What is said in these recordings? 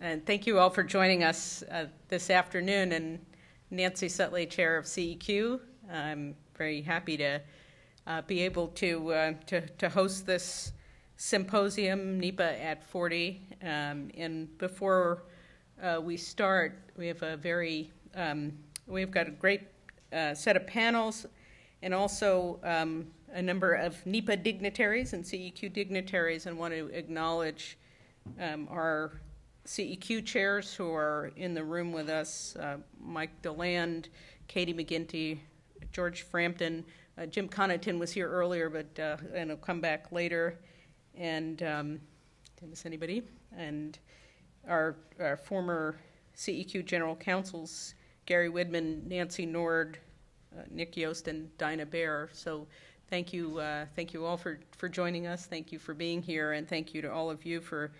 And thank you all for joining us this afternoon. And Nancy Sutley, Chair of CEQ. I'm very happy to be able to host this symposium, NEPA at 40. And before we start, we have we've got a great set of panels, and also a number of NEPA dignitaries and CEQ dignitaries, and want to acknowledge our CEQ chairs who are in the room with us: Mike DeLand, Katie McGinty, George Frampton. Jim Connaughton was here earlier, and he'll come back later. And did I miss anybody? And our former CEQ general counsels, Gary Widman, Nancy Nord, Nick Yost, and Dinah Baer. So thank you all for joining us. Thank you for being here, and thank you to all of you for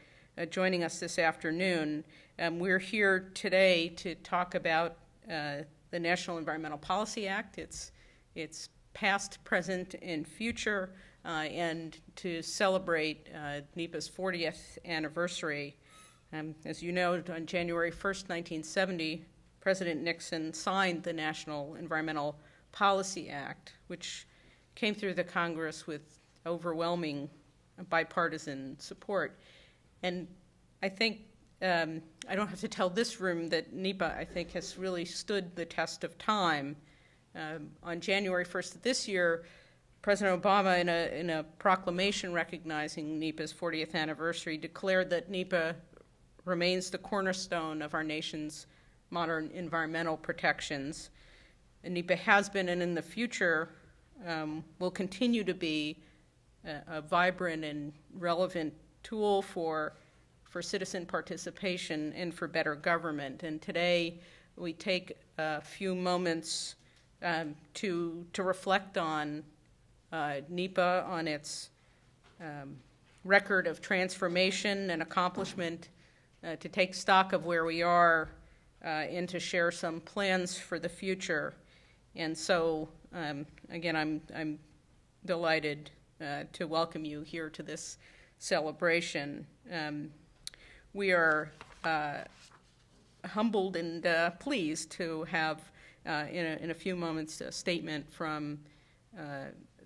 joining us this afternoon. We're here today to talk about the National Environmental Policy Act, its past, present, and future, and to celebrate NEPA's 40th anniversary. As you know, on January 1st, 1970, President Nixon signed the National Environmental Policy Act, which came through the Congress with overwhelming bipartisan support. And I think I don't have to tell this room that NEPA, I think, has really stood the test of time. On January 1st of this year, President Obama, in a proclamation recognizing NEPA's 40th anniversary, declared that NEPA remains the cornerstone of our nation's modern environmental protections. And NEPA has been, and in the future will continue to be, a vibrant and relevant tool for citizen participation and for better government. And today we take a few moments to reflect on NEPA, on its record of transformation and accomplishment, to take stock of where we are, and to share some plans for the future. And so, again, I'm delighted to welcome you here to this celebration. We are humbled and pleased to have, in a few moments, a statement from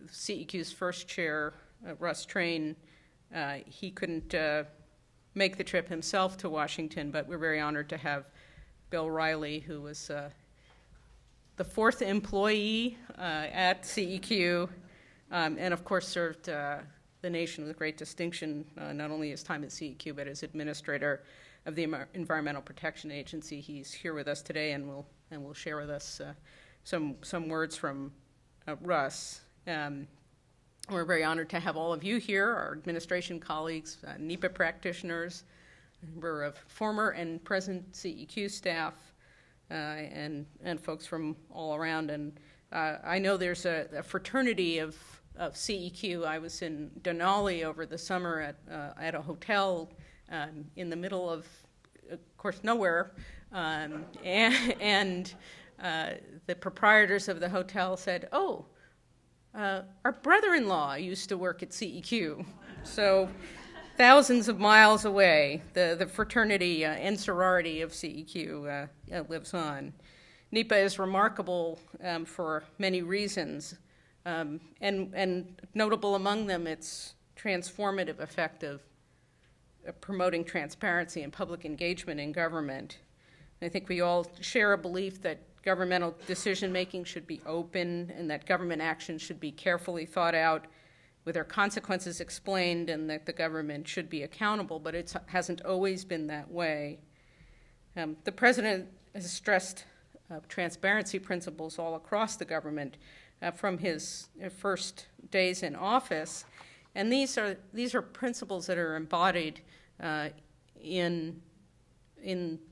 CEQ's first chair, Russ Train. He couldn't make the trip himself to Washington, but we're very honored to have Bill Riley, who was the fourth employee at CEQ, and of course served the nation with great distinction, not only his time at CEQ, but as administrator of the Environmental Protection Agency. He's here with us today, and will share with us some words from Russ. We're very honored to have all of you here, our administration colleagues, NEPA practitioners, a number of former and present CEQ staff, and folks from all around. And I know there's a fraternity of CEQ. I was in Denali over the summer at a hotel in the middle of course, nowhere, and the proprietors of the hotel said, "Oh, our brother-in-law used to work at CEQ." So thousands of miles away, the fraternity and sorority of CEQ lives on. NEPA is remarkable for many reasons, and notable among them its transformative effect of promoting transparency and public engagement in government. And I think we all share a belief that governmental decision-making should be open, and that government action should be carefully thought out with their consequences explained, and that the government should be accountable, but it hasn't always been that way. The president has stressed transparency principles all across the government from his first days in office, and these are principles that are embodied in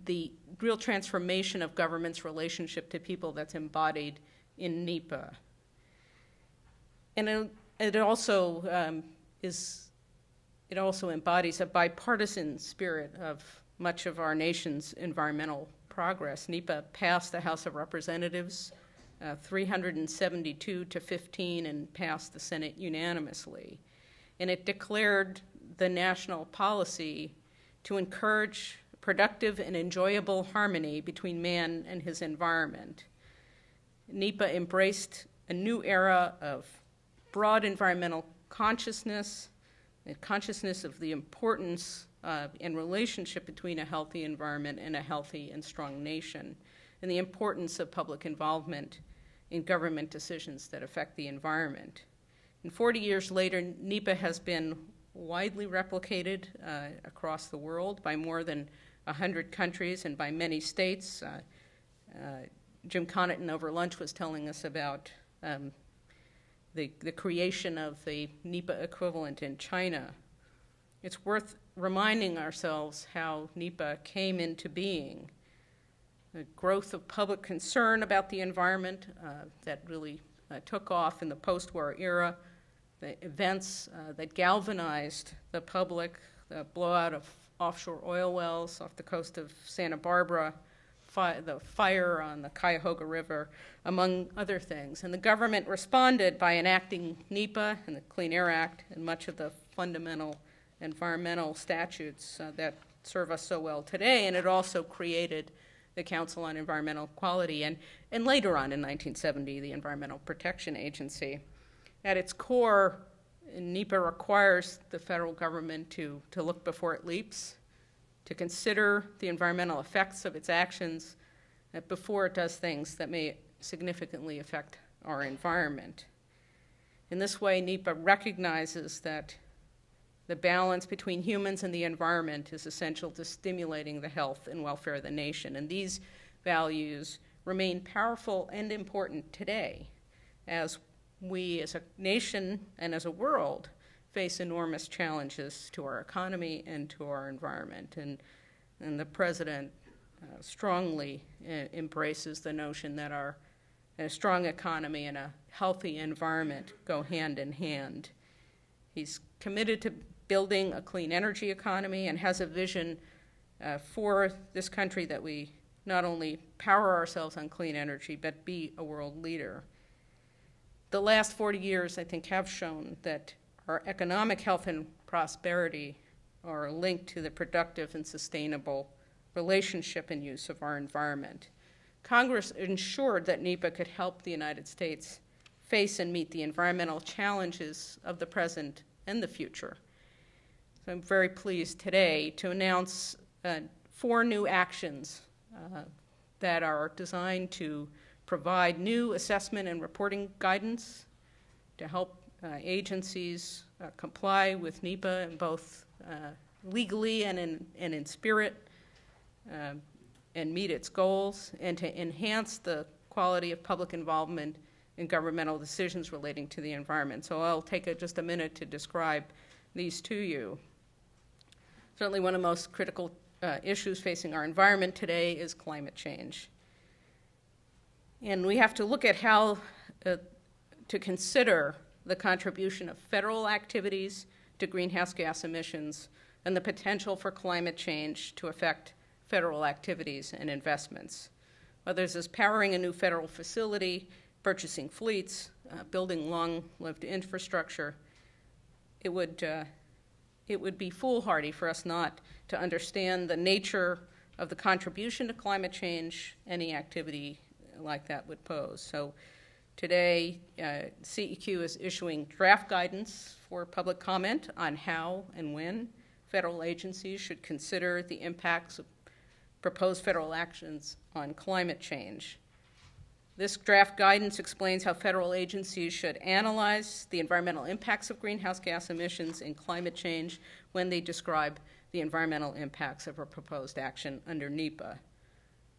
the real transformation of government's relationship to people that's embodied in NEPA. And it also embodies a bipartisan spirit of much of our nation's environmental progress. NEPA passed the House of Representatives 372 to 15 and passed the Senate unanimously. And it declared the national policy to encourage productive and enjoyable harmony between man and his environment. NEPA embraced a new era of broad environmental consciousness, a consciousness of the importance and relationship between a healthy environment and a healthy and strong nation, and the importance of public involvement in government decisions that affect the environment. And 40 years later, NEPA has been widely replicated across the world by more than 100 countries and by many states. Jim Connaughton over lunch was telling us about the creation of the NEPA equivalent in China. It's worth reminding ourselves how NEPA came into being. The growth of public concern about the environment that really took off in the post-war era, the events that galvanized the public, the blowout of offshore oil wells off the coast of Santa Barbara, the fire on the Cuyahoga River, among other things. And the government responded by enacting NEPA and the Clean Air Act and much of the fundamental environmental statutes that serve us so well today. And it also created the Council on Environmental Quality and later on in 1970, the Environmental Protection Agency. At its core, NEPA requires the federal government to look before it leaps, to consider the environmental effects of its actions before it does things that may significantly affect our environment. In this way, NEPA recognizes that the balance between humans and the environment is essential to stimulating the health and welfare of the nation. And these values remain powerful and important today as we as a nation and as a world face enormous challenges to our economy and to our environment. And the president strongly embraces the notion that a strong economy and a healthy environment go hand in hand. He's committed to building a clean energy economy and has a vision for this country that we not only power ourselves on clean energy, but be a world leader. The last 40 years, I think, have shown that our economic health and prosperity are linked to the productive and sustainable relationship and use of our environment. Congress ensured that NEPA could help the United States face and meet the environmental challenges of the present and the future. So I'm very pleased today to announce 4 new actions that are designed to provide new assessment and reporting guidance to help agencies comply with NEPA in both legally and in spirit and meet its goals, and to enhance the quality of public involvement in governmental decisions relating to the environment. So I'll take just a minute to describe these to you. Certainly one of the most critical issues facing our environment today is climate change. And we have to look at how to consider the contribution of federal activities to greenhouse gas emissions and the potential for climate change to affect federal activities and investments. Whether this is powering a new federal facility, purchasing fleets, building long-lived infrastructure, it would be foolhardy for us not to understand the nature of the contribution to climate change any activity like that would pose. So today, CEQ is issuing draft guidance for public comment on how and when federal agencies should consider the impacts of proposed federal actions on climate change. This draft guidance explains how federal agencies should analyze the environmental impacts of greenhouse gas emissions and climate change when they describe the environmental impacts of a proposed action under NEPA.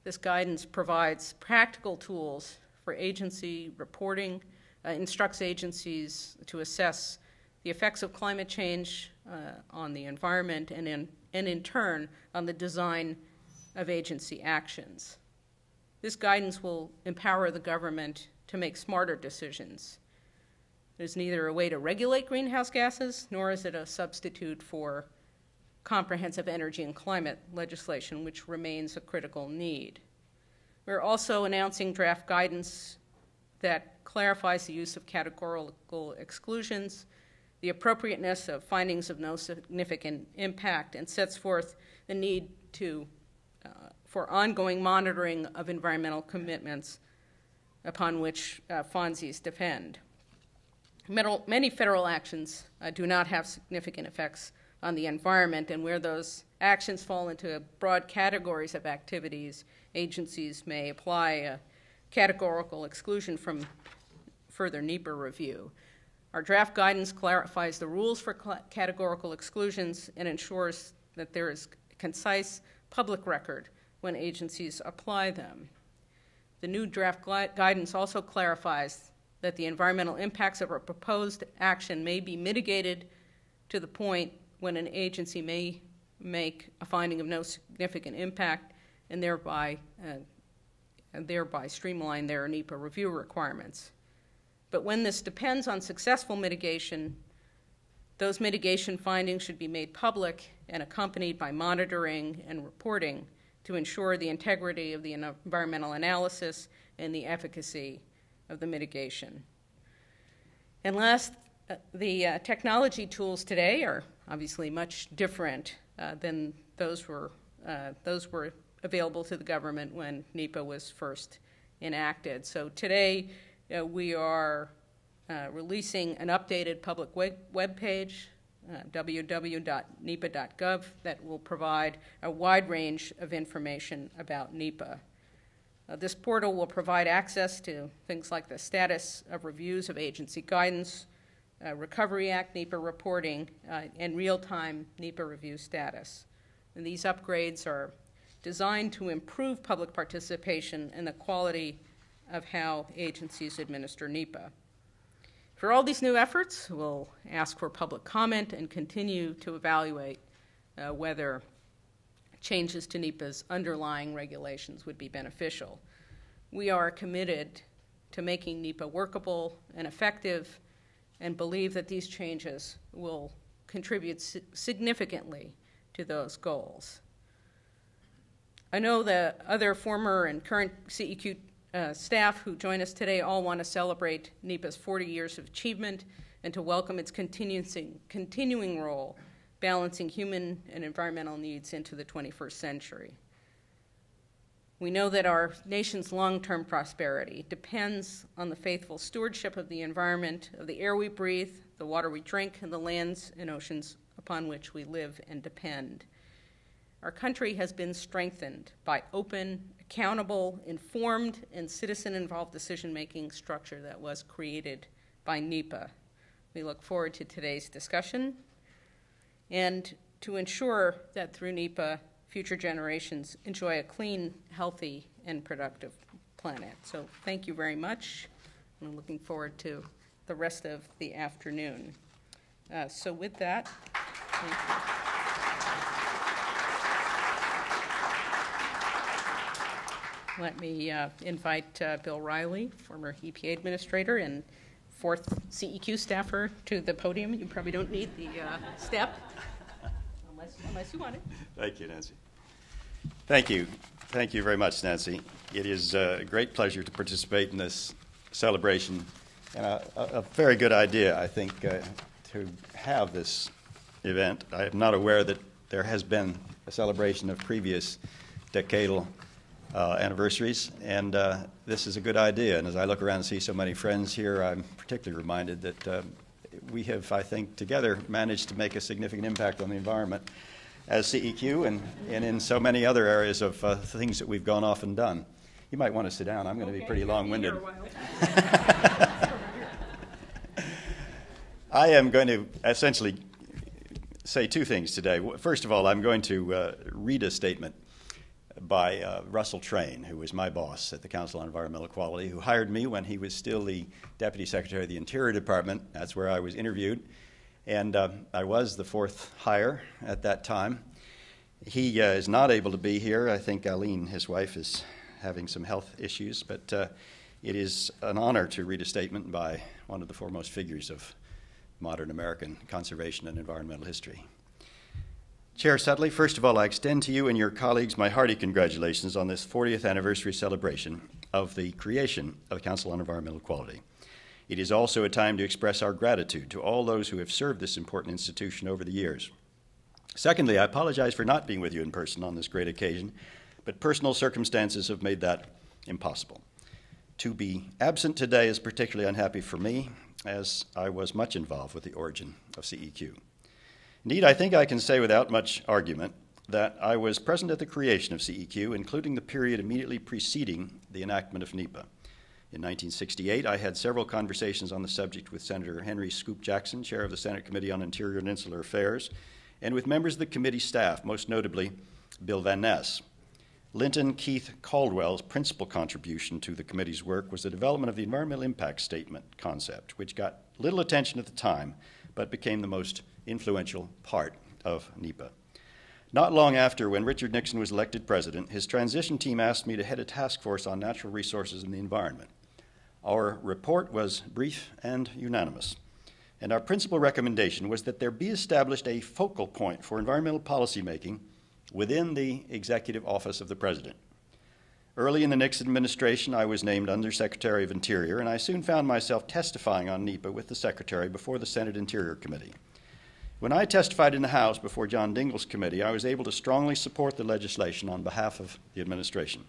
This guidance provides practical tools for agency reporting, instructs agencies to assess the effects of climate change on the environment and in turn on the design of agency actions. This guidance will empower the government to make smarter decisions. There's neither a way to regulate greenhouse gases, nor is it a substitute for comprehensive energy and climate legislation, which remains a critical need. We're also announcing draft guidance that clarifies the use of categorical exclusions, the appropriateness of findings of no significant impact, and sets forth the need to for ongoing monitoring of environmental commitments upon which FONSIs depend. Many federal actions do not have significant effects on the environment, and where those actions fall into broad categories of activities, agencies may apply a categorical exclusion from further NEPA review. Our draft guidance clarifies the rules for categorical exclusions and ensures that there is concise public record when agencies apply them. The new draft guidance also clarifies that the environmental impacts of a proposed action may be mitigated to the point when an agency may make a finding of no significant impact and thereby streamline their NEPA review requirements. But when this depends on successful mitigation, those mitigation findings should be made public and accompanied by monitoring and reporting to ensure the integrity of the environmental analysis and the efficacy of the mitigation. And last, the technology tools today are obviously much different than those were available to the government when NEPA was first enacted. So today we are releasing an updated public web page, www.nepa.gov, that will provide a wide range of information about NEPA. This portal will provide access to things like the status of reviews of agency guidance, Recovery Act NEPA reporting, and real-time NEPA review status. And these upgrades are designed to improve public participation and the quality of how agencies administer NEPA. For all these new efforts, we'll ask for public comment and continue to evaluate whether changes to NEPA's underlying regulations would be beneficial. We are committed to making NEPA workable and effective and believe that these changes will contribute significantly to those goals. I know the other former and current CEQ staff who join us today all want to celebrate NEPA's 40 years of achievement and to welcome its continuing role balancing human and environmental needs into the 21st century. We know that our nation's long-term prosperity depends on the faithful stewardship of the environment, of the air we breathe, the water we drink, and the lands and oceans upon which we live and depend. Our country has been strengthened by open, accountable, informed, and citizen-involved decision-making structure that was created by NEPA. We look forward to today's discussion and to ensure that through NEPA, future generations enjoy a clean, healthy, and productive planet. So thank you very much. I'm looking forward to the rest of the afternoon. So with that, thank you. Let me invite Bill Riley, former EPA administrator and fourth CEQ staffer, to the podium. You probably don't need the step, unless you want it. Thank you, Nancy. Thank you. Thank you very much, Nancy. It is a great pleasure to participate in this celebration, and a very good idea, I think, to have this event. I am not aware that there has been a celebration of previous decadal anniversaries, and this is a good idea. And as I look around and see so many friends here, I'm particularly reminded that we have, I think, together managed to make a significant impact on the environment as CEQ and in so many other areas of things that we've gone off and done. You might want to sit down. I'm going to be pretty long-winded. I am going to essentially say two things today. First of all, I'm going to read a statement by Russell Train, who was my boss at the Council on Environmental Quality, who hired me when he was still the Deputy Secretary of the Interior Department. That's where I was interviewed. And I was the fourth hire at that time. He is not able to be here. I think Aline, his wife, is having some health issues. But it is an honor to read a statement by one of the foremost figures of modern American conservation and environmental history. Chair Sutley, first of all, I extend to you and your colleagues my hearty congratulations on this 40th anniversary celebration of the creation of the Council on Environmental Quality. It is also a time to express our gratitude to all those who have served this important institution over the years. Secondly, I apologize for not being with you in person on this great occasion. but personal circumstances have made that impossible. To be absent today is particularly unhappy for me, as I was much involved with the origin of CEQ. Indeed, I think I can say without much argument that I was present at the creation of CEQ, including the period immediately preceding the enactment of NEPA. In 1968, I had several conversations on the subject with Senator Henry Scoop Jackson, chair of the Senate Committee on Interior and Insular Affairs, and with members of the committee staff, most notably Bill Van Ness. Linton Keith Caldwell's principal contribution to the committee's work was the development of the environmental impact statement concept, which got little attention at the time, but became the most influential part of NEPA. Not long after, when Richard Nixon was elected president, his transition team asked me to head a task force on natural resources and the environment. Our report was brief and unanimous, and our principal recommendation was that there be established a focal point for environmental policymaking within the Executive Office of the President. Early in the Nixon administration, I was named Undersecretary of Interior, and I soon found myself testifying on NEPA with the Secretary before the Senate Interior Committee. When I testified in the House before John Dingell's committee, I was able to strongly support the legislation on behalf of the administration.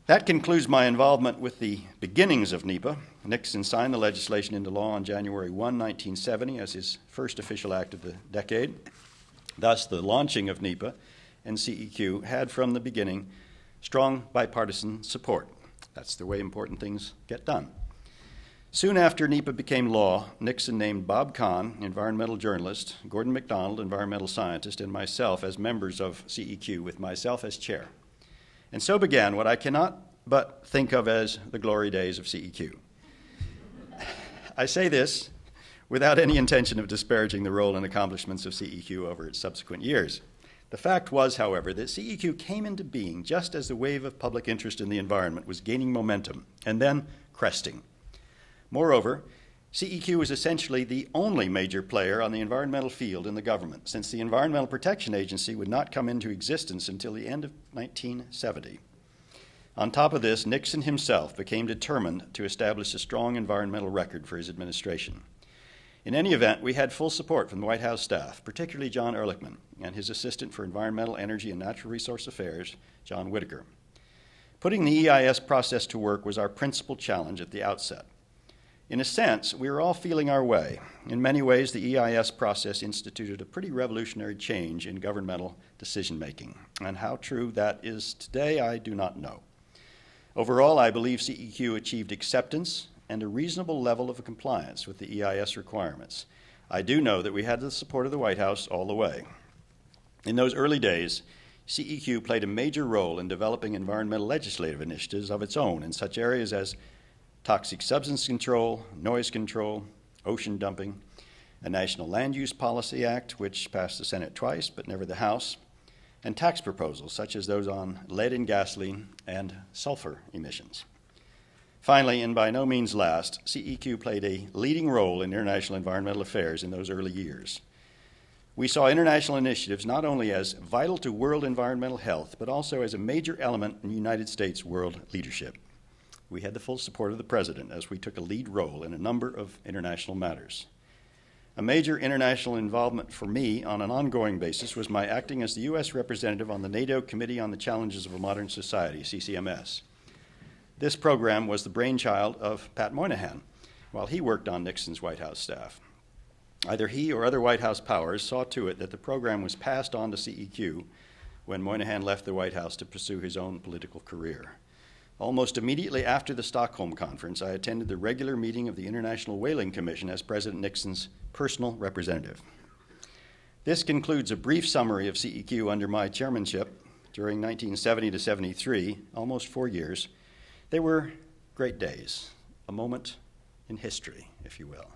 That concludes my involvement with the beginnings of NEPA. Nixon signed the legislation into law on January 1, 1970 as his first official act of the decade. Thus, the launching of NEPA and CEQ had from the beginning strong bipartisan support. That's the way important things get done. Soon after NEPA became law, Nixon named Bob Kahn, environmental journalist, Gordon MacDonald, environmental scientist, and myself as members of CEQ, with myself as chair. And so began what I cannot but think of as the glory days of CEQ. I say this without any intention of disparaging the role and accomplishments of CEQ over its subsequent years. The fact was, however, that CEQ came into being just as the wave of public interest in the environment was gaining momentum and then cresting. Moreover, CEQ was essentially the only major player on the environmental field in the government, since the Environmental Protection Agency would not come into existence until the end of 1970. On top of this, Nixon himself became determined to establish a strong environmental record for his administration. In any event, we had full support from the White House staff, particularly John Ehrlichman and his Assistant for Environmental, Energy, and Natural Resource Affairs, John Whitaker. Putting the EIS process to work was our principal challenge at the outset. In a sense, we were all feeling our way. In many ways, the EIS process instituted a pretty revolutionary change in governmental decision-making, and how true that is today, I do not know. Overall, I believe CEQ achieved acceptance and a reasonable level of compliance with the EIS requirements. I do know that we had the support of the White House all the way. In those early days, CEQ played a major role in developing environmental legislative initiatives of its own in such areas as toxic substance control, noise control, ocean dumping, a National Land Use Policy Act, which passed the Senate twice, but never the House, and tax proposals such as those on lead in gasoline and sulfur emissions. Finally, and by no means last, CEQ played a leading role in international environmental affairs in those early years. We saw international initiatives not only as vital to world environmental health, but also as a major element in United States world leadership. We had the full support of the President as we took a lead role in a number of international matters. A major international involvement for me on an ongoing basis was my acting as the U.S. representative on the NATO Committee on the Challenges of a Modern Society, CCMS. This program was the brainchild of Pat Moynihan while he worked on Nixon's White House staff. Either he or other White House powers saw to it that the program was passed on to CEQ when Moynihan left the White House to pursue his own political career. Almost immediately after the Stockholm Conference, I attended the regular meeting of the International Whaling Commission as President Nixon's personal representative. This concludes a brief summary of CEQ under my chairmanship during 1970 to 73, almost 4 years. They were great days, a moment in history, if you will.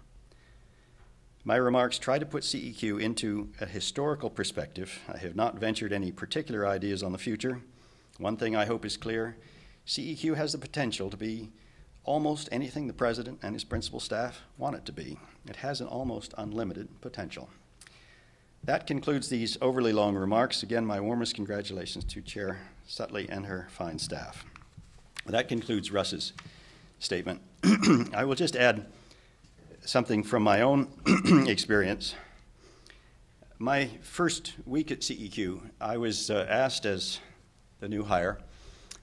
My remarks try to put CEQ into a historical perspective. I have not ventured any particular ideas on the future. One thing I hope is clear: CEQ has the potential to be almost anything the President and his principal staff want it to be. It has an almost unlimited potential. That concludes these overly long remarks. Again, my warmest congratulations to Chair Sutley and her fine staff. That concludes Russ's statement. I will just add something from my own experience. My first week at CEQ, I was asked as the new hire.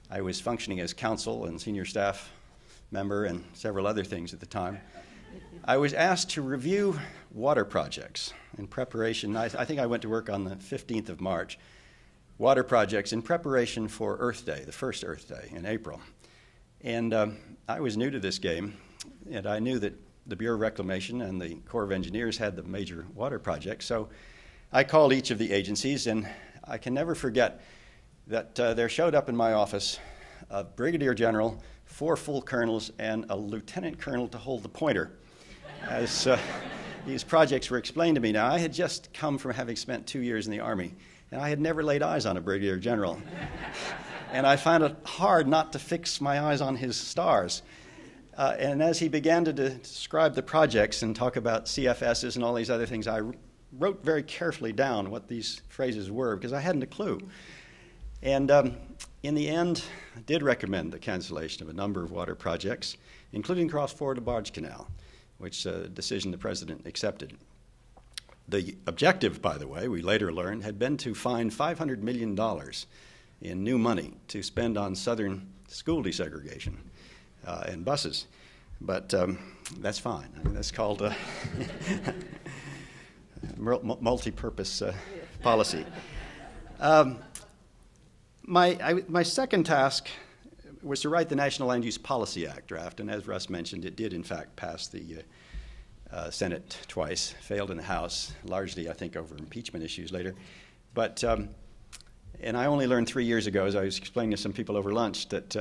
I was functioning as counsel and senior staff member and several other things at the time. I was asked to review water projects in preparation. I think I went to work on the 15th of March. Water projects in preparation for Earth Day, the first Earth Day in April. And I was new to this game, and I knew that the Bureau of Reclamation and the Corps of Engineers had the major water projects. So I called each of the agencies, and I can never forget that there showed up in my office a brigadier general, 4 full colonels, and a lieutenant colonel to hold the pointer as these projects were explained to me. Now, I had just come from having spent 2 years in the Army, and I had never laid eyes on a brigadier general. And I found it hard not to fix my eyes on his stars. And as he began to describe the projects and talk about CFSs and all these other things, I wrote very carefully down what these phrases were because I hadn't a clue. And in the end, I did recommend the cancellation of a number of water projects, including Cross-Florida Barge Canal, which decision the President accepted. The objective, by the way, we later learned, had been to find $500 million in new money to spend on southern school desegregation and buses. But that's fine. I mean, that's called multi-purpose policy. My second task was to write the National Land Use Policy Act draft, and as Russ mentioned, it did in fact pass the Senate twice, failed in the House, largely I think over impeachment issues later. But, and I only learned 3 years ago, as I was explaining to some people over lunch, that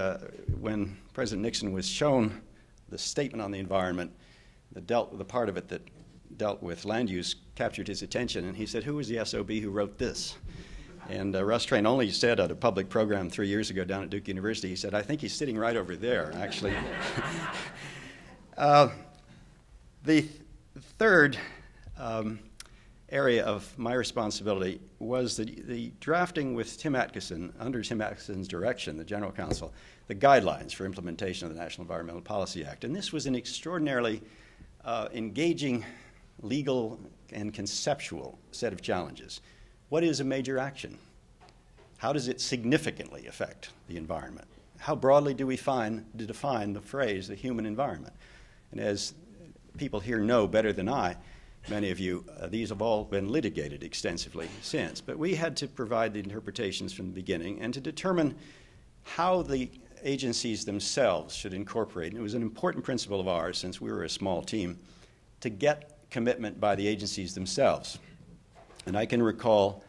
when President Nixon was shown the statement on the environment, the part of it that dealt with land use captured his attention, and he said, "Who was the SOB who wrote this?" And Russ Train only said at a public program 3 years ago down at Duke University, he said, "I think he's sitting right over there, actually." The third area of my responsibility was the drafting with Tim Atkinson, under Tim Atkinson's direction, the General Counsel, the guidelines for implementation of the National Environmental Policy Act. And this was an extraordinarily engaging legal and conceptual set of challenges. What is a major action? How does it significantly affect the environment? How broadly do we define the phrase, the human environment? And as people here know better than I, many of you, these have all been litigated extensively since. But we had to provide the interpretations from the beginning and to determine how the agencies themselves should incorporate. And it was an important principle of ours, since we were a small team, to get commitment by the agencies themselves. And I can recall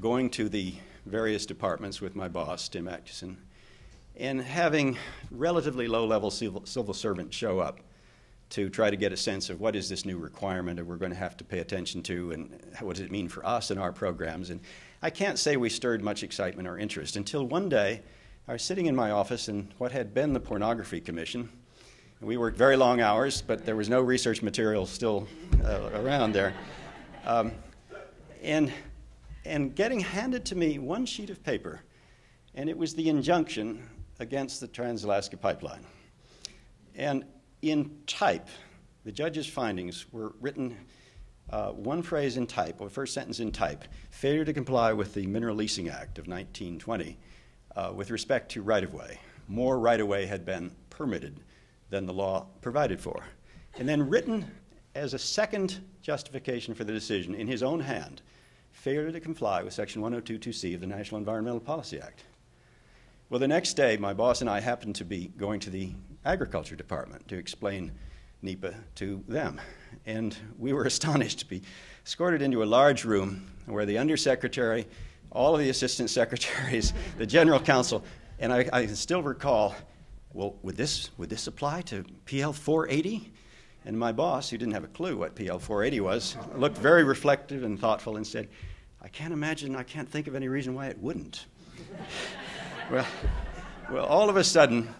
going to the various departments with my boss, Tim Atkinson, and having relatively low-level civil servants show up to try to get a sense of what is this new requirement that we're going to have to pay attention to, and what does it mean for us and our programs. And I can't say we stirred much excitement or interest until one day I was sitting in my office in what had been the Pornography Commission. We worked very long hours, but there was no research material still around there. And getting handed to me one sheet of paper, and it was the injunction against the Trans-Alaska Pipeline. And in type, the judge's findings were written one phrase in type, or first sentence in type: failure to comply with the Mineral Leasing Act of 1920 with respect to right-of-way. More right-of-way had been permitted than the law provided for. And then written as a second justification for the decision in his own hand: failure to comply with Section 102(2)(c) of the National Environmental Policy Act. Well, the next day, my boss and I happened to be going to the Agriculture Department to explain NEPA to them. And we were astonished to be escorted into a large room where the undersecretary, all of the assistant secretaries, the general counsel, and I still recall, well, would this apply to PL 480? And my boss, who didn't have a clue what PL 480 was, looked very reflective and thoughtful and said, I can't think of any reason why it wouldn't. Well, all of a sudden,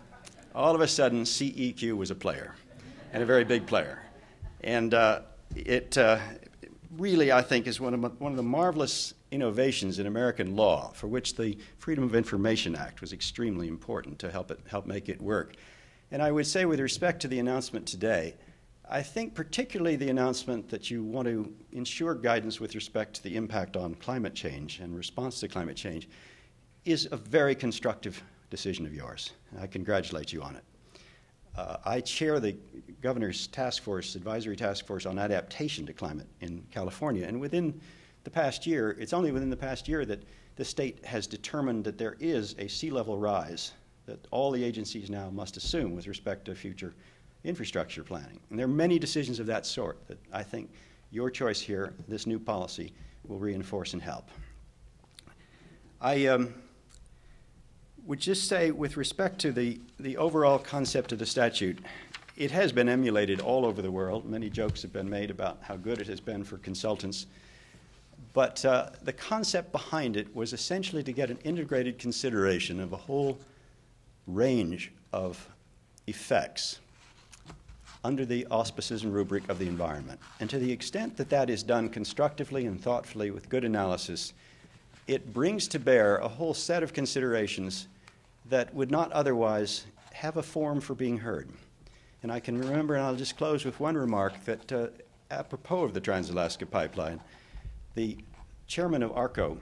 CEQ was a player, and a very big player. And it really, I think, is one of the marvelous innovations in American law, for which the Freedom of Information Act was extremely important to help make it work. And I would say, with respect to the announcement today, I think particularly the announcement that you want to ensure guidance with respect to the impact on climate change and response to climate change is a very constructive decision of yours. I congratulate you on it. I chair the governor's advisory task force on adaptation to climate in California, and within the past year, it's only within the past year that the state has determined that there is a sea level rise that all the agencies now must assume with respect to future infrastructure planning. And there are many decisions of that sort that I think your choice here, this new policy, will reinforce and help. I would just say, with respect to the overall concept of the statute, it has been emulated all over the world. Many jokes have been made about how good it has been for consultants. But the concept behind it was essentially to get an integrated consideration of a whole range of effects under the auspices and rubric of the environment. And to the extent that that is done constructively and thoughtfully with good analysis, it brings to bear a whole set of considerations that would not otherwise have a forum for being heard. And I can remember, and I'll just close with one remark, that apropos of the Trans-Alaska Pipeline, the chairman of ARCO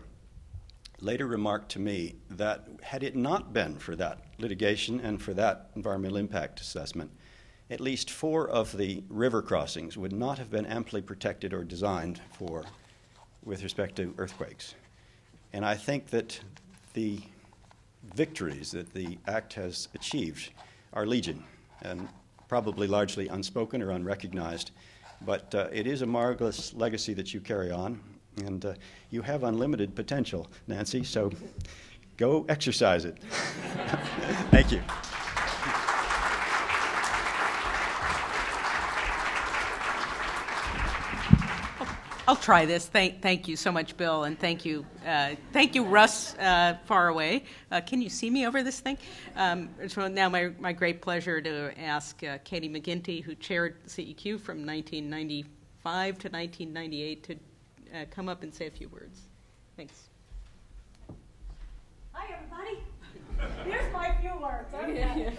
later remarked to me that had it not been for that litigation and for that environmental impact assessment, at least 4 of the river crossings would not have been amply protected or designed for with respect to earthquakes. And I think that the victories that the Act has achieved are legion and probably largely unspoken or unrecognized, but it is a marvelous legacy that you carry on, and you have unlimited potential, Nancy, so go exercise it. Thank you. I'll try this. Thank you so much, Bill, and thank you, Russ, far away. Can you see me over this thing? So now my great pleasure to ask Katie McGinty, who chaired CEQ from 1995 to 1998, to come up and say a few words. Thanks. Hi, everybody. Here's my few words. Okay.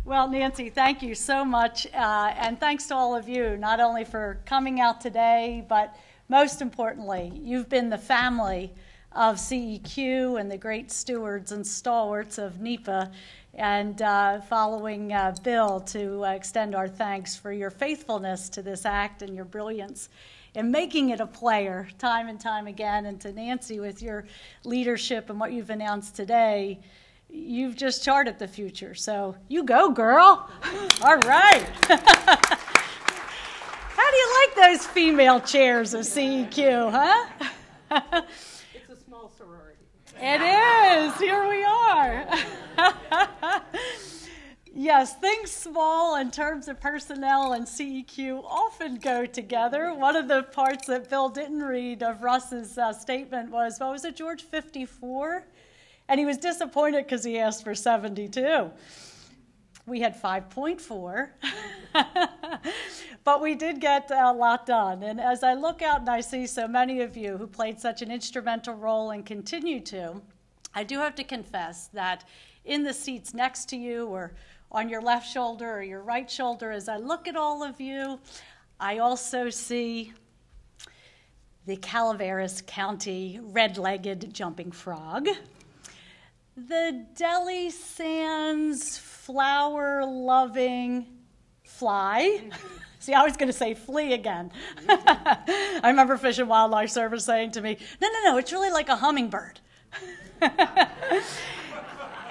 Well, Nancy, thank you so much, and thanks to all of you, not only for coming out today, but most importantly, you've been the family of CEQ and the great stewards and stalwarts of NEPA, and following Bill, to extend our thanks for your faithfulness to this act and your brilliance in making it a player time and time again, and to Nancy with your leadership and what you've announced today. You've just charted the future, so you go, girl. All right. How do you like those female chairs of CEQ, huh? It's a small sorority. It is. Here we are. Yes, things small in terms of personnel and CEQ often go together. One of the parts that Bill didn't read of Russ's statement was, what was it, George, 54? And he was disappointed because he asked for 72. We had 5.4. But we did get a lot done. And as I look out and I see so many of you who played such an instrumental role and continue to, I do have to confess that in the seats next to you or on your left shoulder or your right shoulder, as I look at all of you, I also see the Calaveras County red-legged jumping frog, the Deli Sands flower-loving fly. See, I was going to say flea again. I remember Fish and Wildlife Service saying to me, no, it's really like a hummingbird.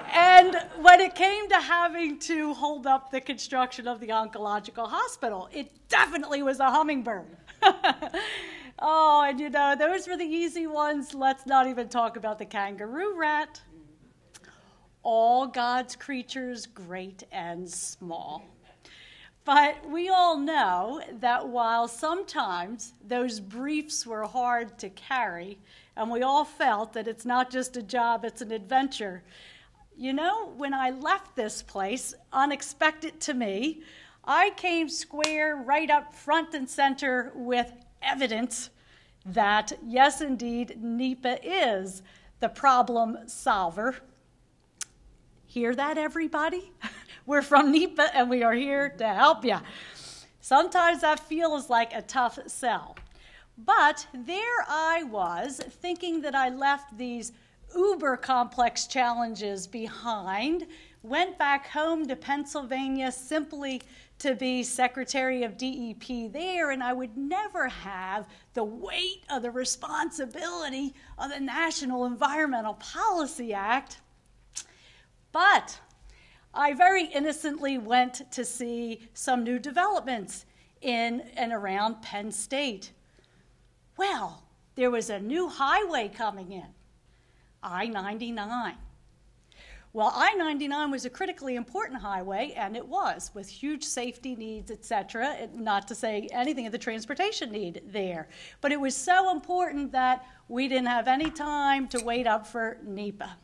And when it came to having to hold up the construction of the oncological hospital, it definitely was a hummingbird. Oh, and you know, those were the easy ones. Let's not even talk about the kangaroo rat. All God's creatures, great and small. But we all know that while sometimes those briefs were hard to carry, and we all felt that it's not just a job, it's an adventure, you know, when I left this place, unexpected to me, I came square right up front and center with evidence that, yes, indeed, NEPA is the problem solver. Hear that, everybody? We're from NEPA, and we are here to help you. Sometimes that feels like a tough sell. But there I was, thinking that I left these uber complex challenges behind, went back home to Pennsylvania simply to be Secretary of DEP there, and I would never have the weight of the responsibility of the National Environmental Policy Act. But I very innocently went to see some new developments in and around Penn State. Well, there was a new highway coming in, I-99. Well, I-99 was a critically important highway, and it was, with huge safety needs, et cetera, not to say anything of the transportation need there. But it was so important that we didn't have any time to wait up for NEPA.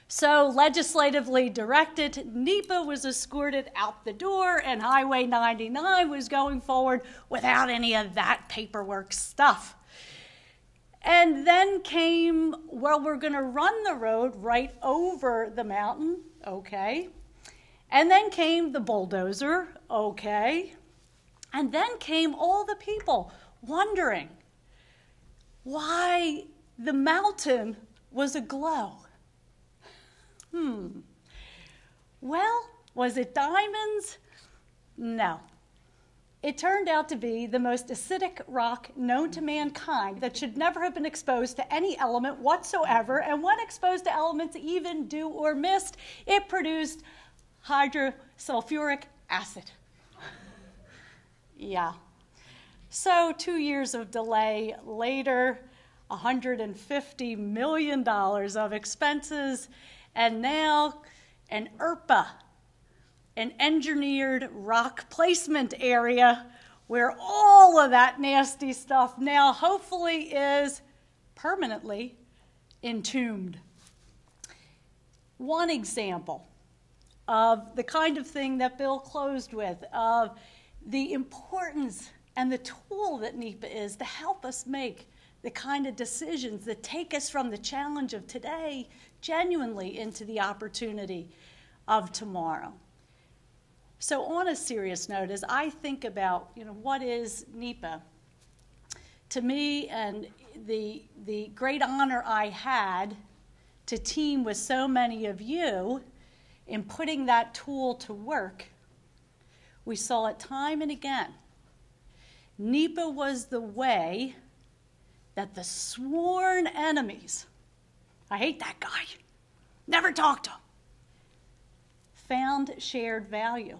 So legislatively directed, NEPA was escorted out the door, and Highway 99 was going forward without any of that paperwork stuff. And then came, well, we're going to run the road right over the mountain, okay. And then came the bulldozer, okay. And then came all the people wondering why the mountain was aglow. Well, was it diamonds? No. It turned out to be the most acidic rock known to mankind that should never have been exposed to any element whatsoever, and when exposed to elements even due or missed, it produced hydrosulfuric acid. Yeah. So 2 years of delay later, $150 million of expenses, and now an ERPA, an engineered rock placement area where all of that nasty stuff now hopefully is permanently entombed. One example of the kind of thing that Bill closed with, of the importance and the tool that NEPA is to help us make the kind of decisions that take us from the challenge of today genuinely into the opportunity of tomorrow. So on a serious note, as I think about, what is NEPA, to me, and the great honor I had to team with so many of you in putting that tool to work, we saw it time and again. NEPA was the way that the sworn enemies, I hate that guy, never talk to him, found shared value.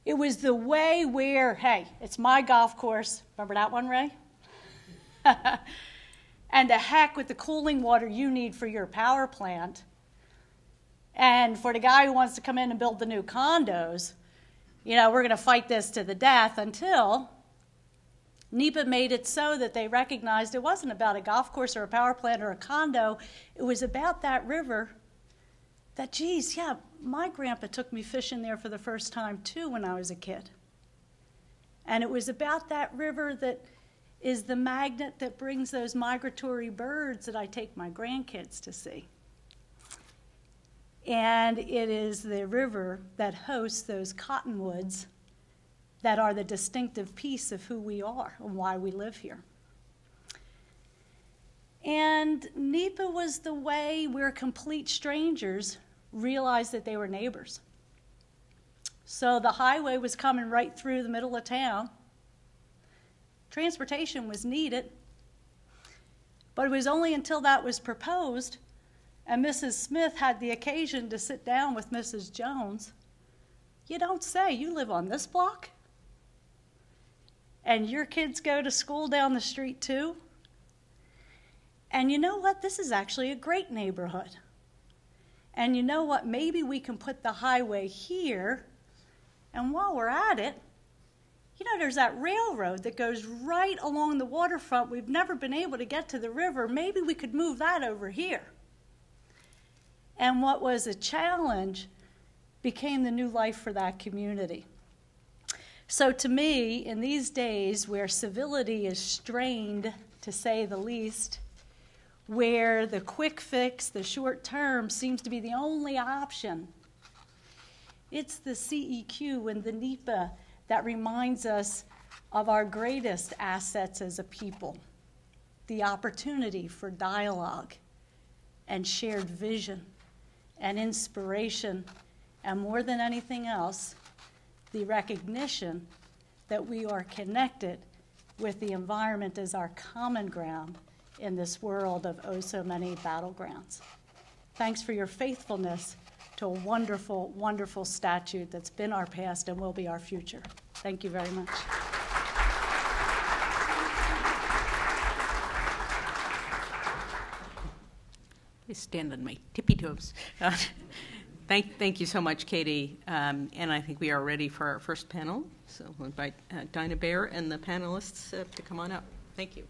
It was the way where, hey, it's my golf course. Remember that one, Ray? And to heck with the cooling water you need for your power plant. And for the guy who wants to come in and build the new condos, we're going to fight this to the death until NEPA made it so that they recognized it wasn't about a golf course or a power plant or a condo. It was about that river that, geez, yeah, my grandpa took me fishing there for the first time, too, when I was a kid. And it was about that river that is the magnet that brings those migratory birds that I take my grandkids to see. And it is the river that hosts those cottonwoods that are the distinctive piece of who we are and why we live here. And NEPA was the way where complete strangers realized that they were neighbors. So the highway was coming right through the middle of town. Transportation was needed. But it was only until that was proposed and Mrs. Smith had the occasion to sit down with Mrs. Jones. You don't say, you live on this block? And your kids go to school down the street too? And you know what? This is actually a great neighborhood. And you know what? Maybe we can put the highway here. And while we're at it, there's that railroad that goes right along the waterfront. We've never been able to get to the river. Maybe we could move that over here. And what was a challenge became the new life for that community. So to me, in these days where civility is strained, to say the least, where the quick fix, the short term, seems to be the only option, it's the CEQ and the NEPA that reminds us of our greatest assets as a people, the opportunity for dialogue and shared vision and inspiration, and more than anything else, the recognition that we are connected with the environment as our common ground in this world of oh so many battlegrounds. Thanks for your faithfulness to a wonderful, wonderful statute that's been our past and will be our future. Thank you very much. I stand on my tippy toes. Thank you so much, Katie. And I think we are ready for our first panel. So we'll invite Dinah Baer and the panelists to come on up. Thank you.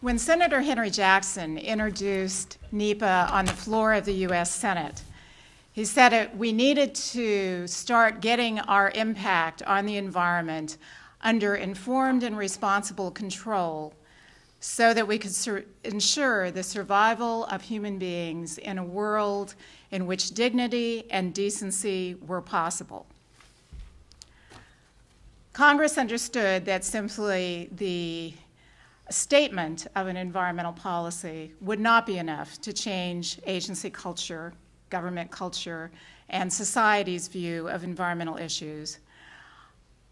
When Senator Henry Jackson introduced NEPA on the floor of the U.S. Senate, he said we needed to start getting our impact on the environment under informed and responsible control so that we could ensure the survival of human beings in a world in which dignity and decency were possible. Congress understood that simply the statement of an environmental policy would not be enough to change agency culture, government culture, and society's view of environmental issues.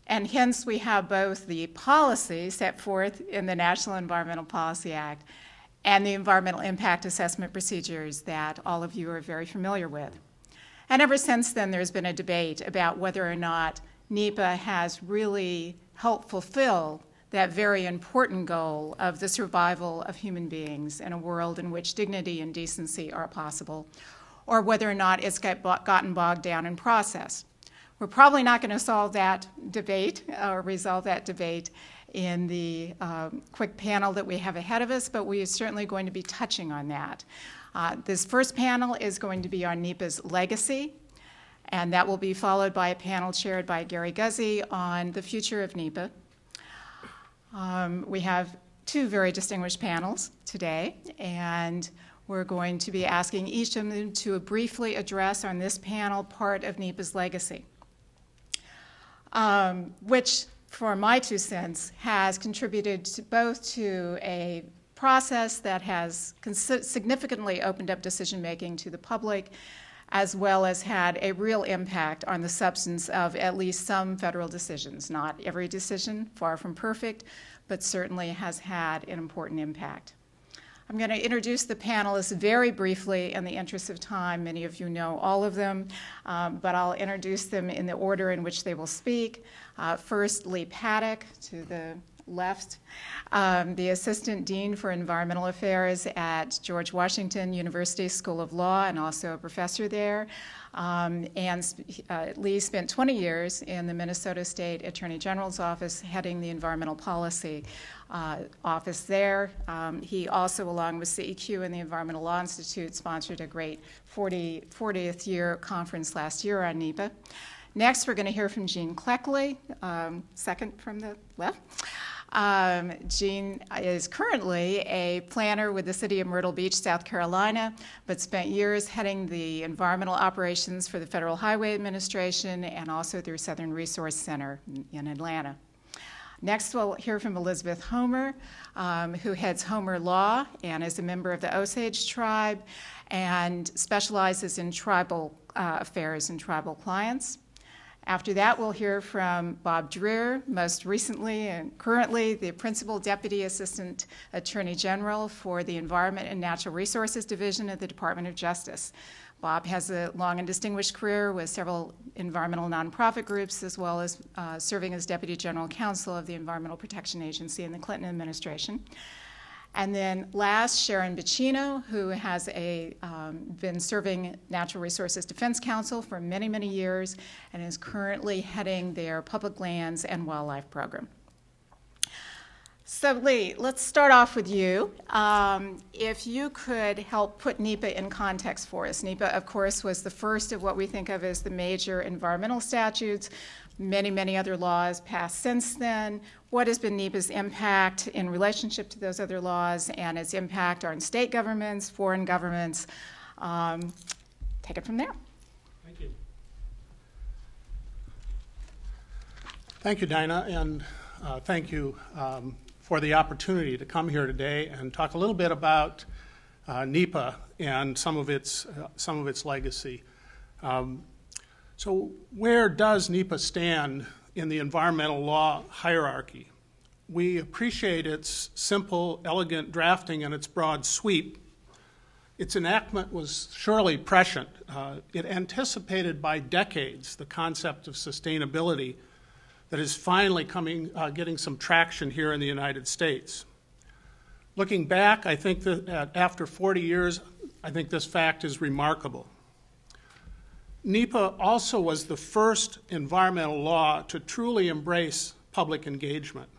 And hence we have both the policy set forth in the National Environmental Policy Act and the environmental impact assessment procedures that all of you are very familiar with. And ever since then, there's been a debate about whether or not NEPA has really helped fulfill that very important goal of the survival of human beings in a world in which dignity and decency are possible, or whether or not it's gotten bogged down in process. We're probably not going to solve that debate or resolve that debate in the quick panel that we have ahead of us, but we are certainly going to be touching on that. This first panel is going to be on NEPA's legacy, and that will be followed by a panel chaired by Gary Guzzi on the future of NEPA. We have two very distinguished panels today, and we're going to be asking each of them to briefly address on this panel part of NEPA's legacy, which, for my 2 cents, has contributed both to a process that has significantly opened up decision-making to the public, as well as had a real impact on the substance of at least some federal decisions. Not every decision, far from perfect, but certainly has had an important impact. I'm going to introduce the panelists very briefly in the interest of time. Many of you know all of them, but I'll introduce them in the order in which they will speak. First, Lee Paddock, to the left, the Assistant Dean for Environmental Affairs at George Washington University School of Law and also a professor there. Lee spent 20 years in the Minnesota State Attorney General's office heading the environmental policy office there. He also, along with CEQ and the Environmental Law Institute, sponsored a great 40th year conference last year on NEPA. Next, we're going to hear from Jean Cleckley, second from the left. Jean is currently a planner with the City of Myrtle Beach, South Carolina, but spent years heading the environmental operations for the Federal Highway Administration and also through Southern Resource Center in Atlanta. Next, we'll hear from Elizabeth Homer, who heads Homer Law and is a member of the Osage tribe and specializes in tribal affairs and tribal clients. After that, we'll hear from Bob Dreer, most recently and currently the Principal Deputy Assistant Attorney General for the Environment and Natural Resources Division of the Department of Justice. Bob has a long and distinguished career with several environmental nonprofit groups, as well as serving as Deputy General Counsel of the Environmental Protection Agency in the Clinton administration. And then last, Sharon Bacino, who has been serving Natural Resources Defense Council for many, many years and is currently heading their Public Lands and Wildlife Program. So Lee, let's start off with you. If you could help put NEPA in context for us. NEPA, of course, was the first of what we think of as the major environmental statutes. Many, many other laws passed since then. What has been NEPA's impact in relationship to those other laws and its impact on state governments, foreign governments? Take it from there. Thank you. Thank you, Dinah, and thank you for the opportunity to come here today and talk a little bit about NEPA and some of its legacy. So where does NEPA stand in the environmental law hierarchy? We appreciate its simple, elegant drafting and its broad sweep. Its enactment was surely prescient. It anticipated by decades the concept of sustainability that is finally getting some traction here in the United States. Looking back, I think that after 40 years, I think this fact is remarkable. NEPA also was the first environmental law to truly embrace public engagement.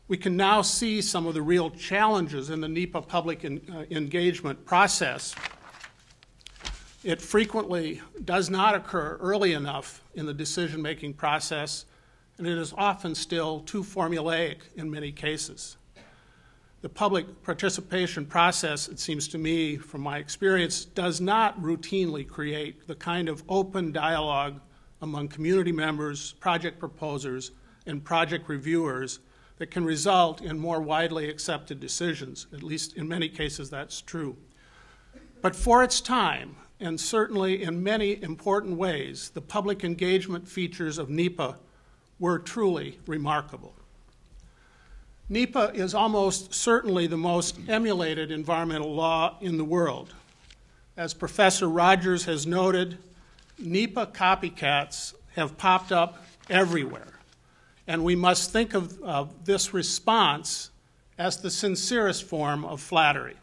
We can now see some of the real challenges in the NEPA public engagement process. It frequently does not occur early enough in the decision-making process, and it is often still too formulaic in many cases. The public participation process, it seems to me, from my experience, does not routinely create the kind of open dialogue among community members, project proposers, and project reviewers that can result in more widely accepted decisions. At least in many cases that's true. But for its time, and certainly in many important ways, the public engagement features of NEPA were truly remarkable. NEPA is almost certainly the most emulated environmental law in the world. As Professor Rogers has noted, NEPA copycats have popped up everywhere, and we must think of this response as the sincerest form of flattery.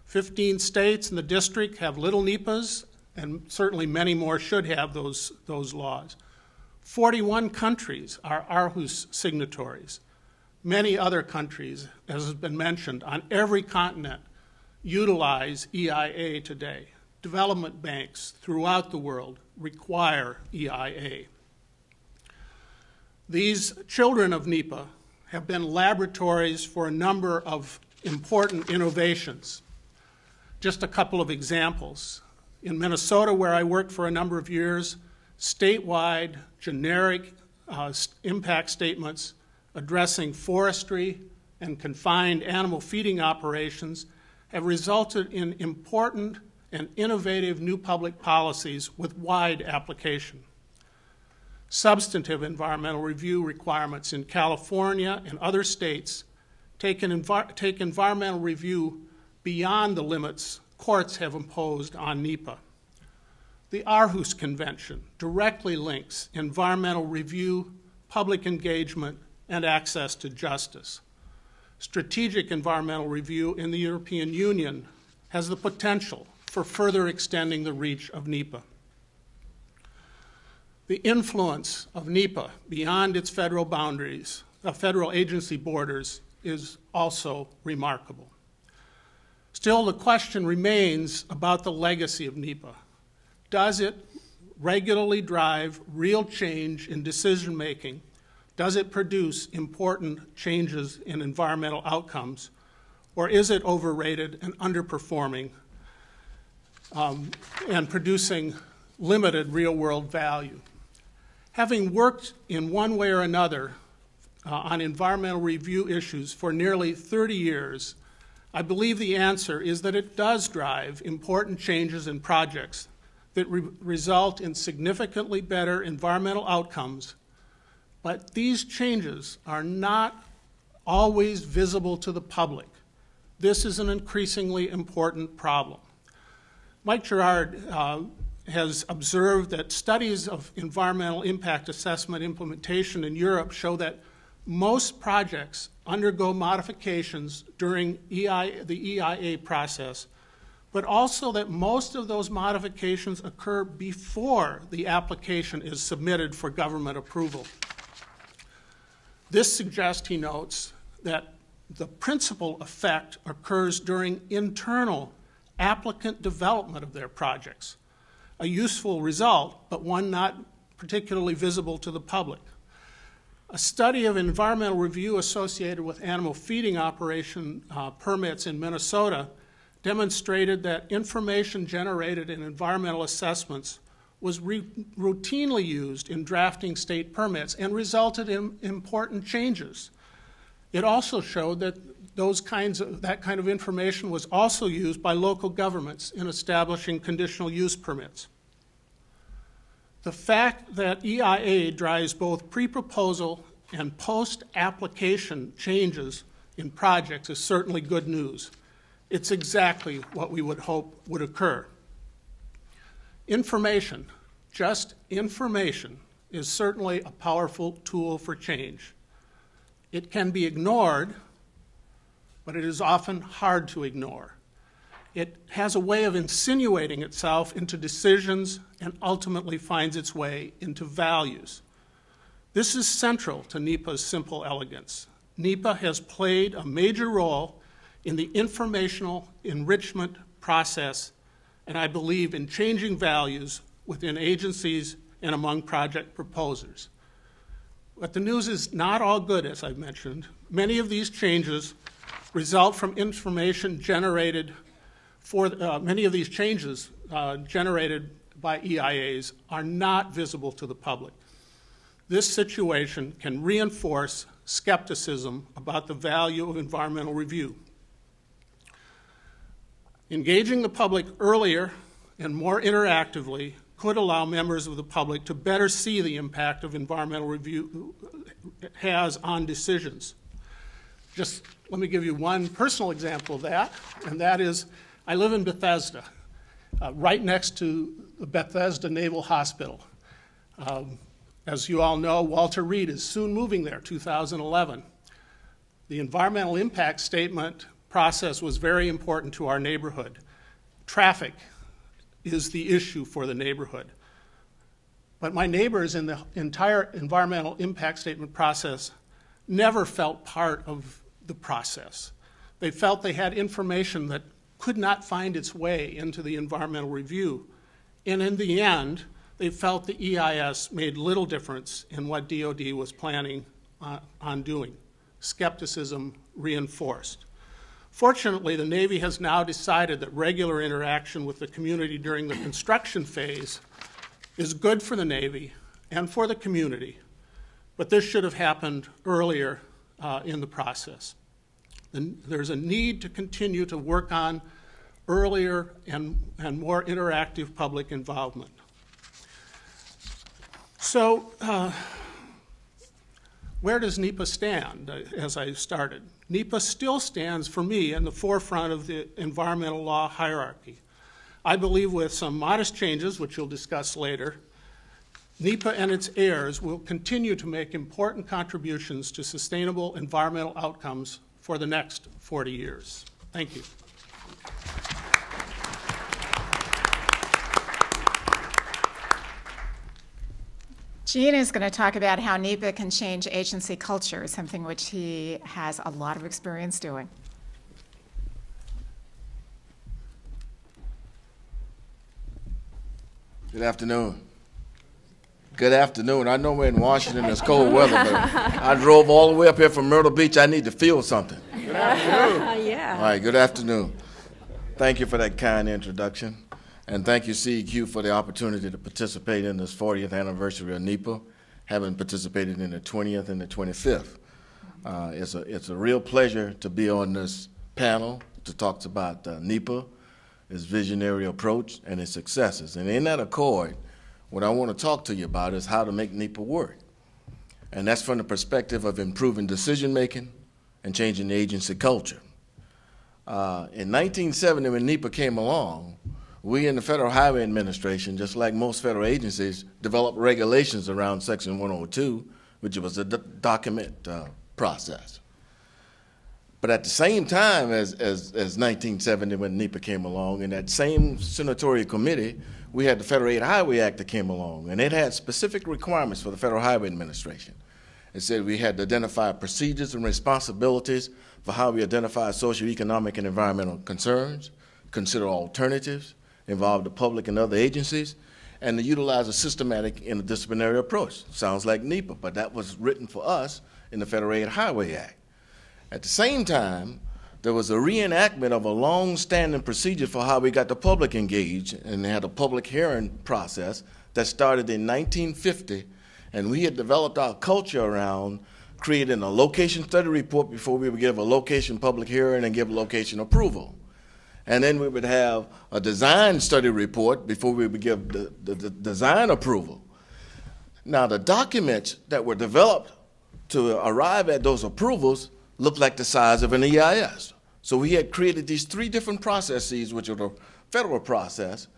15 states in the district have little NEPAs, and certainly many more should have those laws. 41 countries are Aarhus signatories. Many other countries, as has been mentioned, on every continent utilize EIA today. Development banks throughout the world require EIA. These children of NEPA have been laboratories for a number of important innovations. Just a couple of examples. In Minnesota, where I worked for a number of years, statewide generic impact statements addressing forestry and confined animal feeding operations have resulted in important and innovative new public policies with wide application. Substantive environmental review requirements in California and other states take environmental review beyond the limits courts have imposed on NEPA. The Aarhus Convention directly links environmental review, public engagement, and access to justice. Strategic environmental review in the European Union has the potential for further extending the reach of NEPA. The influence of NEPA beyond its federal boundaries, federal agency borders, is also remarkable. Still, the question remains about the legacy of NEPA. Does it regularly drive real change in decision-making? Does it produce important changes in environmental outcomes? Or is it overrated and underperforming and producing limited real-world value? Having worked in one way or another on environmental review issues for nearly 30 years, I believe the answer is that it does drive important changes in projects that result in significantly better environmental outcomes, but these changes are not always visible to the public. This is an increasingly important problem. Mike Gerard has observed that studies of environmental impact assessment implementation in Europe show that most projects undergo modifications during the EIA process, but also that most of those modifications occur before the application is submitted for government approval. This suggests, he notes, that the principal effect occurs during internal applicant development of their projects, a useful result, but one not particularly visible to the public. A study of environmental review associated with animal feeding operation permits in Minnesota demonstrated that information generated in environmental assessments was routinely used in drafting state permits and resulted in important changes. It also showed that that kind of information was also used by local governments in establishing conditional use permits. The fact that EIA drives both pre-proposal and post-application changes in projects is certainly good news. It's exactly what we would hope would occur. Information, just information, is certainly a powerful tool for change. It can be ignored, but it is often hard to ignore. It has a way of insinuating itself into decisions and ultimately finds its way into values. This is central to NEPA's simple elegance. NEPA has played a major role in the informational enrichment process, and I believe in changing values within agencies and among project proposers. But the news is not all good, as I've mentioned. Many of these changes result from information generated many of these changes generated by EIAs are not visible to the public. This situation can reinforce skepticism about the value of environmental review. Engaging the public earlier and more interactively could allow members of the public to better see the impact of environmental review has on decisions. Just let me give you one personal example of that, and that is I live in Bethesda, right next to the Bethesda Naval Hospital. As you all know, Walter Reed is soon moving there, 2011. The environmental impact statement process was very important to our neighborhood. Traffic is the issue for the neighborhood. But my neighbors in the entire environmental impact statement process never felt part of the process. They felt they had information that could not find its way into the environmental review. And in the end, they felt the EIS made little difference in what DOD was planning on doing. Skepticism reinforced. Fortunately, the Navy has now decided that regular interaction with the community during the construction phase is good for the Navy and for the community, but this should have happened earlier in the process. And there's a need to continue to work on earlier and more interactive public involvement. So where does NEPA stand as I started? NEPA still stands for me in the forefront of the environmental law hierarchy. I believe with some modest changes, which you'll discuss later, NEPA and its heirs will continue to make important contributions to sustainable environmental outcomes for the next 40 years. Thank you. Gene is going to talk about how NEPA can change agency culture, something which he has a lot of experience doing. Good afternoon. Good afternoon. I know we're in Washington, it's cold weather, but I drove all the way up here from Myrtle Beach. I need to feel something. Good afternoon. Yeah. All right, good afternoon. Thank you for that kind introduction. And thank you, CEQ, for the opportunity to participate in this 40th anniversary of NEPA, having participated in the 20th and the 25th. It's a real pleasure to be on this panel to talk about NEPA, its visionary approach, and its successes. And in that accord, what I want to talk to you about is how to make NEPA work. And that's from the perspective of improving decision-making and changing the agency culture. In 1970, when NEPA came along, we in the Federal Highway Administration, just like most federal agencies, developed regulations around Section 102, which was a document process. But at the same time as 1970, when NEPA came along, in that same senatorial committee, we had the Federal Aid Highway Act that came along, and it had specific requirements for the Federal Highway Administration. It said we had to identify procedures and responsibilities for how we identify socioeconomic and environmental concerns, consider alternatives, involve the public and other agencies, and to utilize a systematic interdisciplinary approach. Sounds like NEPA, but that was written for us in the Federated Highway Act. At the same time, there was a reenactment of a long-standing procedure for how we got the public engaged, and they had a public hearing process that started in 1950, and we had developed our culture around creating a location study report before we would give a location public hearing and give location approval. And then we would have a design study report before we would give the design approval. Now, the documents that were developed to arrive at those approvals looked like the size of an EIS. So we had created these 3 different processes, which are the federal process,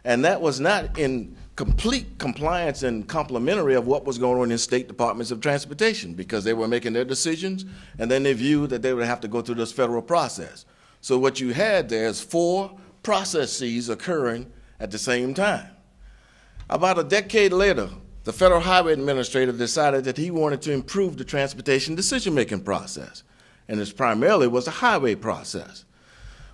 and that was not in complete compliance and complementary of what was going on in state departments of transportation, because they were making their decisions, and then they viewed that they would have to go through this federal process. So what you had there is 4 processes occurring at the same time. About a decade later, the Federal Highway Administrator decided that he wanted to improve the transportation decision-making process, and it primarily was a highway process.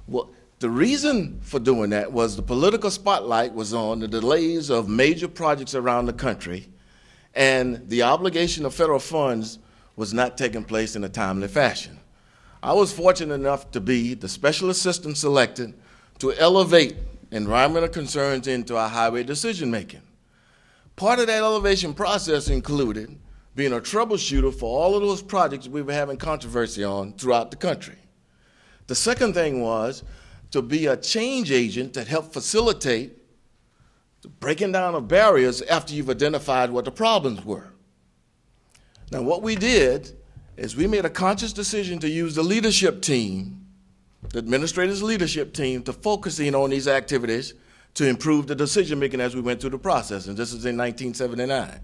Well, the reason for doing that was the political spotlight was on the delays of major projects around the country, and the obligation of federal funds was not taking place in a timely fashion. I was fortunate enough to be the special assistant selected to elevate environmental concerns into our highway decision-making. Part of that elevation process included being a troubleshooter for all of those projects we were having controversy on throughout the country. The second thing was to be a change agent that helped facilitate the breaking down of barriers after you've identified what the problems were. Now, what we did is we made a conscious decision to use the leadership team, the administrator's leadership team, to focus in on these activities to improve the decision-making as we went through the process, and this is in 1979.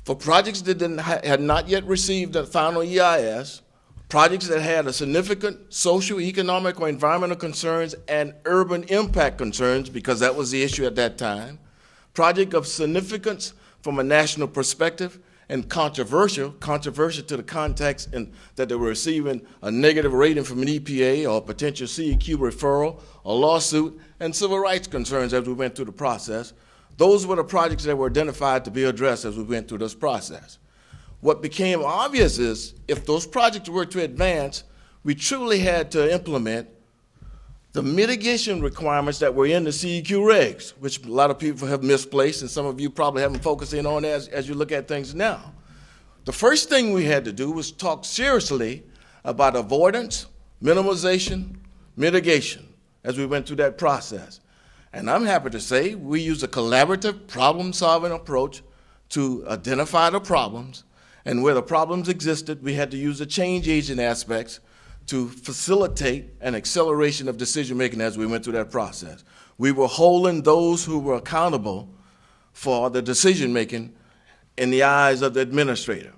For projects that had not yet received the final EIS, projects that had a significant social, economic, or environmental concerns and urban impact concerns, because that was the issue at that time, project of significance from a national perspective, and controversial to the context in that they were receiving a negative rating from an EPA or a potential CEQ referral, a lawsuit, and civil rights concerns as we went through the process. Those were the projects that were identified to be addressed as we went through this process. What became obvious is if those projects were to advance, we truly had to implement the mitigation requirements that were in the CEQ regs, which a lot of people have misplaced, and some of you probably haven't focused in on as you look at things now. The first thing we had to do was talk seriously about avoidance, minimization, mitigation as we went through that process. And I'm happy to say we used a collaborative problem-solving approach to identify the problems, and where the problems existed, we had to use the change agent aspects to facilitate an acceleration of decision-making as we went through that process. We were holding those who were accountable for the decision-making in the eyes of the administrator.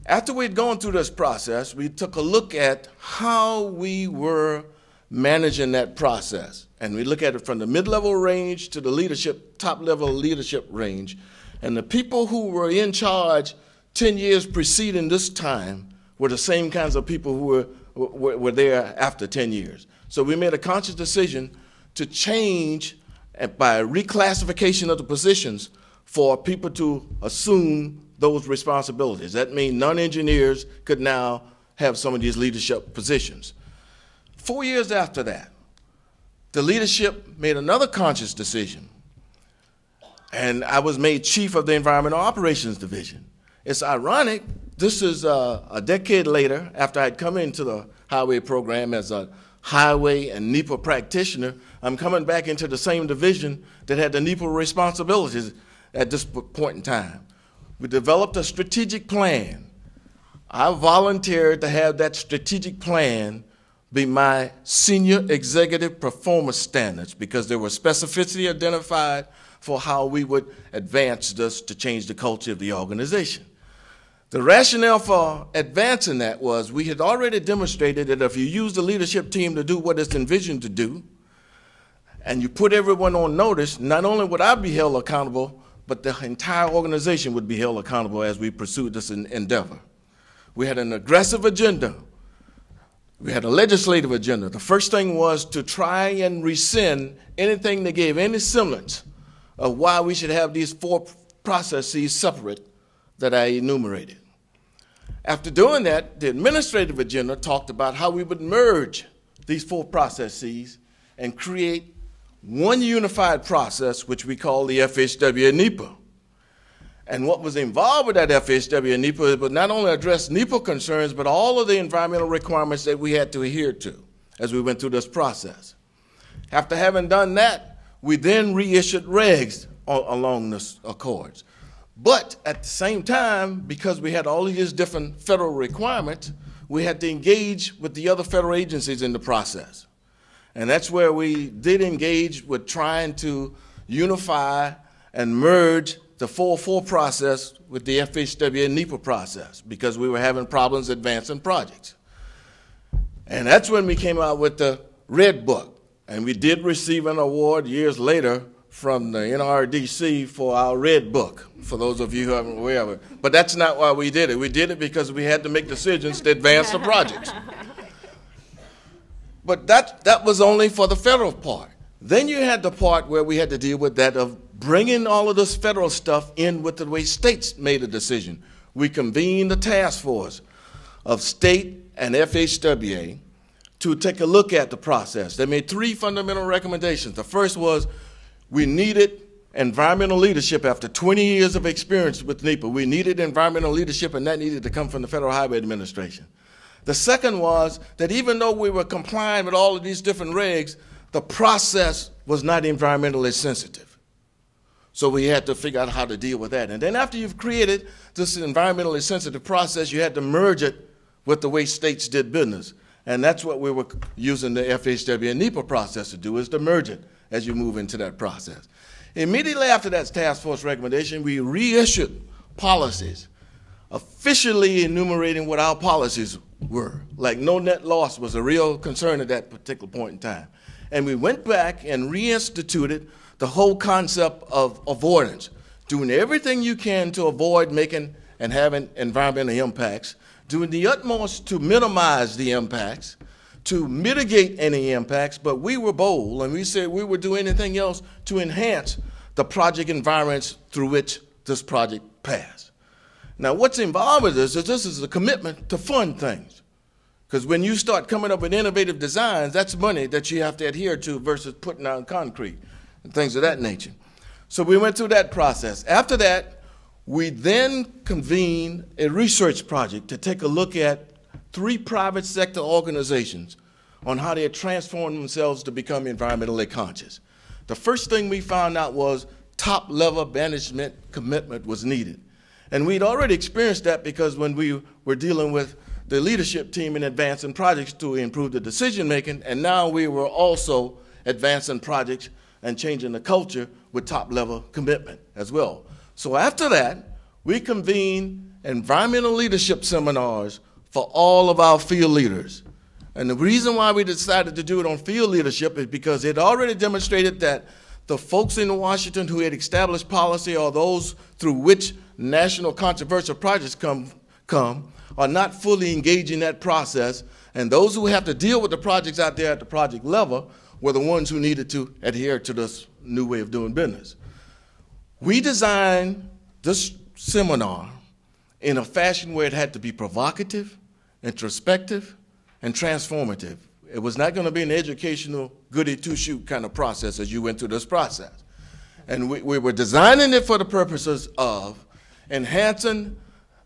After we'd gone through this process, we took a look at how we were managing that process. And we look at it from the mid-level range to the leadership, top-level leadership range. And the people who were in charge 10 years preceding this time were the same kinds of people who were there after 10 years. So we made a conscious decision to change by reclassification of the positions for people to assume those responsibilities. That means non-engineers could now have some of these leadership positions. 4 years after that, the leadership made another conscious decision, and I was made chief of the Environmental Operations Division. It's ironic, this is a decade later, after I'd come into the highway program as a highway and NEPA practitioner, I'm coming back into the same division that had the NEPA responsibilities at this point in time. We developed a strategic plan. I volunteered to have that strategic plan be my senior executive performance standards because there was specificity identified for how we would advance this to change the culture of the organization. The rationale for advancing that was we had already demonstrated that if you use the leadership team to do what it's envisioned to do, and you put everyone on notice, not only would I be held accountable, but the entire organization would be held accountable as we pursued this endeavor. We had an aggressive agenda. We had a legislative agenda. The first thing was to try and rescind anything that gave any semblance of why we should have these 4 processes separate that I enumerated. After doing that, the administrative agenda talked about how we would merge these 4 processes and create one unified process, which we call the FHW and NEPA. And what was involved with that FHW and NEPA was not only address NEPA concerns, but all of the environmental requirements that we had to adhere to as we went through this process. After having done that, we then reissued regs along this accords. But at the same time, because we had all of these different federal requirements, we had to engage with the other federal agencies in the process. And that's where we did engage with trying to unify and merge the 404 process with the FHW and NEPA process, because we were having problems advancing projects. And that's when we came out with the Red Book. And we did receive an award years later from the NRDC for our Red Book, for those of you who aren't aware of it. But that's not why we did it. We did it because we had to make decisions to advance the projects. But that was only for the federal part. Then you had the part where we had to deal with that of bringing all of this federal stuff in with the way states made a decision. We convened a task force of state and FHWA to take a look at the process. They made 3 fundamental recommendations. The first was we needed environmental leadership after 20 years of experience with NEPA. We needed environmental leadership, and that needed to come from the Federal Highway Administration. The second was that even though we were complying with all of these different regs, the process was not environmentally sensitive. So we had to figure out how to deal with that. And then after you've created this environmentally sensitive process, you had to merge it with the way states did business. And that's what we were using the FHW and NEPA process to do, is to merge it as you move into that process. Immediately after that task force recommendation, we reissued policies, officially enumerating what our policies were. Like no net loss was a real concern at that particular point in time. And we went back and reinstituted the whole concept of avoidance, doing everything you can to avoid making and having environmental impacts, doing the utmost to minimize the impacts, to mitigate any impacts, but we were bold and we said we would do anything else to enhance the project environments through which this project passed. Now, what's involved with this is a commitment to fund things. Because when you start coming up with innovative designs, that's money that you have to adhere to versus putting out concrete and things of that nature. So we went through that process. After that, we then convened a research project to take a look at 3 private sector organizations on how they had transformed themselves to become environmentally conscious. The first thing we found out was top-level management commitment was needed. And we'd already experienced that because when we were dealing with the leadership team in advancing projects to improve the decision-making, and now we were also advancing projects and changing the culture with top-level commitment as well. So after that, we convened environmental leadership seminars for all of our field leaders. And the reason why we decided to do it on field leadership is because it already demonstrated that the folks in Washington who had established policy, or those through which national controversial projects come are not fully engaged in that process, and those who have to deal with the projects out there at the project level were the ones who needed to adhere to this new way of doing business. We designed this seminar in a fashion where it had to be provocative, introspective, and transformative. It was not going to be an educational goody two-shoot kind of process as you went through this process. And we were designing it for the purposes of enhancing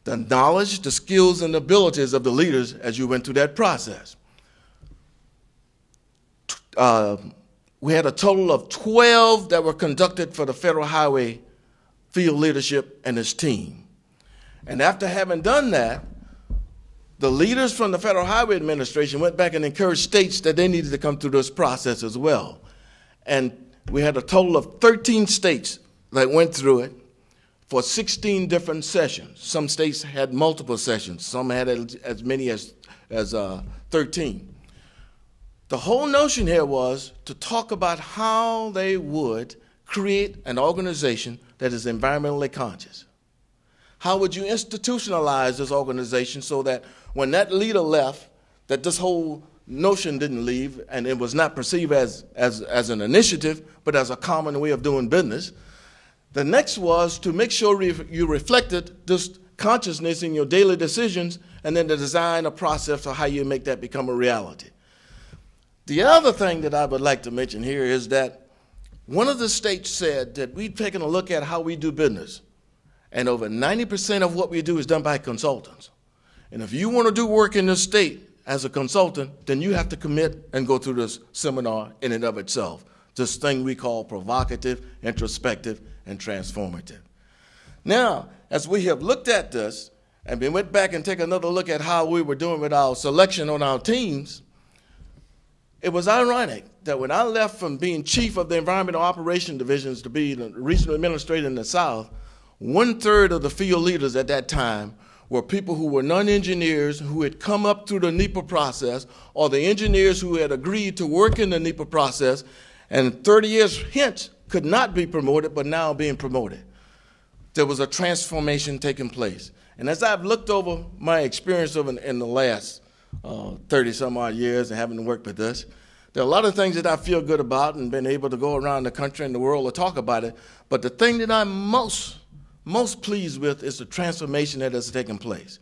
the knowledge, the skills, and abilities of the leaders as you went through that process. We had a total of 12 that were conducted for the Federal Highway field leadership and its team. And after having done that, the leaders from the Federal Highway Administration went back and encouraged states that they needed to come through this process as well. And we had a total of 13 states that went through it for 16 different sessions. Some states had multiple sessions. Some had as many as 13. The whole notion here was to talk about how they would create an organization that is environmentally conscious? How would you institutionalize this organization so that when that leader left, that this whole notion didn't leave and it was not perceived as an initiative, but as a common way of doing business? The next was to make sure you reflected this consciousness in your daily decisions and then to design a process of how you make that become a reality. The other thing that I would like to mention here is that one of the states said that we've taken a look at how we do business, and over 90% of what we do is done by consultants. And if you want to do work in this state as a consultant, then you have to commit and go through this seminar in and of itself, this thing we call provocative, introspective, and transformative. Now, as we have looked at this, and we went back and take another look at how we were doing with our selection on our teams, it was ironic that when I left from being chief of the Environmental Operation Divisions to be the regional administrator in the South, 1/3 of the field leaders at that time were people who were non-engineers who had come up through the NEPA process, or the engineers who had agreed to work in the NEPA process, and 30 years hence could not be promoted, but now being promoted. There was a transformation taking place. And as I've looked over my experience in the last 30-some-odd years and having worked with this, there are a lot of things that I feel good about and been able to go around the country and the world to talk about it. But the thing that I'm most pleased with is the transformation that has taken place.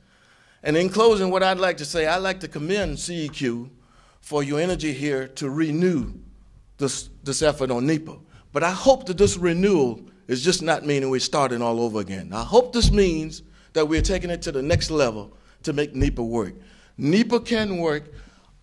And in closing, what I'd like to say, I'd like to commend CEQ for your energy here to renew this effort on NEPA. But I hope that this renewal is just not meaning we're starting all over again. I hope this means that we're taking it to the next level to make NEPA work. NEPA can work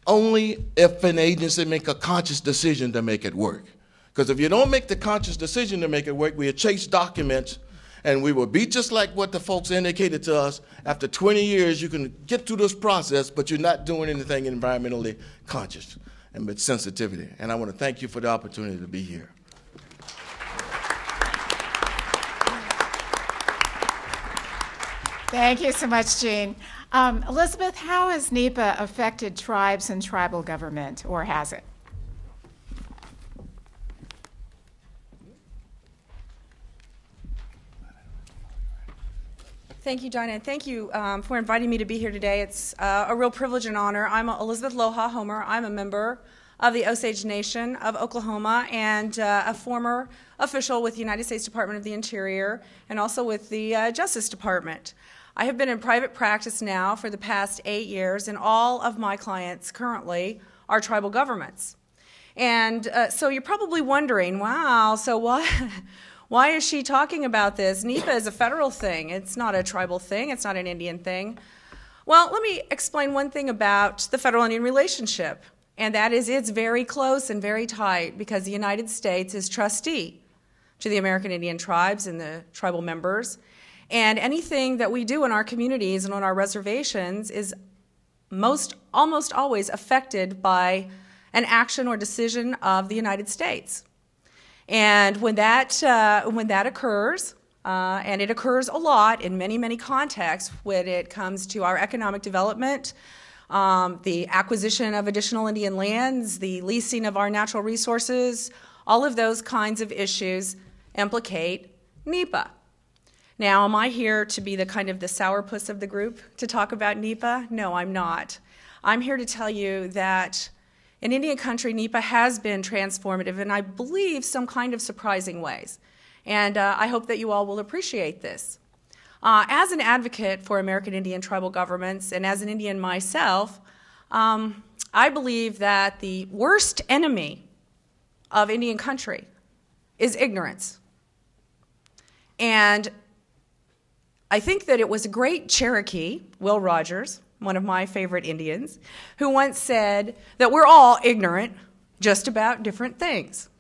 only if an agency make a conscious decision to make it work. Because if you don't make the conscious decision to make it work, we'll chase documents and we will be just like what the folks indicated to us. After 20 years, you can get through this process, but you're not doing anything environmentally conscious and with sensitivity. And I want to thank you for the opportunity to be here. Thank you so much, Gene. Elizabeth, how has NEPA affected tribes and tribal government, or has it? Thank you, Dinah, and thank you for inviting me to be here today. It's a real privilege and honor. I'm Elizabeth Loha Homer. I'm a member of the Osage Nation of Oklahoma and a former official with the United States Department of the Interior and also with the Justice Department. I have been in private practice now for the past 8 years, and all of my clients currently are tribal governments. And so you're probably wondering, wow, so why is she talking about this? NEPA is a federal thing. It's not a tribal thing. It's not an Indian thing. Well, let me explain one thing about the federal-Indian relationship, and that is it's very close and very tight because the United States is trustee to the American Indian tribes and the tribal members. And anything that we do in our communities and on our reservations is almost always affected by an action or decision of the United States. And when that occurs, and it occurs a lot in many, many contexts when it comes to our economic development, the acquisition of additional Indian lands, the leasing of our natural resources, all of those kinds of issues implicate NEPA. Now, am I here to be the kind of the sourpuss of the group to talk about NEPA? No, I'm not. I'm here to tell you that in Indian country, NEPA has been transformative in, I believe, some kind of surprising ways. And I hope that you all will appreciate this. As an advocate for American Indian tribal governments and as an Indian myself, I believe that the worst enemy of Indian country is ignorance. And I think that it was a great Cherokee, Will Rogers, one of my favorite Indians, who once said that we're all ignorant just about different things.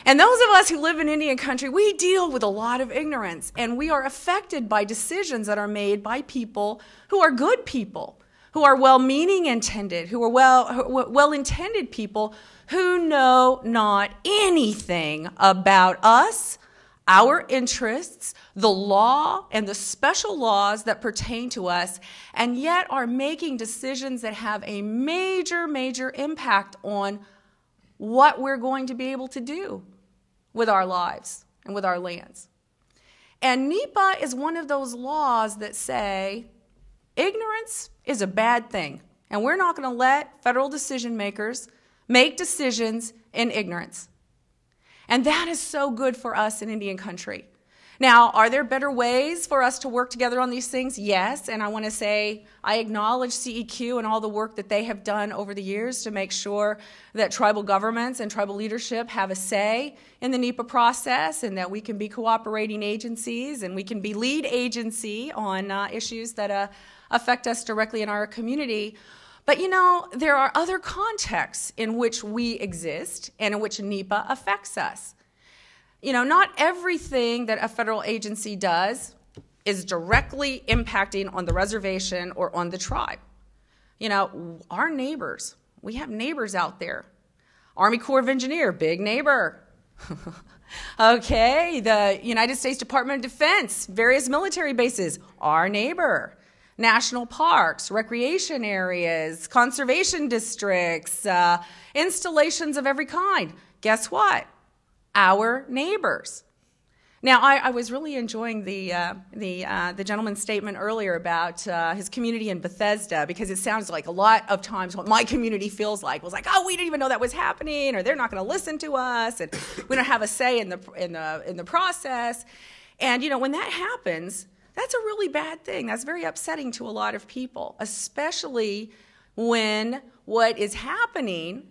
And those of us who live in Indian country, we deal with a lot of ignorance, and we are affected by decisions that are made by people who are good people, who are well-meaning intended, who are well-intended people who know not anything about us, our interests, the law, and the special laws that pertain to us, and yet are making decisions that have a major, major impact on what we're going to be able to do with our lives and with our lands. And NEPA is one of those laws that say ignorance is a bad thing, and we're not going to let federal decision makers make decisions in ignorance. And that is so good for us in Indian country. Now, are there better ways for us to work together on these things? Yes, and I want to say I acknowledge CEQ and all the work that they have done over the years to make sure that tribal governments and tribal leadership have a say in the NEPA process, and that we can be cooperating agencies and we can be lead agency on issues that affect us directly in our community. But you know, there are other contexts in which we exist and in which NEPA affects us. You know, not everything that a federal agency does is directly impacting on the reservation or on the tribe. You know, our neighbors, we have neighbors out there. Army Corps of Engineers, big neighbor. Okay, the United States Department of Defense, various military bases, our neighbor. National parks, recreation areas, conservation districts, installations of every kind. Guess what? Our neighbors. Now, I was really enjoying the gentleman's statement earlier about his community in Bethesda, because it sounds like a lot of times what my community feels like was like, oh, we didn't even know that was happening, or they're not going to listen to us, and we don't have a say in the process. And you know, when that happens, that's a really bad thing. That's very upsetting to a lot of people, especially when what is happening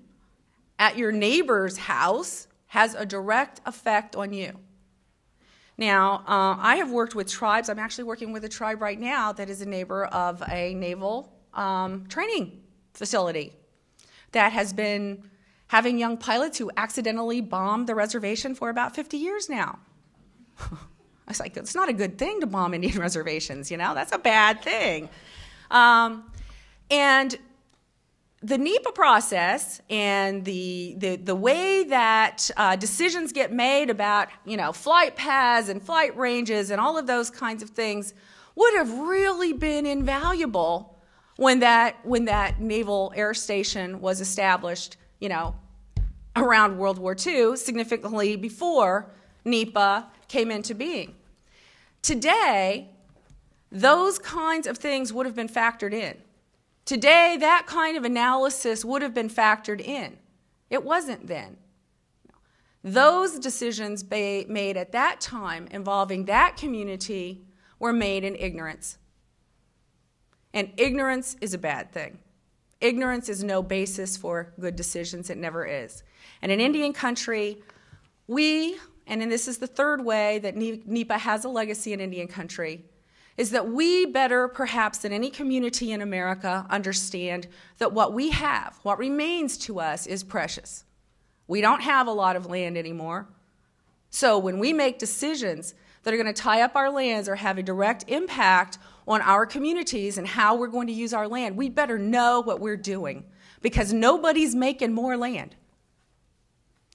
at your neighbor's house has a direct effect on you. Now, I have worked with tribes. I'm actually working with a tribe right now that is a neighbor of a naval training facility that has been having young pilots who accidentally bombed the reservation for about 50 years now. I was like, it's not a good thing to bomb Indian reservations, you know? That's a bad thing. And the NEPA process and the way that decisions get made about, you know, flight paths and flight ranges and all of those kinds of things would have really been invaluable when that naval air station was established, you know, around World War II, significantly before NEPA came into being. Today, those kinds of things would have been factored in. Today, that kind of analysis would have been factored in. It wasn't then. Those decisions made at that time involving that community were made in ignorance. And ignorance is a bad thing. Ignorance is no basis for good decisions. It never is. And in Indian country, and this is the third way that NEPA has a legacy in Indian country, is that we better, perhaps than any community in America, understand that what we have, what remains to us, is precious. We don't have a lot of land anymore. So when we make decisions that are going to tie up our lands or have a direct impact on our communities and how we're going to use our land, we better know what we're doing, because nobody's making more land.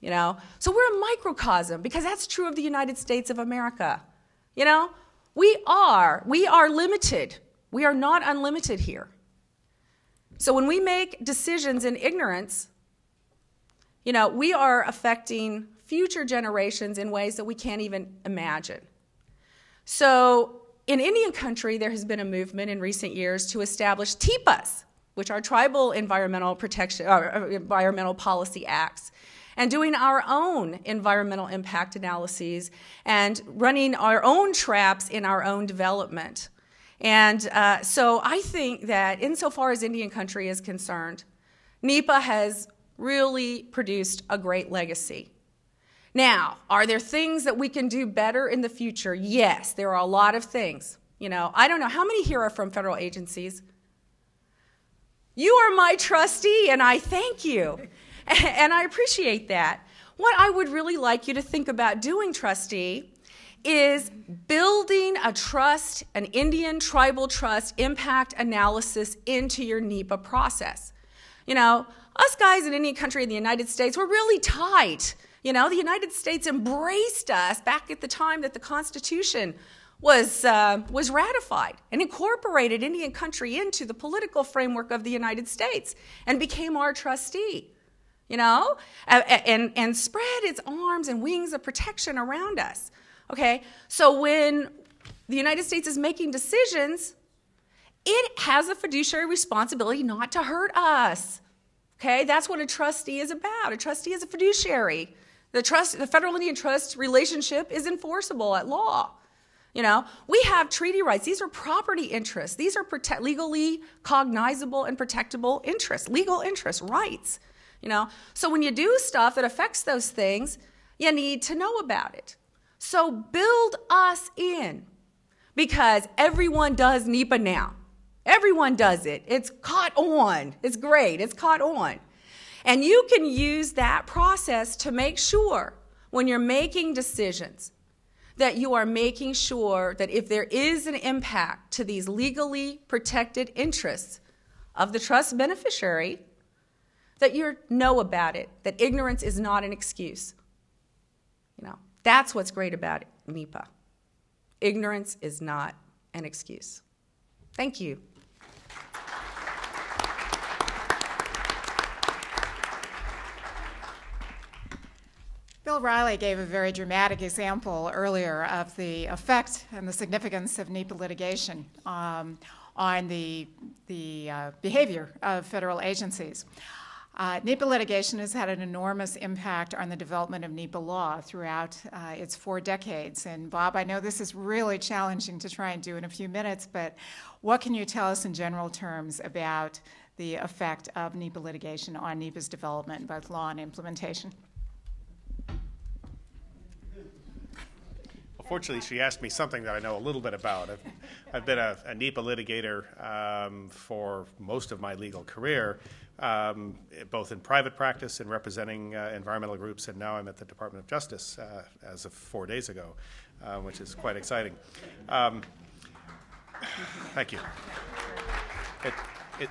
You know? So we're a microcosm, because that's true of the United States of America. You know? We are limited. We are not unlimited here. So when we make decisions in ignorance, you know, we are affecting future generations in ways that we can't even imagine. So in Indian country, there has been a movement in recent years to establish TEPAs, which are Tribal Environmental Protection or Environmental Policy Acts, and doing our own environmental impact analyses and running our own traps in our own development. And so I think that insofar as Indian country is concerned, NEPA has really produced a great legacy. Now, are there things that we can do better in the future? Yes, there are a lot of things. You know, I don't know, how many here are from federal agencies? You are my trustee, and I thank you. And I appreciate that. What I would really like you to think about doing, trustee, is building a trust, an Indian tribal trust impact analysis into your NEPA process. You know, us guys in Indian country in the United States, we're really tight. You know, the United States embraced us back at the time that the Constitution was ratified and incorporated Indian country into the political framework of the United States and became our trustee. you know, and spread its arms and wings of protection around us. Okay, so when the United States is making decisions, it has a fiduciary responsibility not to hurt us. Okay, that's what a trustee is about. A trustee is a fiduciary. The federal Indian trust relationship is enforceable at law. You know, we have treaty rights. These are property interests. These are legally cognizable and protectable interests, legal interests, rights. You know, so when you do stuff that affects those things, you need to know about it. So build us in, because everyone does NEPA now. Everyone does it. It's caught on. It's great. It's caught on. And you can use that process to make sure when you're making decisions that you are making sure that if there is an impact to these legally protected interests of the trust beneficiary, that you know about it, that ignorance is not an excuse. You know, that's what's great about NEPA. Ignorance is not an excuse. Thank you. Bill Riley gave a very dramatic example earlier of the effect and the significance of NEPA litigation on the behavior of federal agencies. NEPA litigation has had an enormous impact on the development of NEPA law throughout its 4 decades. And Bob, I know this is really challenging to try and do in a few minutes, but what can you tell us in general terms about the effect of NEPA litigation on NEPA's development, both law and implementation? Well, fortunately, she asked me something that I know a little bit about. I've been a NEPA litigator for most of my legal career, both in private practice and representing environmental groups, and now I'm at the Department of Justice as of 4 days ago, which is quite exciting. Thank you.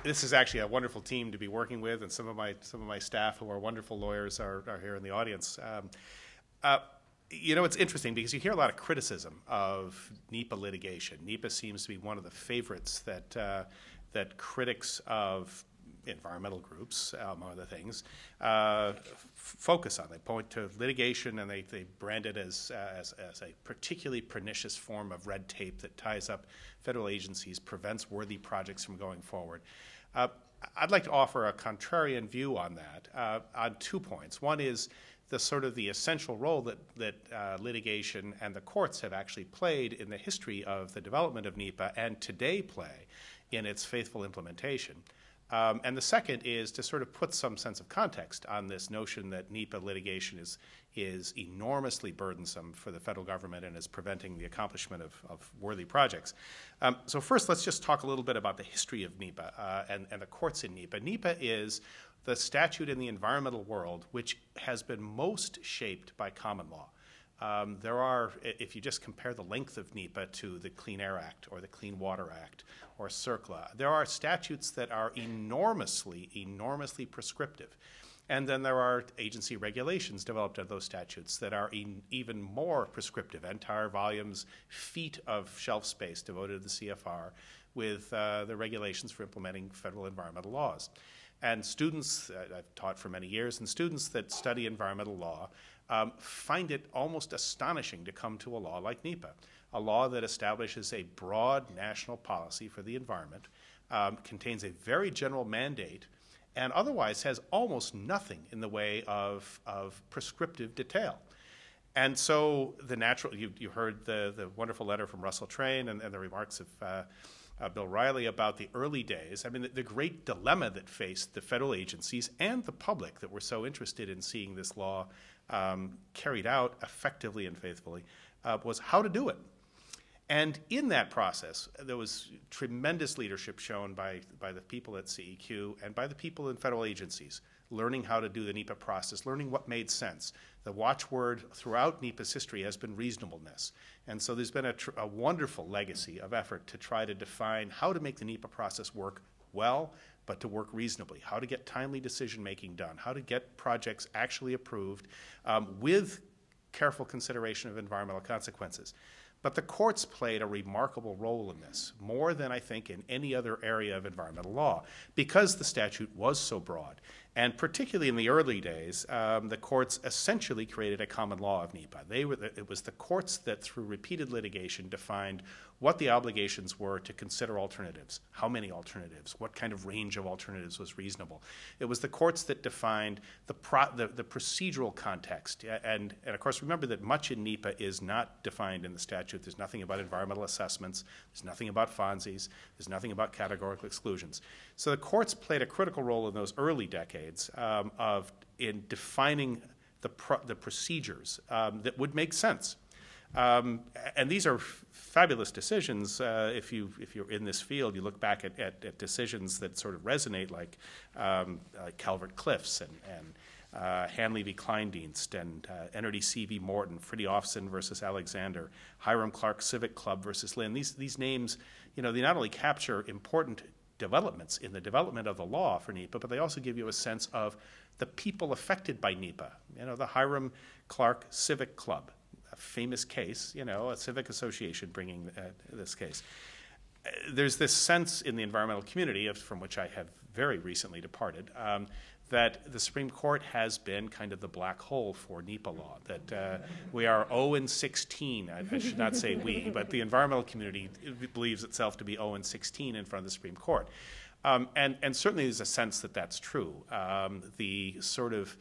This is actually a wonderful team to be working with, and some of my staff who are wonderful lawyers are here in the audience. You know, it's interesting because you hear a lot of criticism of NEPA litigation. NEPA seems to be one of the favorites that critics of environmental groups, among other things, focus on. They point to litigation and they brand it as a particularly pernicious form of red tape that ties up federal agencies, prevents worthy projects from going forward. I'd like to offer a contrarian view on that on 2 points. One is the essential role that litigation and the courts have actually played in the history of the development of NEPA and today play in its faithful implementation. And the second is to sort of put some sense of context on this notion that NEPA litigation is enormously burdensome for the federal government and is preventing the accomplishment of worthy projects. So first, let's just talk a little bit about the history of NEPA and the courts in NEPA. NEPA is the statute in the environmental world which has been most shaped by common law. There are, if you just compare the length of NEPA to the Clean Air Act or the Clean Water Act or CERCLA, there are statutes that are enormously prescriptive. And then there are agency regulations developed of those statutes that are even more prescriptive, entire volumes, feet of shelf space devoted to the CFR with the regulations for implementing federal environmental laws. And students, I've taught for many years, and students that study environmental law find it almost astonishing to come to a law like NEPA, a law that establishes a broad national policy for the environment, contains a very general mandate, and otherwise has almost nothing in the way of prescriptive detail. And so the natural, you heard the wonderful letter from Russell Train and the remarks of Bill Riley about the early days. I mean, the great dilemma that faced the federal agencies and the public that were so interested in seeing this law carried out effectively and faithfully was how to do it. And in that process, there was tremendous leadership shown by the people at CEQ and by the people in federal agencies, learning how to do the NEPA process, learning what made sense. The watchword throughout NEPA's history has been reasonableness. And so there's been a wonderful legacy of effort to try to define how to make the NEPA process work well, but to work reasonably, how to get timely decision-making done, how to get projects actually approved with careful consideration of environmental consequences. But the courts played a remarkable role in this, more than I think in any other area of environmental law, because the statute was so broad And particularly in the early days, the courts essentially created a common law of NEPA. It was the courts that, through repeated litigation, defined what the obligations were to consider alternatives, how many alternatives, what kind of range of alternatives was reasonable. It was the courts that defined the procedural context. And of course, remember that much in NEPA is not defined in the statute. There's nothing about environmental assessments. There's nothing about FONSIs. There's nothing about categorical exclusions. So the courts played a critical role in those early decades in defining the procedures that would make sense. And these are fabulous decisions. If you're in this field, you look back at decisions that sort of resonate, like Calvert Cliffs and Hanley v. Kleindienst and NRDC v. Morton, Fridtjofsen versus Alexander, Hiram Clark Civic Club versus Lynn. These names, they not only capture important developments in the development of the law for NEPA, but they also give you a sense of the people affected by NEPA. The Hiram Clark Civic Club, a famous case, a civic association bringing this case. There's this sense in the environmental community, from which I have very recently departed, that the Supreme Court has been kind of the black hole for NEPA law, that we are 0-16, I should not say we, but the environmental community believes itself to be 0-16 in front of the Supreme Court. And certainly there's a sense that that's true. The sort of,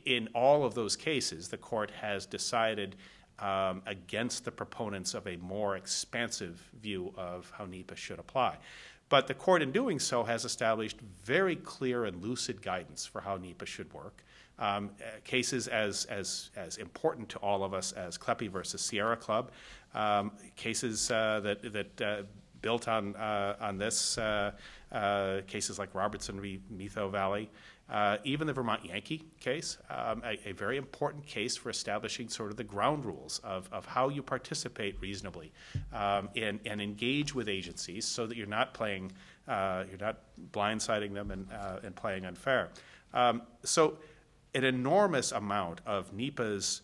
in all of those cases, the court has decided against the proponents of a more expansive view of how NEPA should apply. But the court, in doing so, has established very clear and lucid guidance for how NEPA should work. Cases as important to all of us as Kleppe versus Sierra Club, cases that built on this, cases like Robertson v. Metho Valley, even the Vermont Yankee case, a very important case for establishing sort of the ground rules of how you participate reasonably and engage with agencies so that you're not blindsiding them and playing unfair. So an enormous amount of NEPA's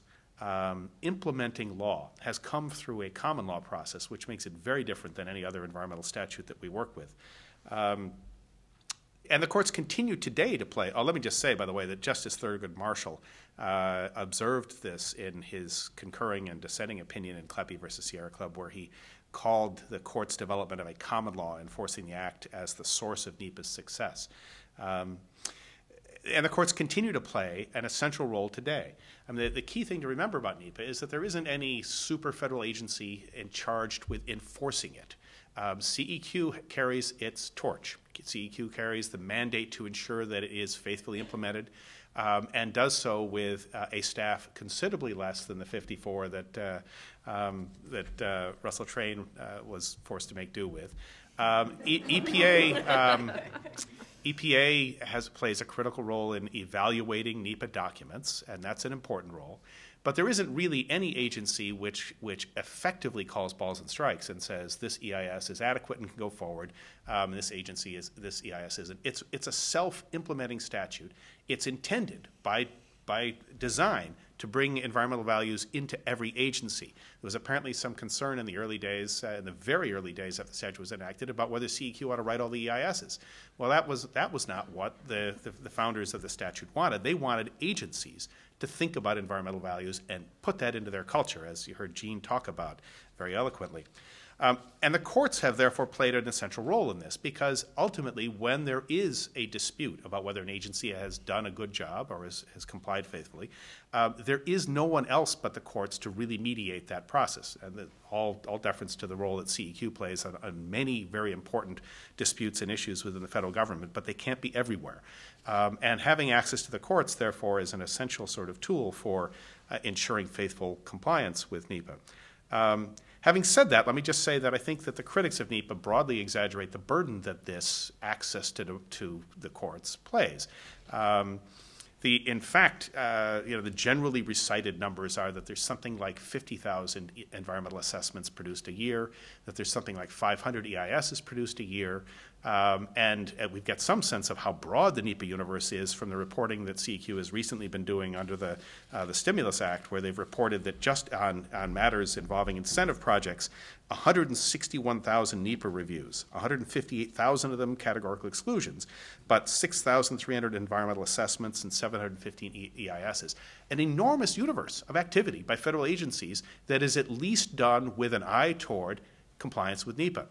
implementing law has come through a common law process, which makes it very different than any other environmental statute that we work with. And the courts continue today to play. Oh, let me just say, by the way, that Justice Thurgood Marshall observed this in his concurring and dissenting opinion in Kleppe versus Sierra Club, where he called the court's development of a common law enforcing the act as the source of NEPA's success. And the courts continue to play an essential role today. I mean, the key thing to remember about NEPA is that there isn't any super federal agency charged with enforcing it. CEQ carries its torch. CEQ carries the mandate to ensure that it is faithfully implemented, and does so with a staff considerably less than the 54 that Russell Train was forced to make do with. EPA plays a critical role in evaluating NEPA documents, and that's an important role. But there isn't really any agency which effectively calls balls and strikes and says this EIS is adequate and can go forward. This EIS isn't. It's a self-implementing statute. It's intended by design to bring environmental values into every agency. There was apparently some concern in the early days, in the very early days after the statute was enacted, about whether CEQ ought to write all the EISs. Well, that was not what the founders of the statute wanted. They wanted agencies to think about environmental values and put that into their culture, as you heard Gene talk about very eloquently. And the courts have therefore played an essential role in this, because ultimately when there is a dispute about whether an agency has done a good job or has complied faithfully, there is no one else but the courts to really mediate that process. And all deference to the role that CEQ plays on many very important disputes and issues within the federal government, but they can't be everywhere. And having access to the courts, therefore, is an essential sort of tool for ensuring faithful compliance with NEPA. Having said that, let me just say that I think that the critics of NEPA broadly exaggerate the burden that this access to the courts plays. In fact, the generally recited numbers are that there's something like 50,000 environmental assessments produced a year, that there's something like 500 EISs produced a year, And we've got some sense of how broad the NEPA universe is from the reporting that CEQ has recently been doing under the Stimulus Act, where they've reported that just on matters involving incentive projects, 161,000 NEPA reviews, 158,000 of them categorical exclusions, but 6,300 environmental assessments and 715 EISs. An enormous universe of activity by federal agencies that is at least done with an eye toward compliance with NEPA.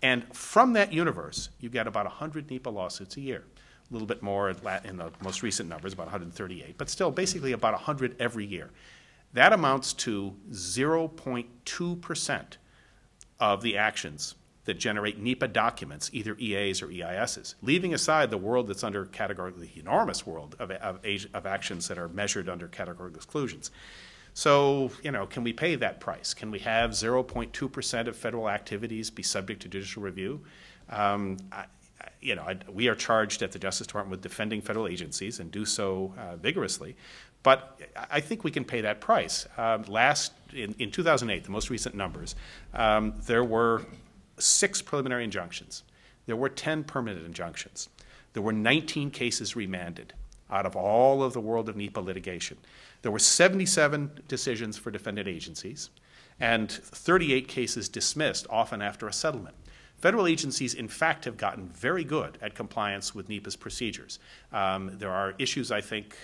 And from that universe, you get about 100 NEPA lawsuits a year. A little bit more in the most recent numbers, about 138, but still basically about 100 every year. That amounts to 0.2% of the actions that generate NEPA documents, either EAs or EISs, leaving aside the world that's under categorically, the enormous world of actions that are measured under categorical exclusions. So, can we pay that price? Can we have 0.2% of federal activities be subject to judicial review? We are charged at the Justice Department with defending federal agencies and do so vigorously. But I think we can pay that price. In 2008, the most recent numbers, there were 6 preliminary injunctions. There were 10 permanent injunctions. There were 19 cases remanded out of all of the world of NEPA litigation. There were 77 decisions for defendant agencies and 38 cases dismissed, often after a settlement. Federal agencies, in fact, have gotten very good at compliance with NEPA's procedures. There are issues, I think,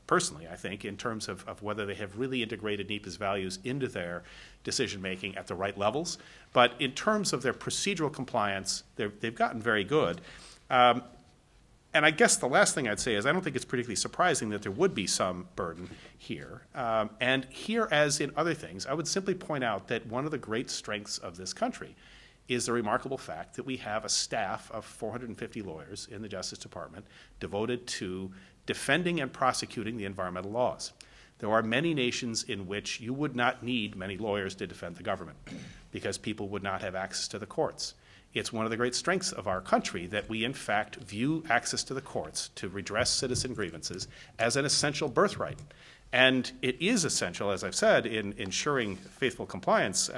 personally, in terms of whether they have really integrated NEPA's values into their decision-making at the right levels. But in terms of their procedural compliance, they've gotten very good. And I guess the last thing I'd say is I don't think it's particularly surprising that there would be some burden here. And here, as in other things, I would simply point out that one of the great strengths of this country is the remarkable fact that we have a staff of 450 lawyers in the Justice Department devoted to defending and prosecuting the environmental laws. There are many nations in which you would not need many lawyers to defend the government because people would not have access to the courts. It's one of the great strengths of our country that we, in fact, view access to the courts to redress citizen grievances as an essential birthright. And it is essential, as I've said, in ensuring faithful compliance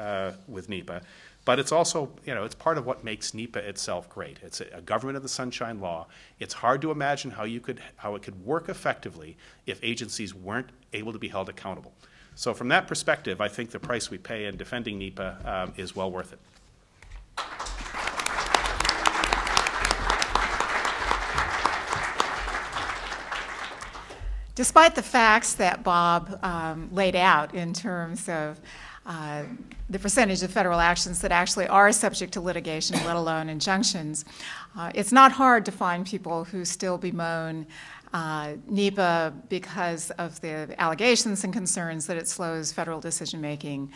with NEPA, but it's also, it's part of what makes NEPA itself great. It's a government of the sunshine law. It's hard to imagine how it could work effectively if agencies weren't able to be held accountable. So from that perspective, I think the price we pay in defending NEPA is well worth it. Despite the facts that Bob laid out in terms of the percentage of federal actions that actually are subject to litigation, let alone injunctions, it's not hard to find people who still bemoan NEPA because of the allegations and concerns that it slows federal decision-making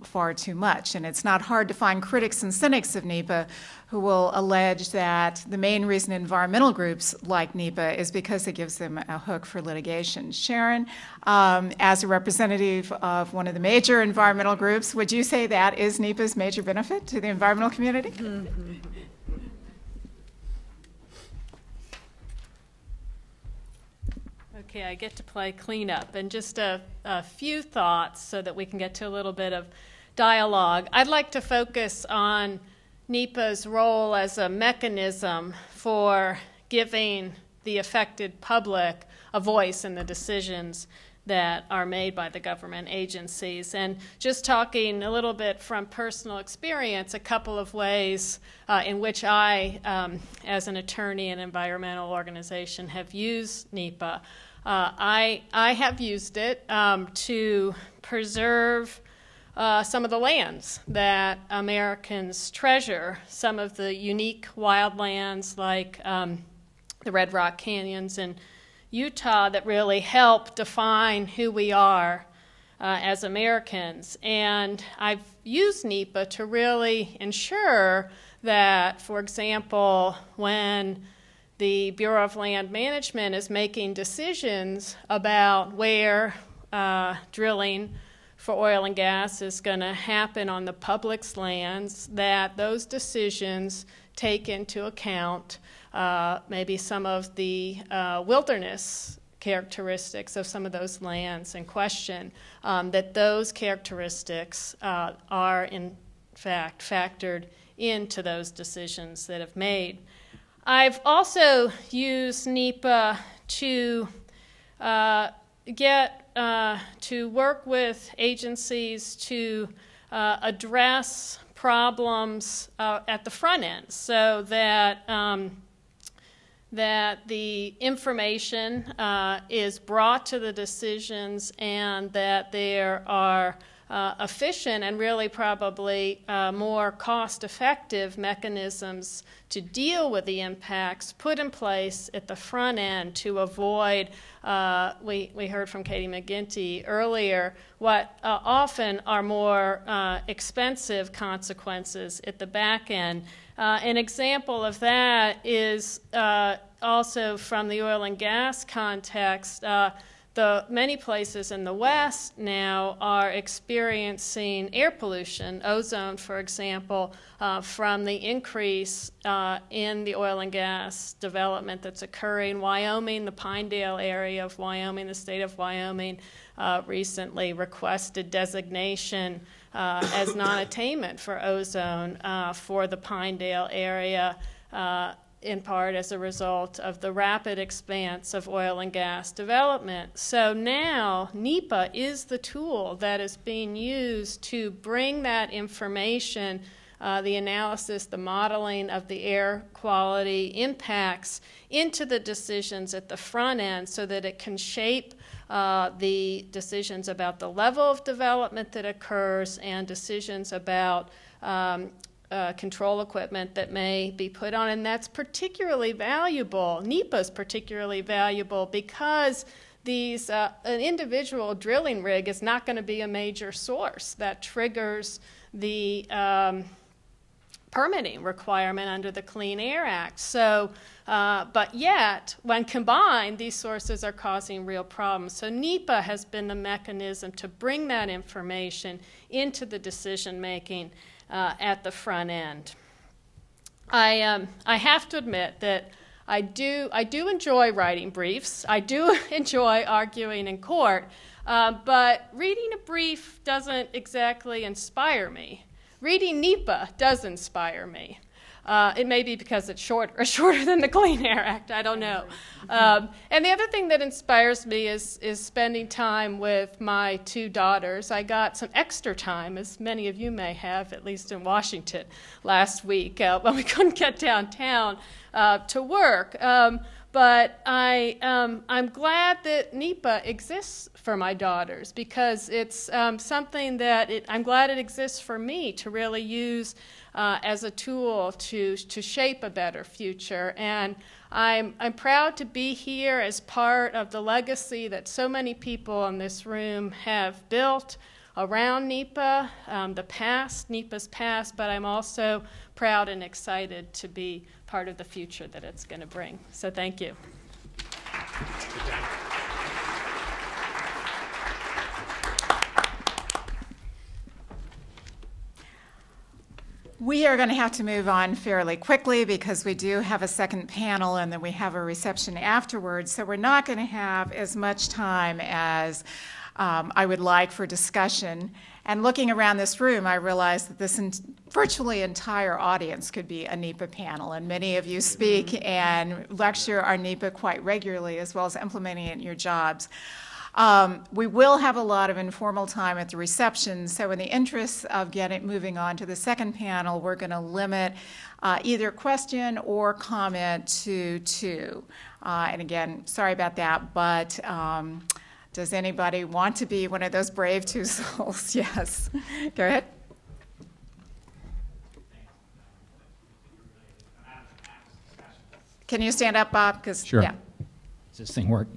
far too much. And it's not hard to find critics and cynics of NEPA who will allege that the main reason environmental groups like NEPA is because it gives them a hook for litigation. Sharon, as a representative of one of the major environmental groups, would you say that is NEPA's major benefit to the environmental community? Mm-hmm. Okay, I get to play cleanup, and just a few thoughts so that we can get to a little bit of dialogue. I'd like to focus on NEPA's role as a mechanism for giving the affected public a voice in the decisions that are made by the government agencies. And just talking a little bit from personal experience, a couple of ways in which I, as an attorney in an environmental organization, have used NEPA. I have used it to preserve some of the lands that Americans treasure, some of the unique wildlands like the Red Rock Canyons in Utah that really help define who we are as Americans. And I've used NEPA to really ensure that, for example, when the Bureau of Land Management is making decisions about where drilling for oil and gas is going to happen on the public's lands, that those decisions take into account maybe some of the wilderness characteristics of some of those lands in question, that those characteristics are in fact factored into those decisions that have made. I've also used NEPA to to work with agencies to address problems at the front end, so that that the information is brought to the decisions, and that there are efficient and really probably more cost-effective mechanisms to deal with the impacts put in place at the front end to avoid, we heard from Katie McGinty earlier, what often are more expensive consequences at the back end. An example of that is also from the oil and gas context. Many places in the West now are experiencing air pollution, ozone, for example, from the increase in the oil and gas development that's occurring. Wyoming, the Pinedale area of Wyoming, the state of Wyoming, recently requested designation as non-attainment for ozone for the Pinedale area, in part as a result of the rapid expanse of oil and gas development. So now NEPA is the tool that is being used to bring that information, the analysis, the modeling of the air quality impacts into the decisions at the front end, so that it can shape the decisions about the level of development that occurs and decisions about control equipment that may be put on. And that's particularly valuable. NEPA is particularly valuable because these an individual drilling rig is not going to be a major source that triggers the permitting requirement under the Clean Air Act. So, but yet, when combined, these sources are causing real problems. So NEPA has been the mechanism to bring that information into the decision making at the front end. I have to admit that I do enjoy writing briefs. I do enjoy arguing in court, but reading a brief doesn't exactly inspire me. Reading NEPA does inspire me. It may be because it's shorter than the Clean Air Act, I don't know. And the other thing that inspires me is spending time with my two daughters. I got some extra time, as many of you may have, at least in Washington last week, when we couldn't get downtown to work. But I'm glad that NEPA exists for my daughters, because it's something that I'm glad it exists for me to really use as a tool to shape a better future. And I'm proud to be here as part of the legacy that so many people in this room have built around NEPA, NEPA's past, but I'm also proud and excited to be part of the future that it's going to bring. So thank you. We are going to have to move on fairly quickly because we do have a second panel and then we have a reception afterwards. So we're not going to have as much time as I would like for discussion. And looking around this room, I realized that this virtually entire audience could be a NEPA panel. And many of you speak and lecture on NEPA quite regularly, as well as implementing it in your jobs. We will have a lot of informal time at the reception, so in the interest of moving on to the second panel, we're going to limit either question or comment to 2. And again, sorry about that, but does anybody want to be one of those brave 2 souls? Yes. Go ahead. Can you stand up, Bob? Sure. Yeah. Does this thing work?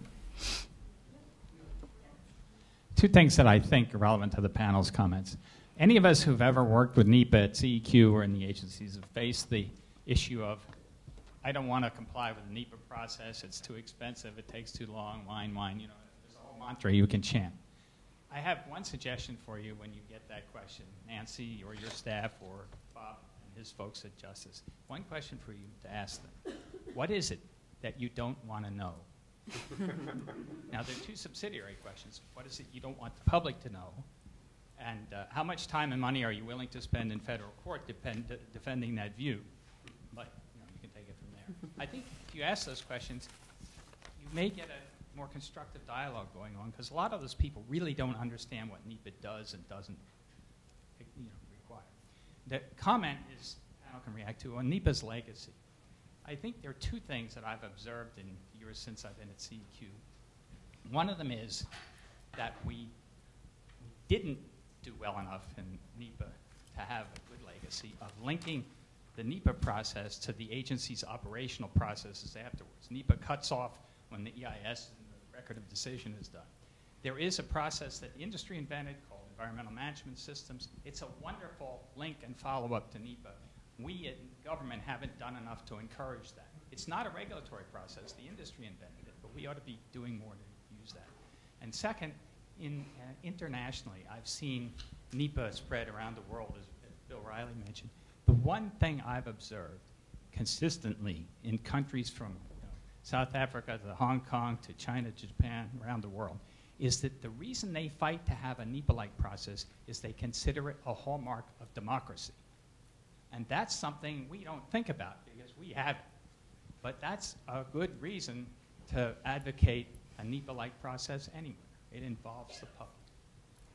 2 things that I think are relevant to the panel's comments. Any of us who've ever worked with NEPA at CEQ or in the agencies have faced the issue of, I don't want to comply with the NEPA process, it's too expensive, it takes too long, whine, you know, there's a whole mantra you can chant. I have one suggestion for you when you get that question, Nancy or your staff or Bob and his folks at Justice. One question for you to ask them. What is it that you don't want to know? Now, there are 2 subsidiary questions. What is it you don't want the public to know? And how much time and money are you willing to spend in federal court defending that view? But you can take it from there. I think if you ask those questions, you may get a more constructive dialogue going on, because a lot of those people really don't understand what NEPA does and doesn't require. The comment is, I can react to, on NEPA's legacy. I think there are two things that I've observed in the years since I've been at CEQ. One of them is that we didn't do well enough in NEPA to have a good legacy of linking the NEPA process to the agency's operational processes afterwards. NEPA cuts off when the EIS and the record of decision is done. There is a process that the industry invented called environmental management systems. It's a wonderful link and follow-up to NEPA. We in government haven't done enough to encourage that. It's not a regulatory process. The industry invented it, but we ought to be doing more to use that. And second, internationally, I've seen NEPA spread around the world, as Bill Riley mentioned. The one thing I've observed consistently in countries from South Africa to Hong Kong to China to Japan, around the world, is that the reason they fight to have a NEPA-like process is they consider it a hallmark of democracy. And that's something we don't think about because we have it. But that's a good reason to advocate a NEPA-like process anywhere. It involves the public.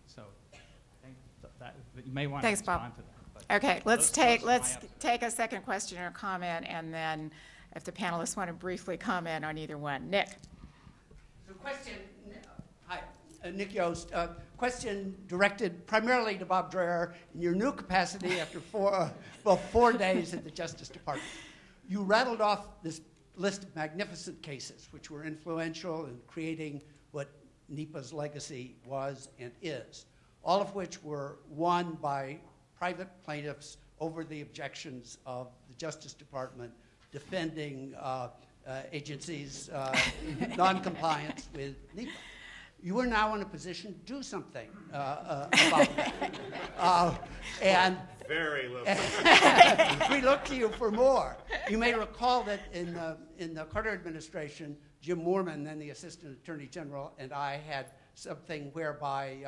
So I think that you may want to respond to that. Okay, let's take a second question or comment, and then if the panelists want to briefly comment on either one. Nick. So question, hi, Nick Yost. Question directed primarily to Bob Dreher in your new capacity after 4 days at the Justice Department. You rattled off this list of magnificent cases which were influential in creating what NEPA's legacy was and is, all of which were won by private plaintiffs over the objections of the Justice Department defending agencies' non-compliance with NEPA. You are now in a position to do something about that. And very little. we look to you for more. You may recall that in the Carter administration, Jim Moorman, then the Assistant Attorney General, and I had something whereby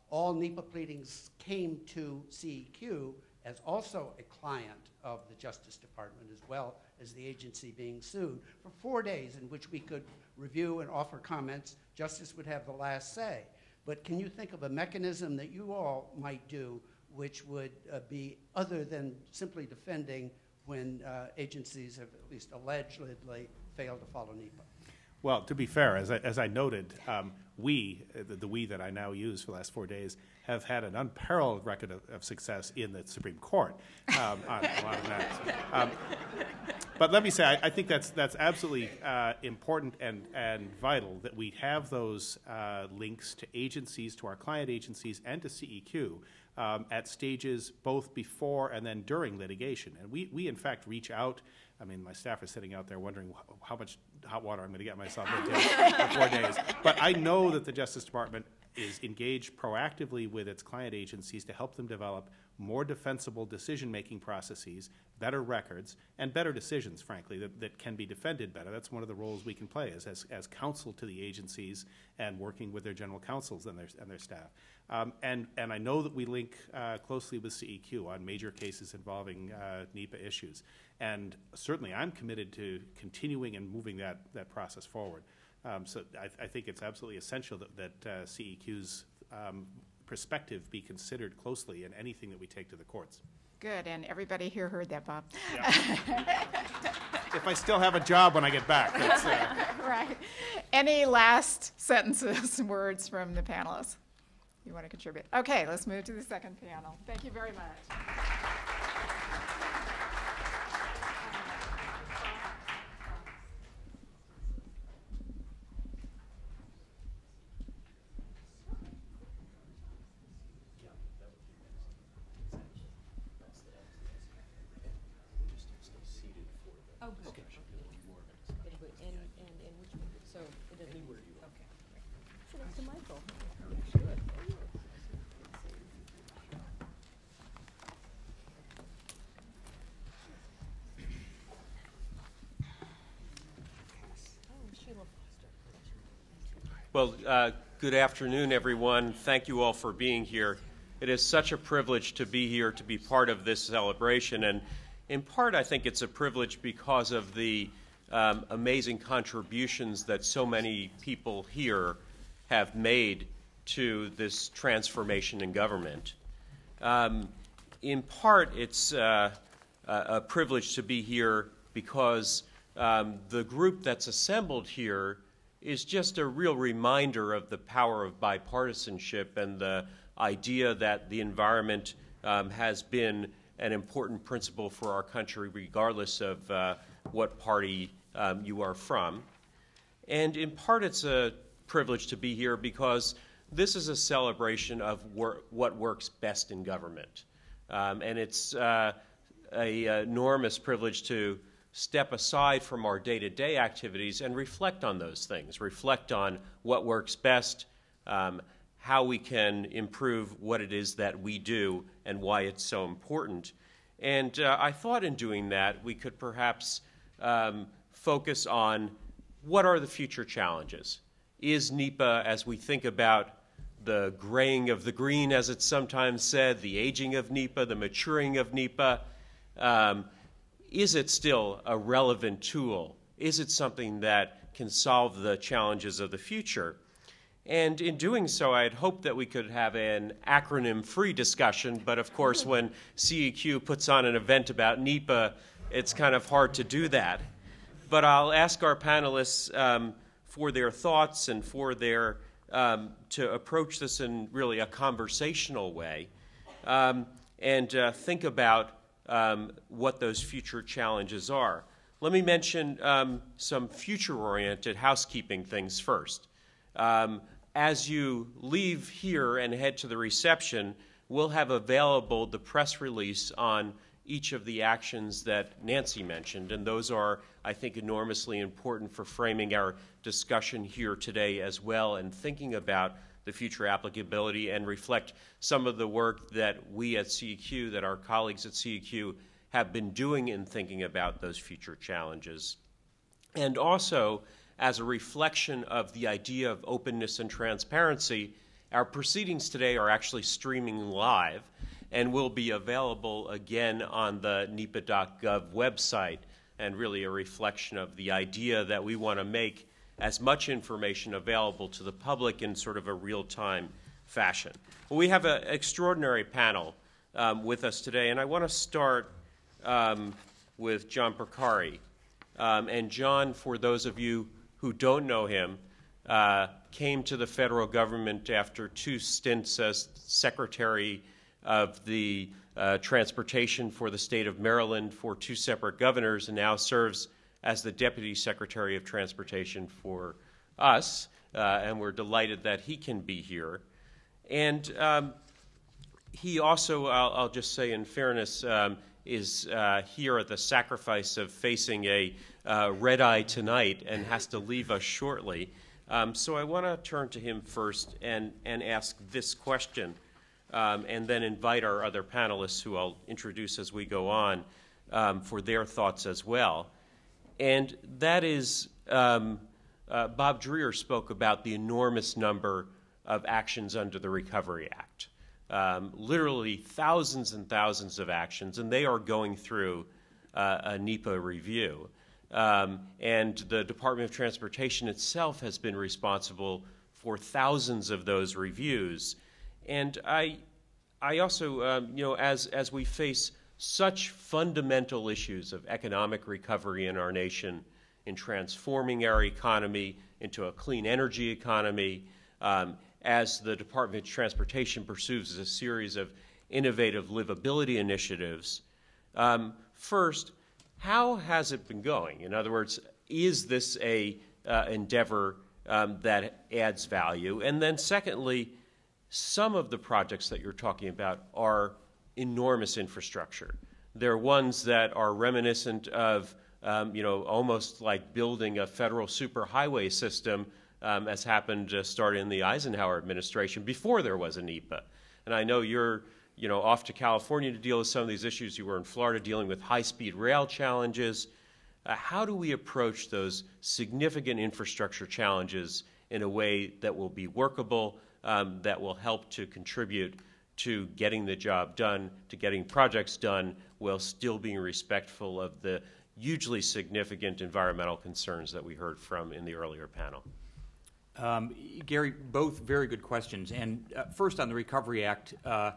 all NEPA pleadings came to CEQ as also a client of the Justice Department, as well as the agency being sued, for 4 days in which we could review and offer comments. Justice would have the last say. But can you think of a mechanism that you all might do which would be other than simply defending when agencies have at least allegedly failed to follow NEPA? Well, to be fair, as I noted, the we that I now use for the last 4 days, have had an unparalleled record of success in the Supreme Court on a lot of that. But let me say, I think that's absolutely important and vital that we have those links to agencies, to our client agencies, and to CEQ at stages both before and then during litigation. And we in fact reach out. I mean, my staff is sitting out there wondering how much hot water I'm going to get myself into for 4 days. But I know that the Justice Department is engaged proactively with its client agencies to help them develop more defensible decision-making processes, better records, and better decisions, frankly, that can be defended better. That's one of the roles we can play as counsel to the agencies and working with their general counsels and their staff. And I know that we link closely with CEQ on major cases involving NEPA issues. And certainly I'm committed to continuing and moving that process forward. So I think it's absolutely essential that CEQ's perspective be considered closely in anything that we take to the courts. Good, and everybody here heard that, Bob. Yeah. If I still have a job when I get back. That's, Right. Any last sentences, words from the panelists you want to contribute? Okay, let's move to the second panel. Thank you very much. Well, Good afternoon, everyone. Thank you all for being here. It is such a privilege to be here, to be part of this celebration. And in part, I think it's a privilege because of the amazing contributions that so many people here have made to this transformation in government. In part, it's a privilege to be here because the group that's assembled here is just a real reminder of the power of bipartisanship and the idea that the environment has been an important principle for our country regardless of what party you are from. And in part it's a privilege to be here because this is a celebration of what works best in government. And it's an enormous privilege to step aside from our day-to-day activities and reflect on those things, reflect on what works best, how we can improve what it is that we do and why it's so important. And I thought in doing that we could perhaps focus on what are the future challenges. Is NEPA, as we think about the graying of the green, as it's sometimes said, the aging of NEPA, the maturing of NEPA, is it still a relevant tool? Is it something that can solve the challenges of the future? And in doing so, I had hoped that we could have an acronym-free discussion, but of course when CEQ puts on an event about NEPA, it's kind of hard to do that. But I'll ask our panelists for their thoughts and for their to approach this in really a conversational way and think about what those future challenges are. Let me mention some future-oriented housekeeping things first. As you leave here and head to the reception, we'll have available the press release on each of the actions that Nancy mentioned, and those are, I think, enormously important for framing our discussion here today as well and thinking about the future applicability and reflect some of the work that we at CEQ, that our colleagues at CEQ have been doing in thinking about those future challenges. And also, as a reflection of the idea of openness and transparency, our proceedings today are actually streaming live and will be available again on the NEPA.gov website, and really a reflection of the idea that we want to make as much information available to the public in sort of a real-time fashion. Well, we have an extraordinary panel with us today, and I want to start with John Porcari. And John, for those of you who don't know him, came to the federal government after 2 stints as Secretary of the Transportation for the state of Maryland for 2 separate governors, and now serves as the Deputy Secretary of Transportation for us, and we're delighted that he can be here. And he also, I'll just say in fairness, is here at the sacrifice of facing a red eye tonight and has to leave us shortly. So I want to turn to him first and ask this question, and then invite our other panelists, who I'll introduce as we go on, for their thoughts as well. And that is, Bob Dreher spoke about the enormous number of actions under the Recovery Act. Literally thousands and thousands of actions, and they are going through a NEPA review. And the Department of Transportation itself has been responsible for thousands of those reviews. And I also, as we face such fundamental issues of economic recovery in our nation, in transforming our economy into a clean energy economy, as the Department of Transportation pursues a series of innovative livability initiatives. First, how has it been going? In other words, is this a endeavor that adds value? And then secondly, some of the projects that you're talking about are enormous infrastructure. They're ones that are reminiscent of, almost like building a federal superhighway system, as happened starting in the Eisenhower administration before there was a NEPA. And I know you're, off to California to deal with some of these issues. You were in Florida dealing with high-speed rail challenges. How do we approach those significant infrastructure challenges in a way that will be workable, that will help to contribute to getting the job done, to getting projects done, while still being respectful of the hugely significant environmental concerns that we heard from in the earlier panel. Gary, both very good questions. And first on the Recovery Act, I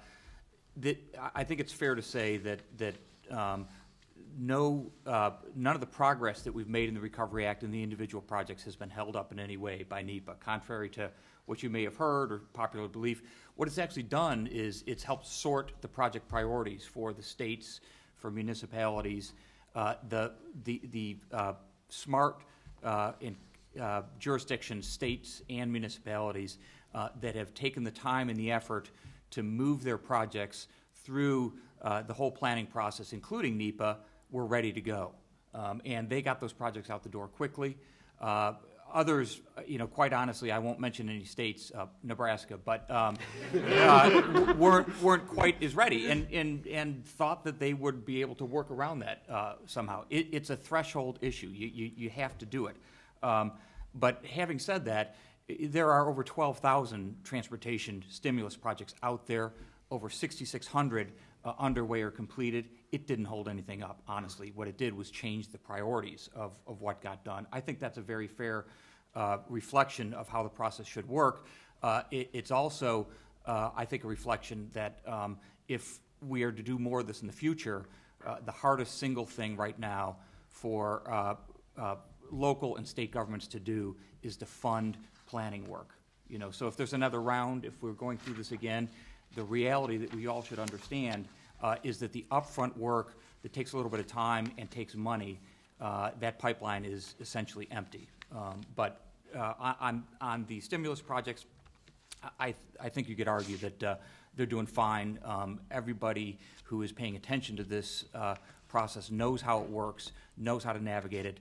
think it's fair to say that none of the progress that we've made in the Recovery Act and the individual projects has been held up in any way by NEPA, contrary to what you may have heard or popular belief. What it's actually done is it's helped sort the project priorities for the states, for municipalities, the smart jurisdictions, states and municipalities that have taken the time and the effort to move their projects through the whole planning process, including NEPA, were ready to go. And they got those projects out the door quickly. Others, quite honestly, I won't mention any states, Nebraska, but weren't quite as ready and thought that they would be able to work around that somehow. It's a threshold issue. You have to do it. But having said that, there are over 12,000 transportation stimulus projects out there, over 6,600 underway or completed. It didn't hold anything up, honestly. What it did was change the priorities of what got done. I think that's a very fair reflection of how the process should work. It's also, I think, a reflection that if we are to do more of this in the future, the hardest single thing right now for local and state governments to do is to fund planning work. So if there's another round, if we're going through this again, the reality that we all should understand is that the upfront work that takes a little bit of time and takes money, that pipeline is essentially empty. But on the stimulus projects, I think you could argue that they're doing fine. Everybody who is paying attention to this process knows how it works, knows how to navigate it,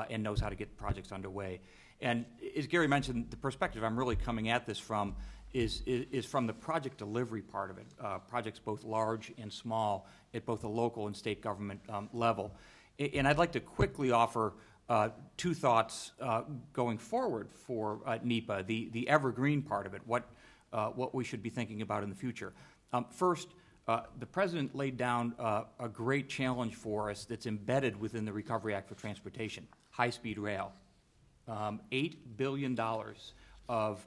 and knows how to get projects underway. And as Gary mentioned, the perspective I'm really coming at this from is from the project delivery part of it, projects both large and small at both the local and state government level. And I'd like to quickly offer two thoughts going forward for NEPA, the evergreen part of it, what we should be thinking about in the future. First, the President laid down a great challenge for us that's embedded within the Recovery Act for Transportation, high-speed rail. $8 billion of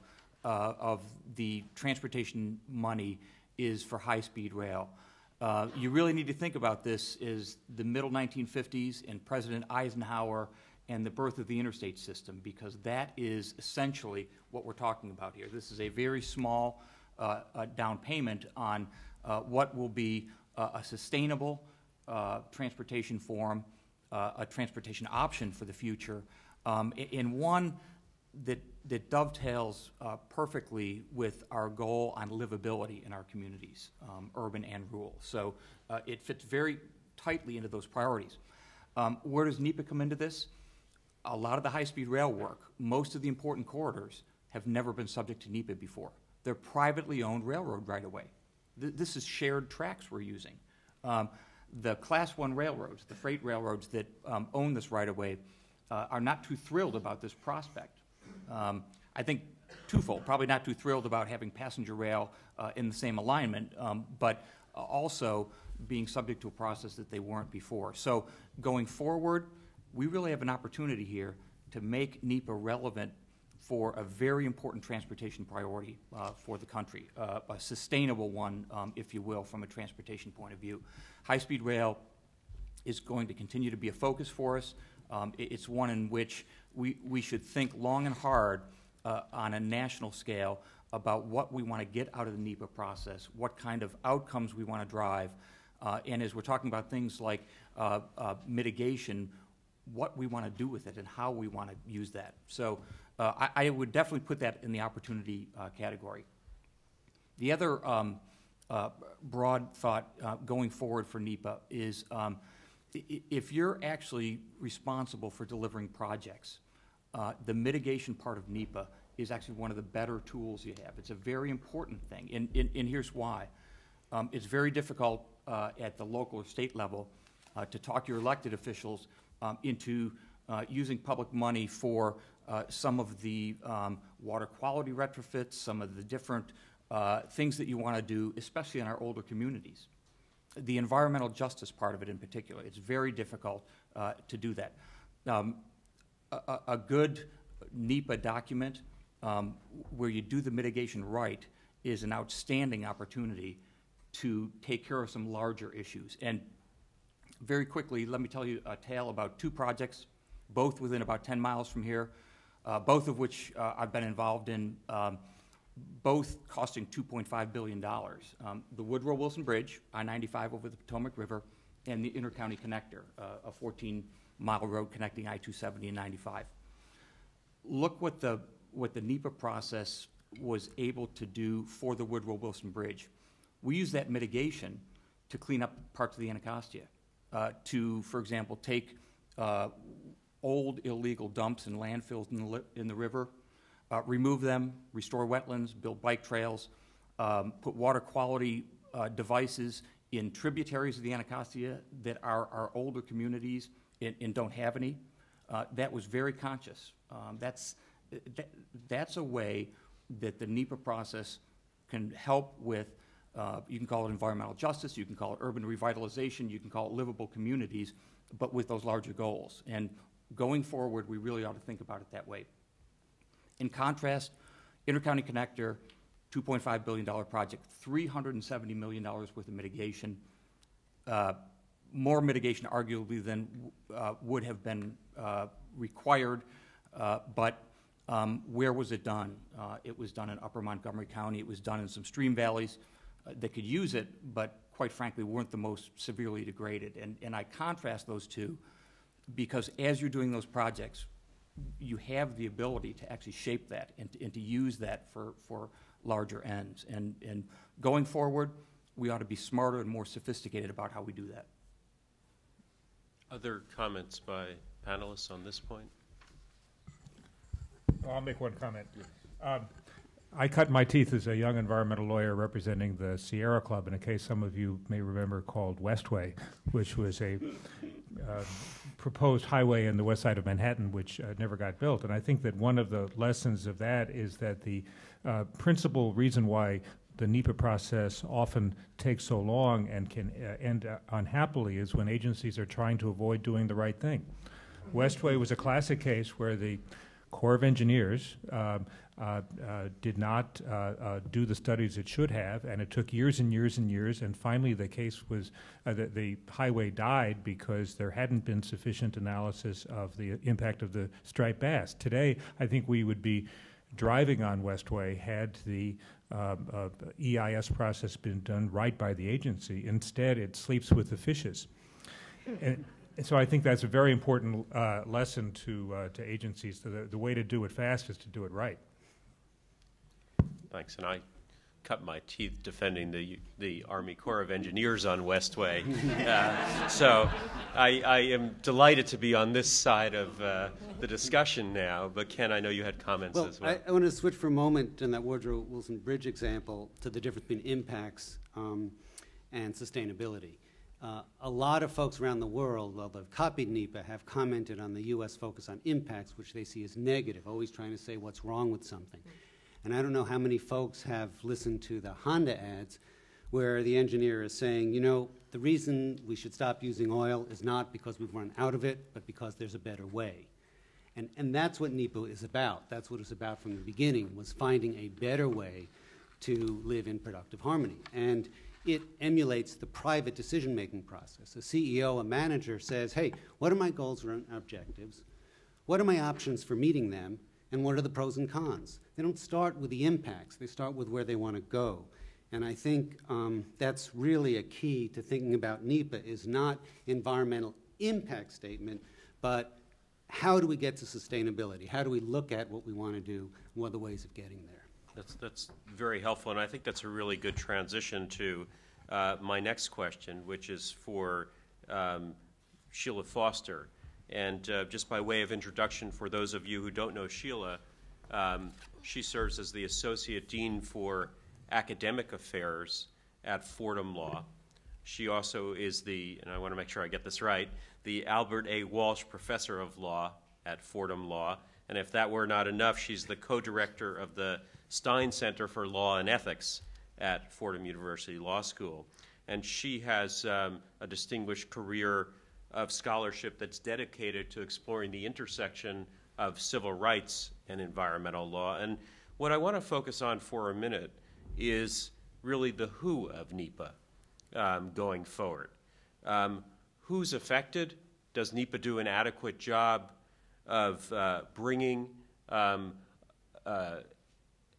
the transportation money is for high-speed rail. You really need to think about this as the middle 1950s and President Eisenhower and the birth of the interstate system, because that is essentially what we're talking about here. This is a very small down payment on what will be a sustainable transportation form, a transportation option for the future, and one that dovetails perfectly with our goal on livability in our communities, urban and rural. So it fits very tightly into those priorities. Where does NEPA come into this? A lot of the high-speed rail work, most of the important corridors, have never been subject to NEPA before. They're privately owned railroad right-of-way. This is shared tracks we're using. The Class 1 railroads, the freight railroads that own this right-of-way, are not too thrilled about this prospect. I think twofold, probably not too thrilled about having passenger rail in the same alignment, but also being subject to a process that they weren't before. So going forward, we really have an opportunity here to make NEPA relevant for a very important transportation priority for the country, a sustainable one, if you will, from a transportation point of view. High-speed rail is going to continue to be a focus for us. It's one in which we should think long and hard on a national scale about what we want to get out of the NEPA process, what kind of outcomes we want to drive, and as we're talking about things like mitigation, what we want to do with it and how we want to use that. So I would definitely put that in the opportunity category. The other broad thought going forward for NEPA is if you're actually responsible for delivering projects, the mitigation part of NEPA is actually one of the better tools you have. It's a very important thing, and here's why. It's very difficult at the local or state level to talk your elected officials into using public money for some of the water quality retrofits, some of the different things that you want to do, especially in our older communities. The environmental justice part of it in particular, it's very difficult to do that. A good NEPA document where you do the mitigation right is an outstanding opportunity to take care of some larger issues. And very quickly, let me tell you a tale about two projects, both within about 10 miles from here, both of which I've been involved in, both costing $2.5 billion. The Woodrow Wilson Bridge, I-95 over the Potomac River, and the Intercounty Connector, a 14-mile road connecting I-270 and 95. Look what the NEPA process was able to do for the Woodrow Wilson Bridge. We use that mitigation to clean up parts of the Anacostia, to, for example, take old illegal dumps and landfills in the river, remove them, restore wetlands, build bike trails, put water quality devices in tributaries of the Anacostia that are our older communities and don't have any. That was very conscious. That's a way that the NEPA process can help with, you can call it environmental justice, you can call it urban revitalization, you can call it livable communities, but with those larger goals. And going forward, we really ought to think about it that way. In contrast, Intercounty Connector, $2.5 billion project, $370 million worth of mitigation, more mitigation arguably than would have been required, but where was it done? It was done in Upper Montgomery County. It was done in some stream valleys that could use it, but quite frankly weren't the most severely degraded. And I contrast those two because as you're doing those projects, you have the ability to actually shape that and to use that for larger ends. And going forward, we ought to be smarter and more sophisticated about how we do that. Other comments by panelists on this point? I'll make one comment. I cut my teeth as a young environmental lawyer representing the Sierra Club in a case some of you may remember called Westway, which was a proposed highway in the west side of Manhattan which never got built. And I think that one of the lessons of that is that the principal reason why the NEPA process often takes so long and can end unhappily is when agencies are trying to avoid doing the right thing. Westway was a classic case where the Corps of Engineers did not do the studies it should have, and it took years and years and years, and finally the case was the highway died because there hadn't been sufficient analysis of the impact of the striped bass. Today, I think we would be driving on Westway had the EIS process been done right by the agency. Instead, it sleeps with the fishes. And so I think that's a very important lesson to agencies. The way to do it fast is to do it right. Thanks. And I cut my teeth defending the Army Corps of Engineers on Westway. So I am delighted to be on this side of the discussion now. But Ken, I know you had comments as well. I want to switch for a moment in that Woodrow Wilson Bridge example to the difference between impacts and sustainability. A lot of folks around the world, while they've copied NEPA, have commented on the U.S. focus on impacts, which they see as negative, always trying to say what's wrong with something. And I don't know how many folks have listened to the Honda ads where the engineer is saying, you know, the reason we should stop using oil is not because we've run out of it, but because there's a better way. And that's what NEPA is about. That's what it's about from the beginning, was finding a better way to live in productive harmony. And it emulates the private decision-making process. A CEO, a manager says, hey, what are my goals and objectives? What are my options for meeting them? And what are the pros and cons? They don't start with the impacts. They start with where they want to go. And I think that's really a key to thinking about NEPA, is not environmental impact statement, but how do we get to sustainability? How do we look at what we want to do? What are the ways of getting there? That's very helpful, and I think that's a really good transition to my next question, which is for Sheila Foster. And just by way of introduction, for those of you who don't know Sheila, she serves as the Associate Dean for Academic Affairs at Fordham Law. She also is the, and I want to make sure I get this right, the Albert A. Walsh Professor of Law at Fordham Law, And if that were not enough, she's the co-director of the Stein Center for Law and Ethics at Fordham University Law School. And she has a distinguished career of scholarship that's dedicated to exploring the intersection of civil rights and environmental law. And what I want to focus on for a minute is really the who of NEPA going forward. Who's affected? Does NEPA do an adequate job of bringing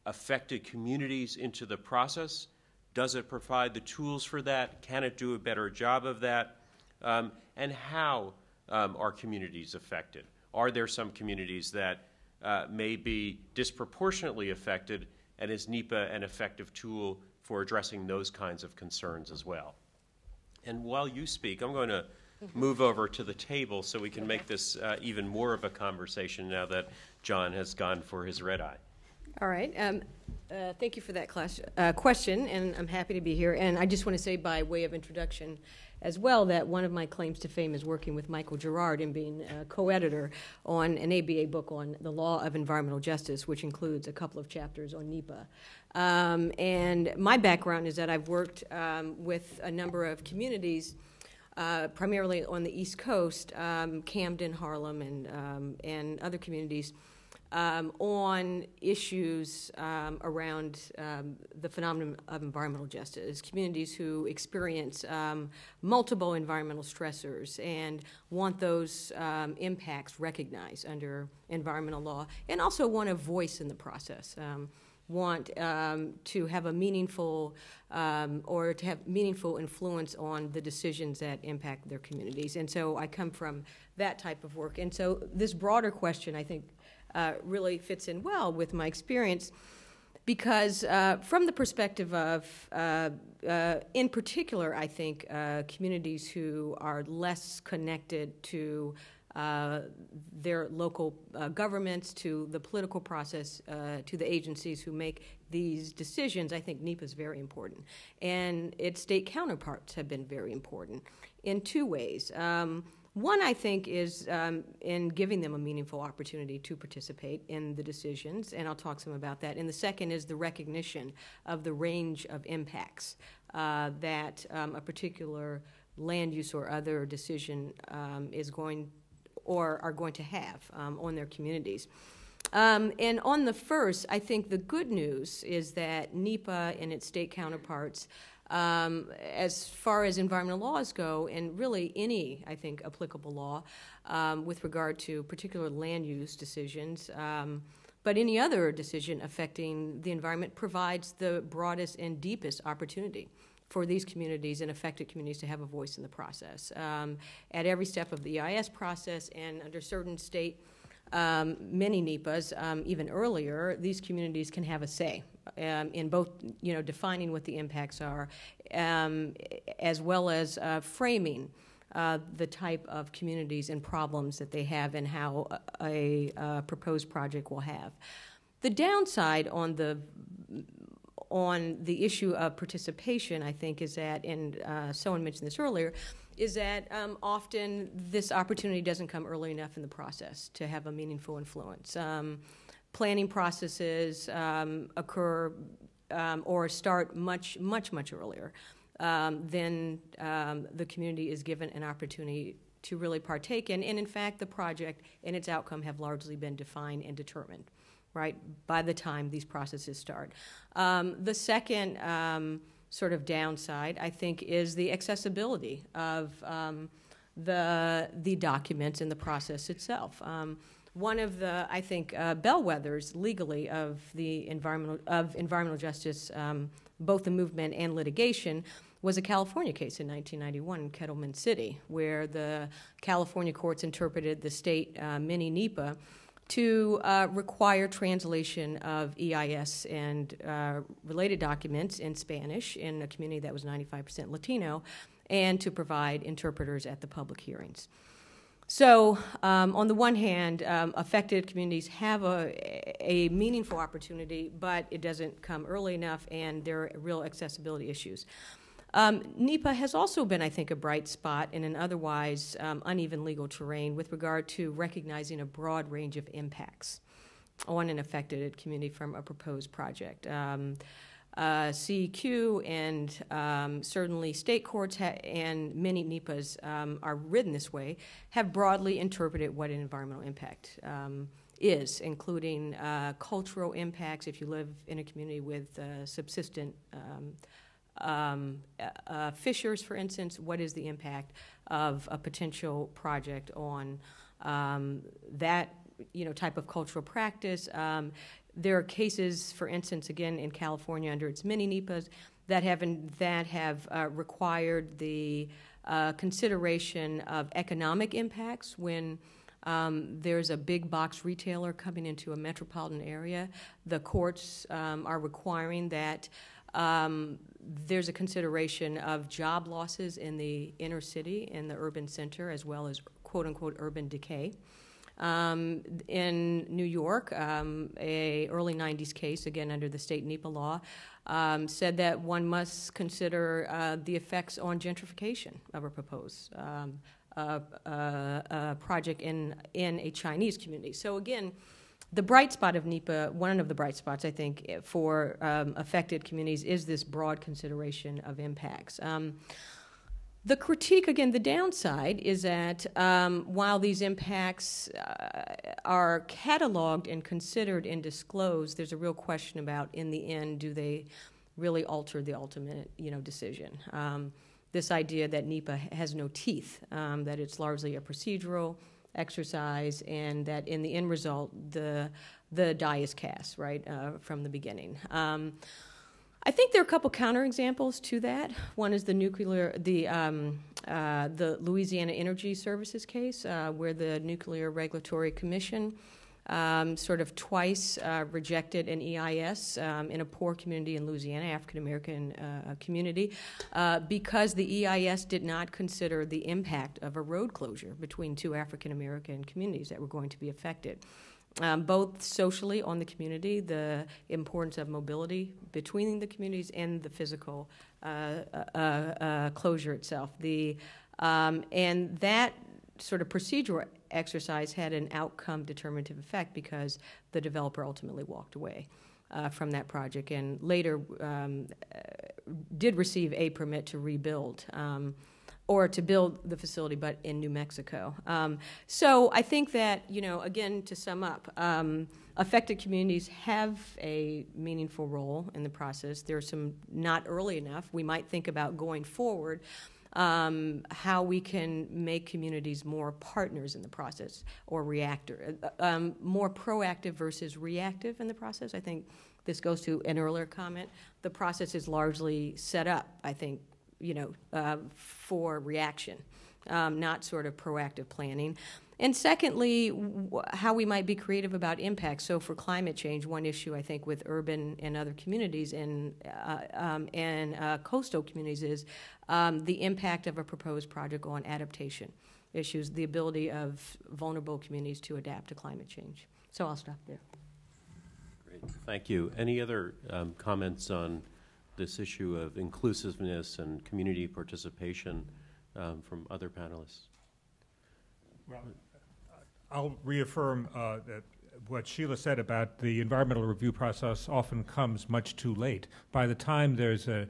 affected communities into the process? Does it provide the tools for that? Can it do a better job of that? And how are communities affected? Are there some communities that may be disproportionately affected, and is NEPA an effective tool for addressing those kinds of concerns as well? And while you speak, I'm going to move over to the table so we can make this even more of a conversation now that John has gone for his red eye. All right. Thank you for that question, and I'm happy to be here. And I just want to say by way of introduction as well that one of my claims to fame is working with Michael Gerard and being a co-editor on an ABA book on the law of environmental justice, which includes a couple of chapters on NEPA. And my background is that I've worked with a number of communities, primarily on the East Coast, Camden, Harlem, and other communities, on issues around the phenomenon of environmental justice, communities who experience multiple environmental stressors and want those impacts recognized under environmental law, and also want a voice in the process, want to have a meaningful or to have meaningful influence on the decisions that impact their communities. And so I come from that type of work. And so this broader question, I think, really fits in well with my experience, because from the perspective of, in particular, I think, communities who are less connected to their local governments, to the political process, to the agencies who make these decisions, I think NEPA is very important. And its state counterparts have been very important in two ways. One, I think, is in giving them a meaningful opportunity to participate in the decisions, and I'll talk some about that. And the second is the recognition of the range of impacts that a particular land use or other decision is going or are going to have on their communities. And on the first, I think the good news is that NEPA and its state counterparts, as far as environmental laws go, and really any, I think, applicable law with regard to particular land use decisions, but any other decision affecting the environment, provides the broadest and deepest opportunity for these communities and affected communities to have a voice in the process. At every step of the EIS process and under certain state, many NEPAs, even earlier, these communities can have a say in both, defining what the impacts are, as well as framing the type of communities and problems that they have and how a proposed project will have. The downside on the issue of participation, I think, is that, and someone mentioned this earlier, is that often this opportunity doesn't come early enough in the process to have a meaningful influence. Planning processes occur or start much earlier than the community is given an opportunity to really partake in. And in fact, the project and its outcome have largely been defined and determined, right, by the time these processes start. The second sort of downside, I think, is the accessibility of the documents and the process itself. One of the, I think, bellwethers legally of the environmental justice, both the movement and litigation, was a California case in 1991 in Kettleman City, where the California courts interpreted the state mini NEPA to require translation of EIS and related documents in Spanish in a community that was 95% Latino, and to provide interpreters at the public hearings. So on the one hand, affected communities have a meaningful opportunity, but it doesn't come early enough, and there are real accessibility issues. NEPA has also been, I think, a bright spot in an otherwise uneven legal terrain with regard to recognizing a broad range of impacts on an affected community from a proposed project. CEQ and certainly state courts and many NEPAs are written this way, have broadly interpreted what an environmental impact is, including cultural impacts. If you live in a community with subsistent fishers, for instance, what is the impact of a potential project on that type of cultural practice? There are cases, for instance, again in California under its mini NEPAs that have required the consideration of economic impacts when there's a big box retailer coming into a metropolitan area. The courts are requiring that there's a consideration of job losses in the inner city, in the urban center, as well as quote-unquote urban decay. In New York, a early 90s case, again under the state NEPA law, said that one must consider the effects on gentrification of a proposed project in a Chinese community. So again, the bright spot of NEPA, one of the bright spots, I think, for affected communities is this broad consideration of impacts. The critique, again, the downside is that while these impacts are cataloged and considered and disclosed, there's a real question about, in the end, do they really alter the ultimate, decision? This idea that NEPA has no teeth, that it's largely a procedural exercise, and that in the end result, the die is cast, right, from the beginning. I think there are a couple counterexamples to that. One is the Louisiana Energy Services case, where the Nuclear Regulatory Commission sort of twice rejected an EIS in a poor community in Louisiana, African-American community, because the EIS did not consider the impact of a road closure between two African-American communities that were going to be affected. Both socially on the community, the importance of mobility between the communities, and the physical closure itself. And that sort of procedural exercise had an outcome determinative effect because the developer ultimately walked away from that project and later did receive a permit to rebuild or to build the facility, but in New Mexico. So I think that, again, to sum up, affected communities have a meaningful role in the process. There's some not early enough. We might think about going forward how we can make communities more partners in the process or more proactive versus reactive in the process. I think this goes to an earlier comment. The process is largely set up, I think, for reaction, not sort of proactive planning. And secondly, how we might be creative about impact. So for climate change, one issue I think with urban and other communities and coastal communities is the impact of a proposed project on adaptation issues, the ability of vulnerable communities to adapt to climate change. So I'll stop there. Great, thank you. Any other comments on this issue of inclusiveness and community participation from other panelists? Well, I'll reaffirm that what Sheila said about the environmental review process often comes much too late. By the time there's a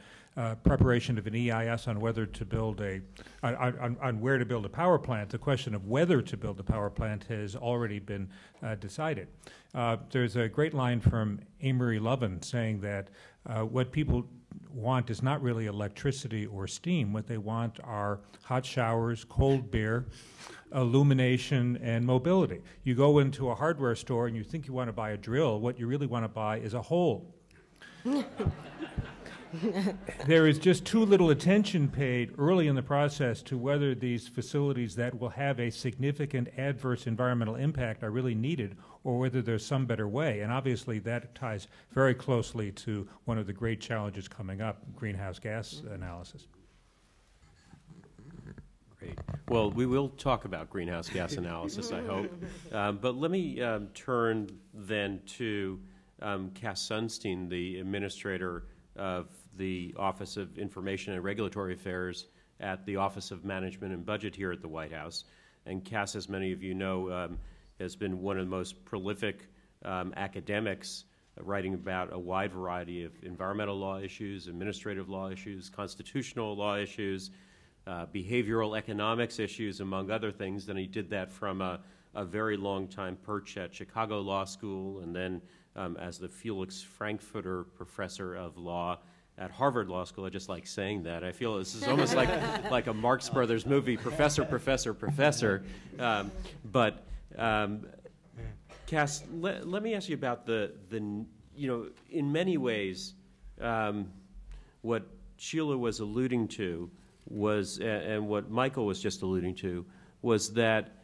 preparation of an EIS on whether to build on where to build a power plant, the question of whether to build a power plant has already been decided. There's a great line from Amory Lovin saying that what people want is not really electricity or steam. What they want are hot showers, cold beer, illumination, and mobility. You go into a hardware store and you think you want to buy a drill. What you really want to buy is a hole. There is just too little attention paid early in the process to whether these facilities that will have a significant adverse environmental impact are really needed or whether there's some better way. And obviously that ties very closely to one of the great challenges coming up, greenhouse gas analysis. Great. Well, we will talk about greenhouse gas analysis, I hope. But let me turn then to Cass Sunstein, the administrator of the Office of Information and Regulatory Affairs at the Office of Management and Budget here at the White House. And Cass, as many of you know, has been one of the most prolific academics writing about a wide variety of environmental law issues, administrative law issues, constitutional law issues, behavioral economics issues, among other things. And he did that from a very long time perch at Chicago Law School, and then as the Felix Frankfurter Professor of Law at Harvard Law School. I just like saying that. I feel this is almost like a Marx Brothers movie, Professor, Professor, Professor. Cass, let me ask you about the in many ways, what Sheila was alluding to was, and what Michael was just alluding to, was that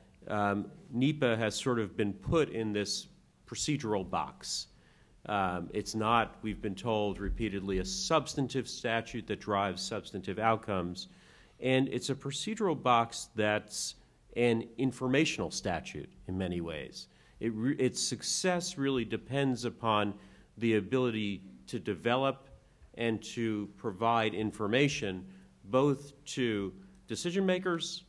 NEPA has sort of been put in this procedural box. It's not, we've been told repeatedly, a substantive statute that drives substantive outcomes, and it's a procedural box that's an informational statute in many ways. Its success really depends upon the ability to develop and to provide information both to decision makers,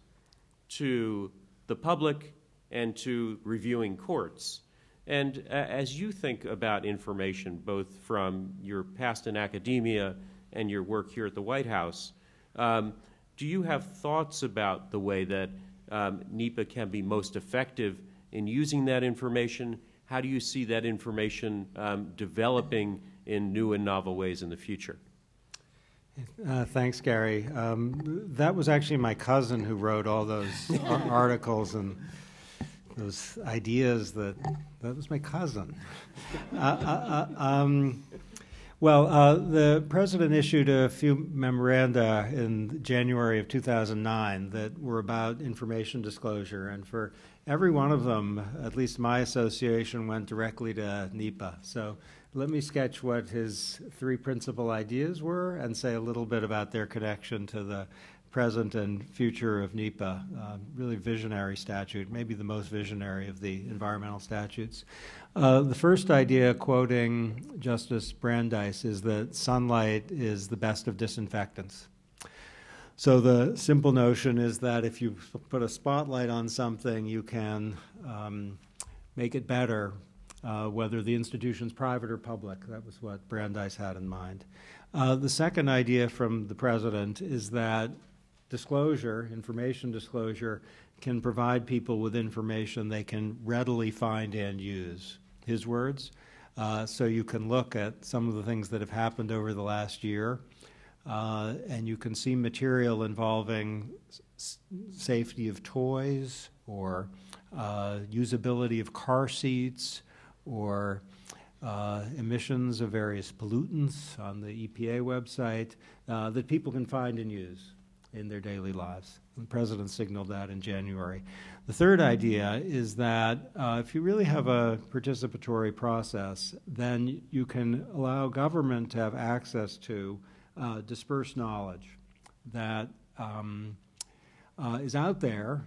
to the public, and to reviewing courts. And as you think about information, both from your past in academia and your work here at the White House, do you have thoughts about the way that NEPA can be most effective in using that information? How do you see that information developing in new and novel ways in the future? Thanks, Gary. That was actually my cousin who wrote all those articles and those ideas. That was my cousin. The president issued a few memoranda in January of 2009 that were about information disclosure, and for every one of them, at least my association went directly to NEPA. So let me sketch what his three principal ideas were and say a little bit about their connection to the present and future of NEPA. Really visionary statute, maybe the most visionary of the environmental statutes. The first idea, quoting Justice Brandeis, is that sunlight is the best of disinfectants. So the simple notion is that if you put a spotlight on something, you can make it better, whether the institution's private or public. That was what Brandeis had in mind. The second idea from the president is that disclosure, information disclosure, can provide people with information they can readily find and use. His words. So you can look at some of the things that have happened over the last year, and you can see material involving safety of toys or usability of car seats or emissions of various pollutants on the EPA website that people can find and use in their daily lives. The president signaled that in January. The third idea is that if you really have a participatory process, then you can allow government to have access to dispersed knowledge that is out there,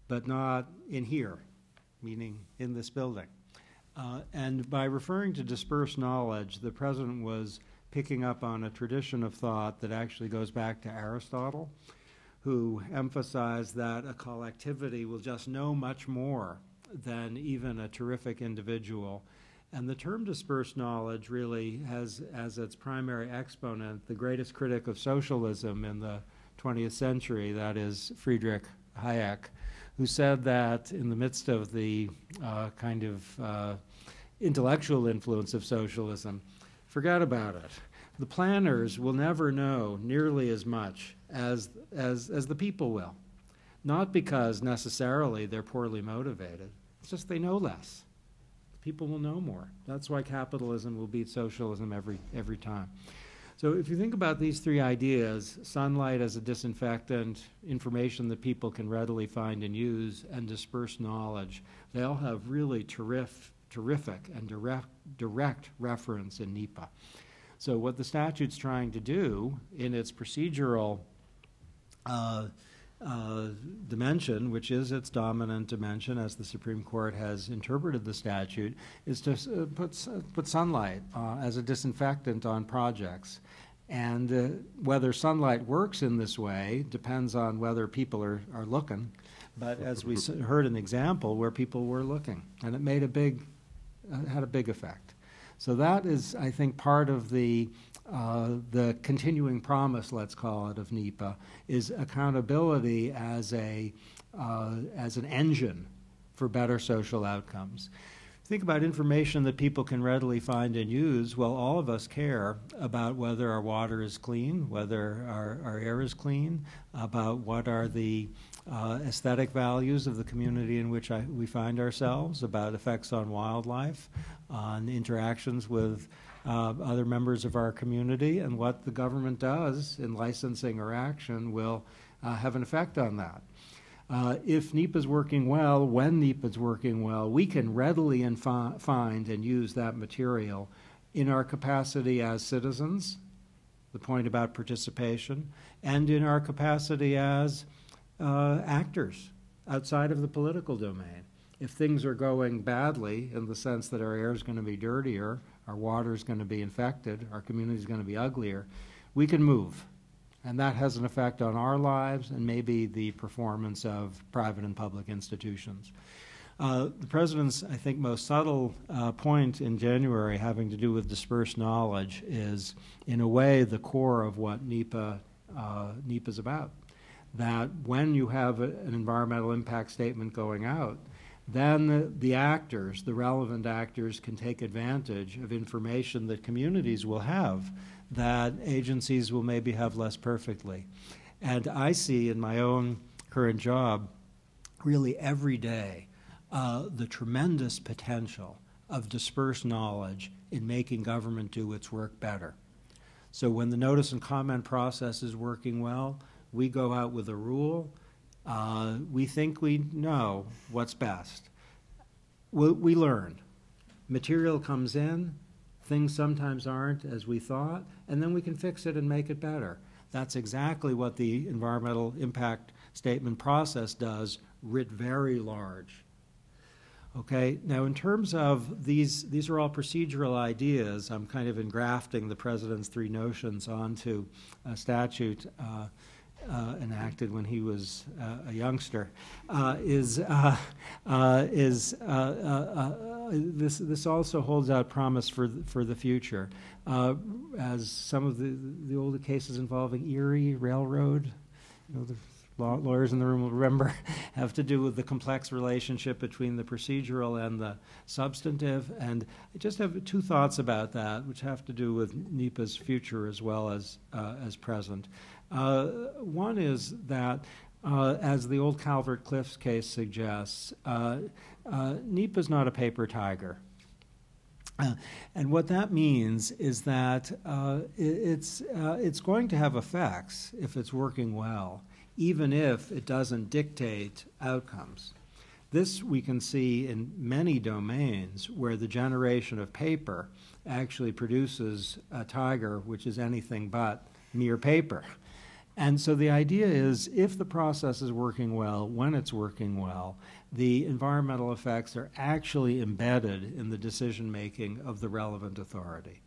but not in here, meaning in this building. And by referring to dispersed knowledge, the president was picking up on a tradition of thought that actually goes back to Aristotle, who emphasized that a collectivity will just know much more than even a terrific individual. And the term dispersed knowledge really has as its primary exponent the greatest critic of socialism in the 20th century, that is Friedrich Hayek, who said that in the midst of the kind of intellectual influence of socialism, forget about it. The planners will never know nearly as much as the people will. Not because necessarily they're poorly motivated. It's just they know less. People will know more. That's why capitalism will beat socialism every time. So if you think about these three ideas, sunlight as a disinfectant, information that people can readily find and use, and dispersed knowledge, they all have really terrific and direct reference in NEPA. So what the statute's trying to do in its procedural dimension, which is its dominant dimension as the Supreme Court has interpreted the statute, is to put sunlight as a disinfectant on projects. And whether sunlight works in this way depends on whether people are looking. But as we heard an example where people were looking, and it made had a big effect. So that is, I think, part of the continuing promise, let's call it, of NEPA, is accountability as an engine for better social outcomes. Think about information that people can readily find and use. Well, all of us care about whether our water is clean, whether our air is clean, about what are the aesthetic values of the community in which we find ourselves, about effects on wildlife, on interactions with other members of our community, and what the government does in licensing or action will have an effect on that. If NEPA is working well, when NEPA is working well, we can readily find and use that material in our capacity as citizens, the point about participation, and in our capacity as actors outside of the political domain. If things are going badly in the sense that our air is going to be dirtier, our water is going to be infected, our community is going to be uglier, we can move. And that has an effect on our lives and maybe the performance of private and public institutions. The President's, I think, most subtle point in January having to do with dispersed knowledge is, in a way, the core of what NEPA is about. That when you have an environmental impact statement going out, then the actors, the relevant actors, can take advantage of information that communities will have that agencies will maybe have less perfectly. And I see in my own current job, really every day, the tremendous potential of dispersed knowledge in making government do its work better. So when the notice and comment process is working well, we go out with a rule. We think we know what's best. We learn. Material comes in. Things sometimes aren't as we thought, and then we can fix it and make it better. That's exactly what the environmental impact statement process does, writ very large. Okay, now in terms of these are all procedural ideas. I'm kind of engrafting the President's three notions onto a statute enacted when he was a youngster. This also holds out promise for the future, as some of the older cases involving Erie Railroad, the lawyers in the room will remember, have to do with the complex relationship between the procedural and the substantive. And I just have two thoughts about that, which have to do with NEPA's future as well as present. One is that, as the old Calvert Cliffs case suggests, NEPA is not a paper tiger. And what that means is that it's going to have effects if it's working well, even if it doesn't dictate outcomes. This we can see in many domains where the generation of paper actually produces a tiger which is anything but mere paper. And so the idea is, if the process is working well, when it's working well, the environmental effects are actually embedded in the decision-making of the relevant authority.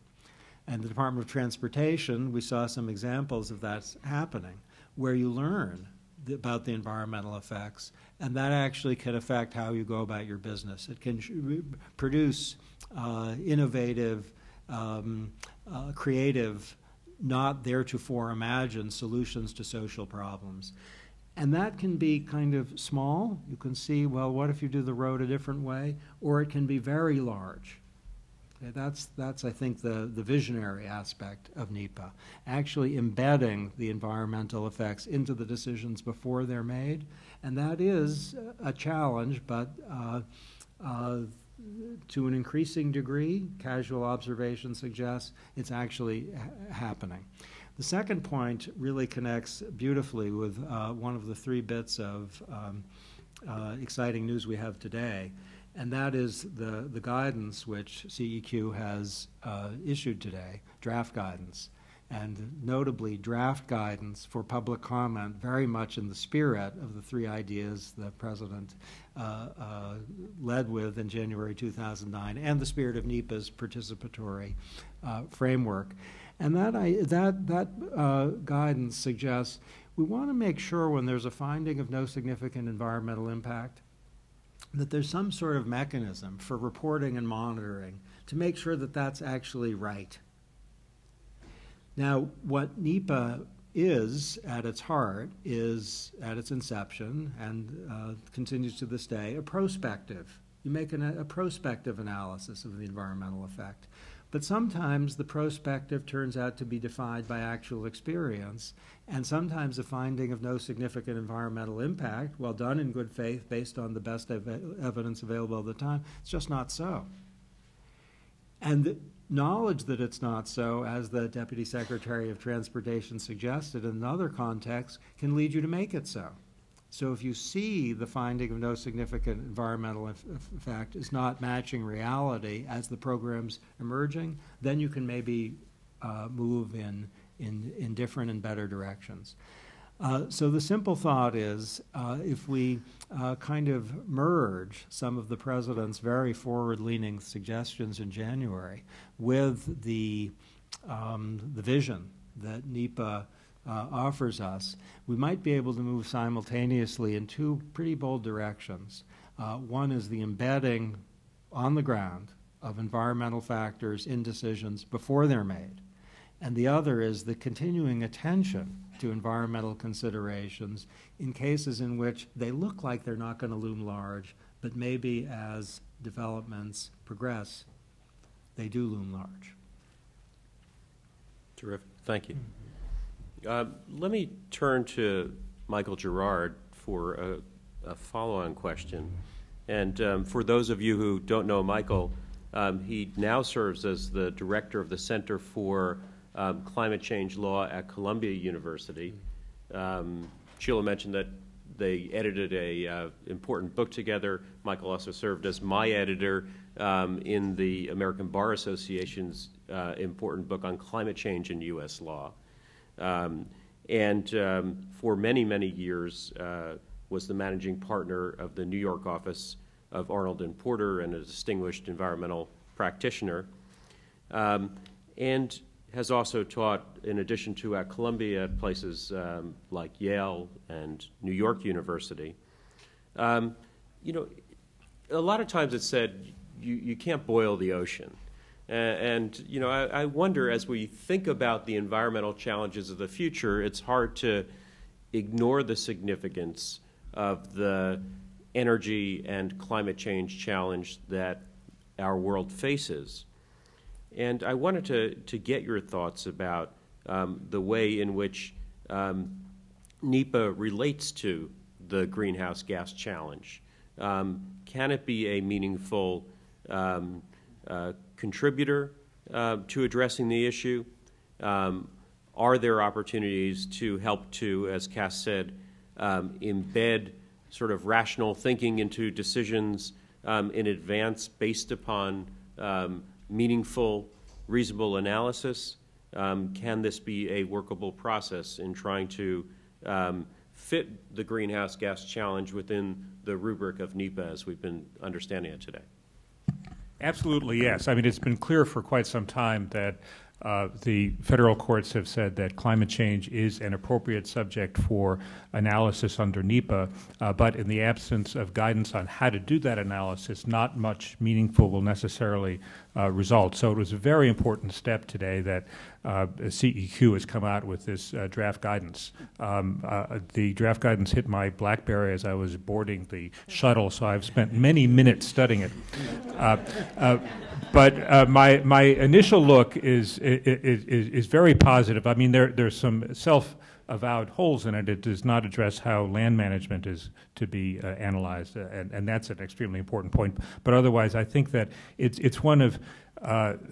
And the Department of Transportation, we saw some examples of that happening, where you learn about the environmental effects, and that actually can affect how you go about your business. It can produce innovative, creative, not theretofore imagined solutions to social problems. And that can be kind of small. You can see, well, what if you do the road a different way? Or it can be very large. Okay, that's I think, the visionary aspect of NEPA, actually embedding the environmental effects into the decisions before they're made. And that is a challenge, but to an increasing degree, casual observation suggests it's actually happening. The second point really connects beautifully with one of the three bits of exciting news we have today, and that is the guidance which CEQ has issued today, draft guidance, and notably draft guidance for public comment, very much in the spirit of the three ideas the President led with in January 2009, and the spirit of NEPA's participatory framework. And that guidance suggests we want to make sure when there's a finding of no significant environmental impact that there's some sort of mechanism for reporting and monitoring to make sure that that's actually right. Now, what NEPA is at its heart is, at its inception, and continues to this day, a prospective. You make a prospective analysis of the environmental effect. But sometimes the prospective turns out to be defined by actual experience, and sometimes a finding of no significant environmental impact, while done in good faith based on the best evidence available at the time, it's just not so. And the knowledge that it's not so, as the Deputy Secretary of Transportation suggested in another context, can lead you to make it so. So if you see the finding of no significant environmental effect is not matching reality as the program's emerging, then you can maybe move in different and better directions. So the simple thought is, if we kind of merge some of the President's very forward-leaning suggestions in January with the vision that NEPA offers us, we might be able to move simultaneously in two pretty bold directions. One is the embedding on the ground of environmental factors in decisions before they're made. And the other is the continuing attention to environmental considerations in cases in which they look like they're not going to loom large, but maybe as developments progress, they do loom large. Terrific. Thank you. Let me turn to Michael Girard for a follow-on question. And for those of you who don't know Michael, he now serves as the director of the Center for Climate Change Law at Columbia University. Sheila mentioned that they edited a important book together. Michael also served as my editor in the American Bar Association's important book on climate change in U.S. law. And for many, many years was the managing partner of the New York office of Arnold & Porter and a distinguished environmental practitioner, and has also taught, in addition to at Columbia, at places like Yale and New York University. You know, a lot of times it's said you can't boil the ocean. And you know, I wonder, as we think about the environmental challenges of the future, it's hard to ignore the significance of the energy and climate change challenge that our world faces. And I wanted to get your thoughts about the way in which NEPA relates to the greenhouse gas challenge. Can it be a meaningful contributor to addressing the issue? Are there opportunities to help to, as Cass said, embed sort of rational thinking into decisions in advance based upon meaningful, reasonable analysis? Can this be a workable process in trying to fit the greenhouse gas challenge within the rubric of NEPA as we've been understanding it today? Absolutely, yes. I mean, it's been clear for quite some time that the federal courts have said that climate change is an appropriate subject for analysis under NEPA, but in the absence of guidance on how to do that analysis, not much meaningful will necessarily result. So it was a very important step today that CEQ has come out with this draft guidance. The draft guidance hit my BlackBerry as I was boarding the shuttle, so I've spent many minutes studying it. But my initial look is very positive. I mean, there's some self-avowed holes in it. It does not address how land management is to be analyzed, and that's an extremely important point. But otherwise, I think that it's one of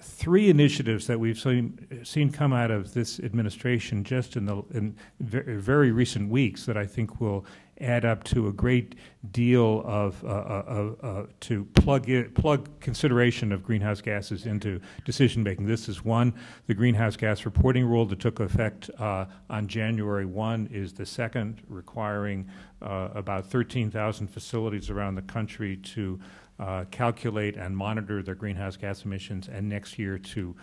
three initiatives that we've seen come out of this administration just in very recent weeks that I think will add up to a great deal of to plug consideration of greenhouse gases into decision making. This is one. The greenhouse gas reporting rule that took effect on January 1 is the second, requiring about 13,000 facilities around the country to calculate and monitor their greenhouse gas emissions, and next year to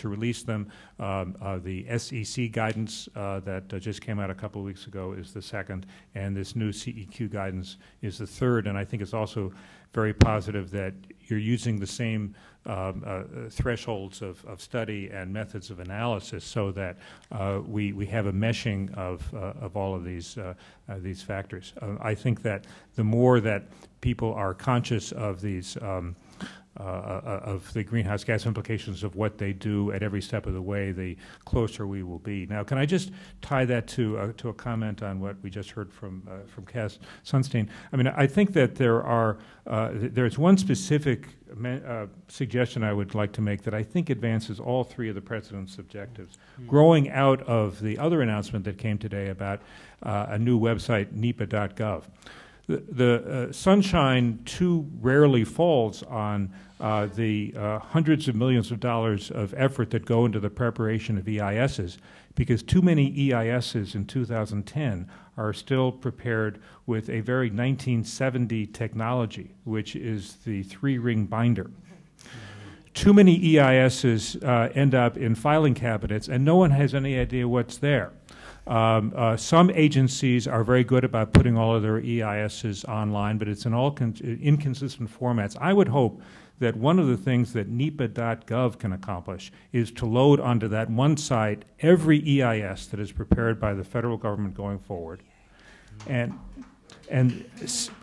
release them. The SEC guidance that just came out a couple of weeks ago is the second, and this new CEQ guidance is the third. And I think it's also very positive that you're using the same thresholds of study and methods of analysis, so that we have a meshing of all of these factors. I think that the more that people are conscious of these of the greenhouse gas implications of what they do at every step of the way, the closer we will be. Now, can I just tie that to a comment on what we just heard from Cass Sunstein? I mean, I think that there's one specific suggestion I would like to make that I think advances all three of the President's objectives, growing out of the other announcement that came today about a new website, NEPA.gov. The sunshine too rarely falls on the hundreds of millions of dollars of effort that go into the preparation of EISs, because too many EISs in 2010 are still prepared with a very 1970 technology, which is the three-ring binder. Too many EISs end up in filing cabinets, and no one has any idea what's there. Some agencies are very good about putting all of their EISs online, but it's in all inconsistent formats. I would hope that one of the things that NEPA.gov can accomplish is to load onto that one site every EIS that is prepared by the federal government going forward, and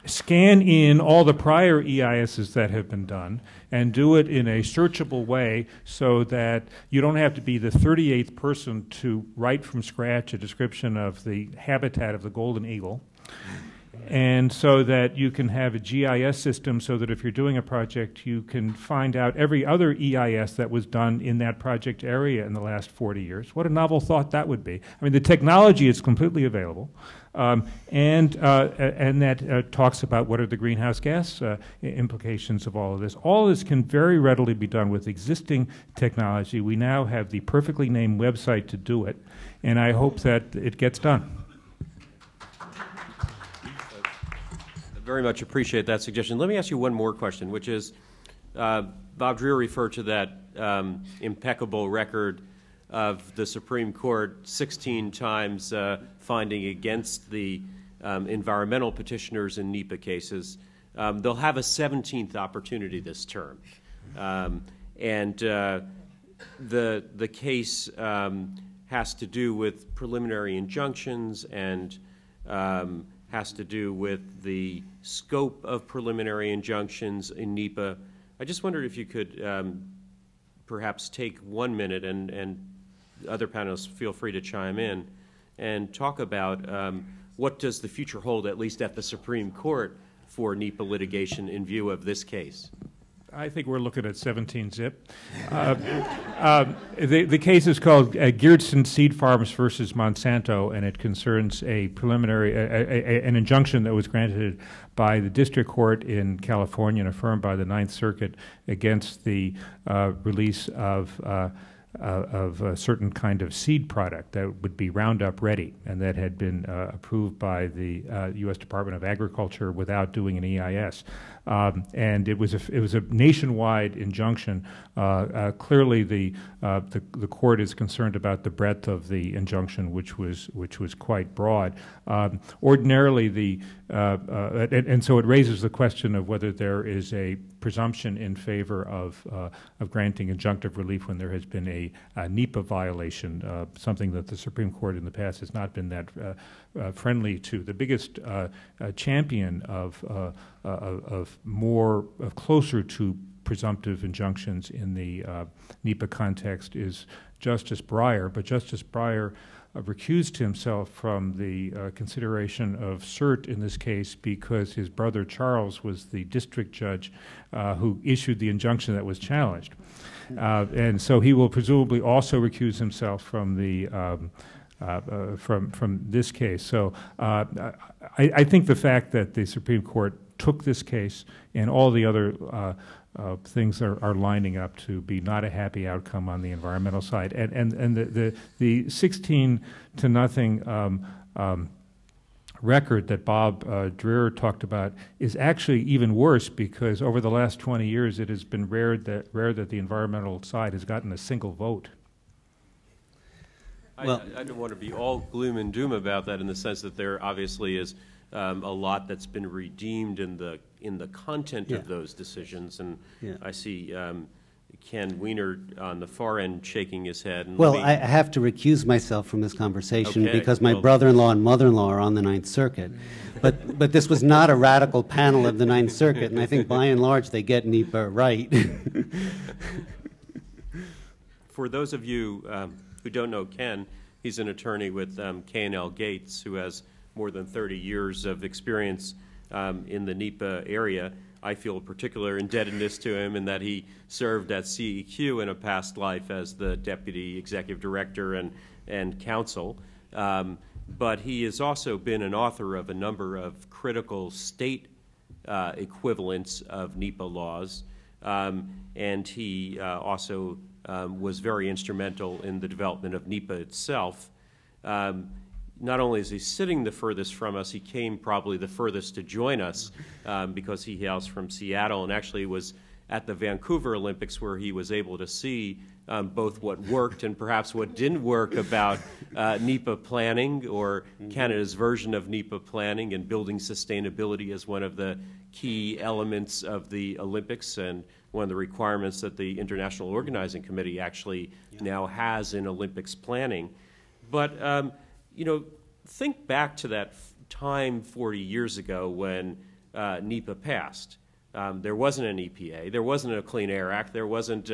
scan in all the prior EISs that have been done, and do it in a searchable way so that you don't have to be the 38th person to write from scratch a description of the habitat of the golden eagle, and so that you can have a GIS system so that if you're doing a project, you can find out every other EIS that was done in that project area in the last 40 years. What a novel thought that would be. I mean, the technology is completely available. And that talks about what are the greenhouse gas implications of all of this. All of this can very readily be done with existing technology. We now have the perfectly named website to do it, and I hope that it gets done. Very much appreciate that suggestion. Let me ask you one more question, which is, Bob Dreher referred to that impeccable record of the Supreme Court 16 times finding against the environmental petitioners in NEPA cases. They'll have a 17th opportunity this term. And the case has to do with preliminary injunctions and has to do with the scope of preliminary injunctions in NEPA. I just wondered if you could perhaps take 1 minute, and other panelists feel free to chime in, and talk about what does the future hold, at least at the Supreme Court, for NEPA litigation in view of this case. I think we're looking at 17 zip. The case is called Geertsen Seed Farms versus Monsanto, and it concerns a preliminary, an injunction that was granted by the district court in California and affirmed by the Ninth Circuit against the release of a certain kind of seed product that would be Roundup Ready, and that had been approved by the U.S. Department of Agriculture without doing an EIS. And it was a nationwide injunction. Clearly, the court is concerned about the breadth of the injunction, which was quite broad. Ordinarily, and so it raises the question of whether there is a presumption in favor of granting injunctive relief when there has been a NEPA violation, something that the Supreme Court in the past has not been that friendly to. The biggest champion of closer to presumptive injunctions in the NEPA context is Justice Breyer, but Justice Breyer recused himself from the consideration of cert in this case because his brother Charles was the district judge who issued the injunction that was challenged. And so he will presumably also recuse himself from the from this case. So I think the fact that the Supreme Court took this case and all the other things are lining up to be not a happy outcome on the environmental side, and the 16-0 record that Bob Dreher talked about is actually even worse, because over the last 20 years it has been rare that the environmental side has gotten a single vote. Well, I don't want to be all gloom and doom about that, in the sense that there obviously is a lot that's been redeemed in the content of those decisions, and I see Ken Wiener on the far end shaking his head. And well, I have to recuse myself from this conversation because my brother-in-law and mother-in-law are on the Ninth Circuit. But this was not a radical panel of the Ninth Circuit, and I think by and large they get NEPA right. For those of you who don't know Ken, he's an attorney with K&L Gates, who has more than 30 years of experience in the NEPA area. I feel a particular indebtedness to him in that he served at CEQ in a past life as the Deputy Executive Director and Counsel. But he has also been an author of a number of critical state equivalents of NEPA laws. And he also was very instrumental in the development of NEPA itself. Not only is he sitting the furthest from us, he came probably the furthest to join us because he hails from Seattle and actually was at the Vancouver Olympics, where he was able to see both what worked and perhaps what didn't work about NEPA planning, or Canada's version of NEPA planning, and building sustainability as one of the key elements of the Olympics and one of the requirements that the International Organizing Committee actually now has in Olympics planning. But you know, think back to that time 40 years ago when NEPA passed. There wasn't an EPA, there wasn't a Clean Air Act, there wasn't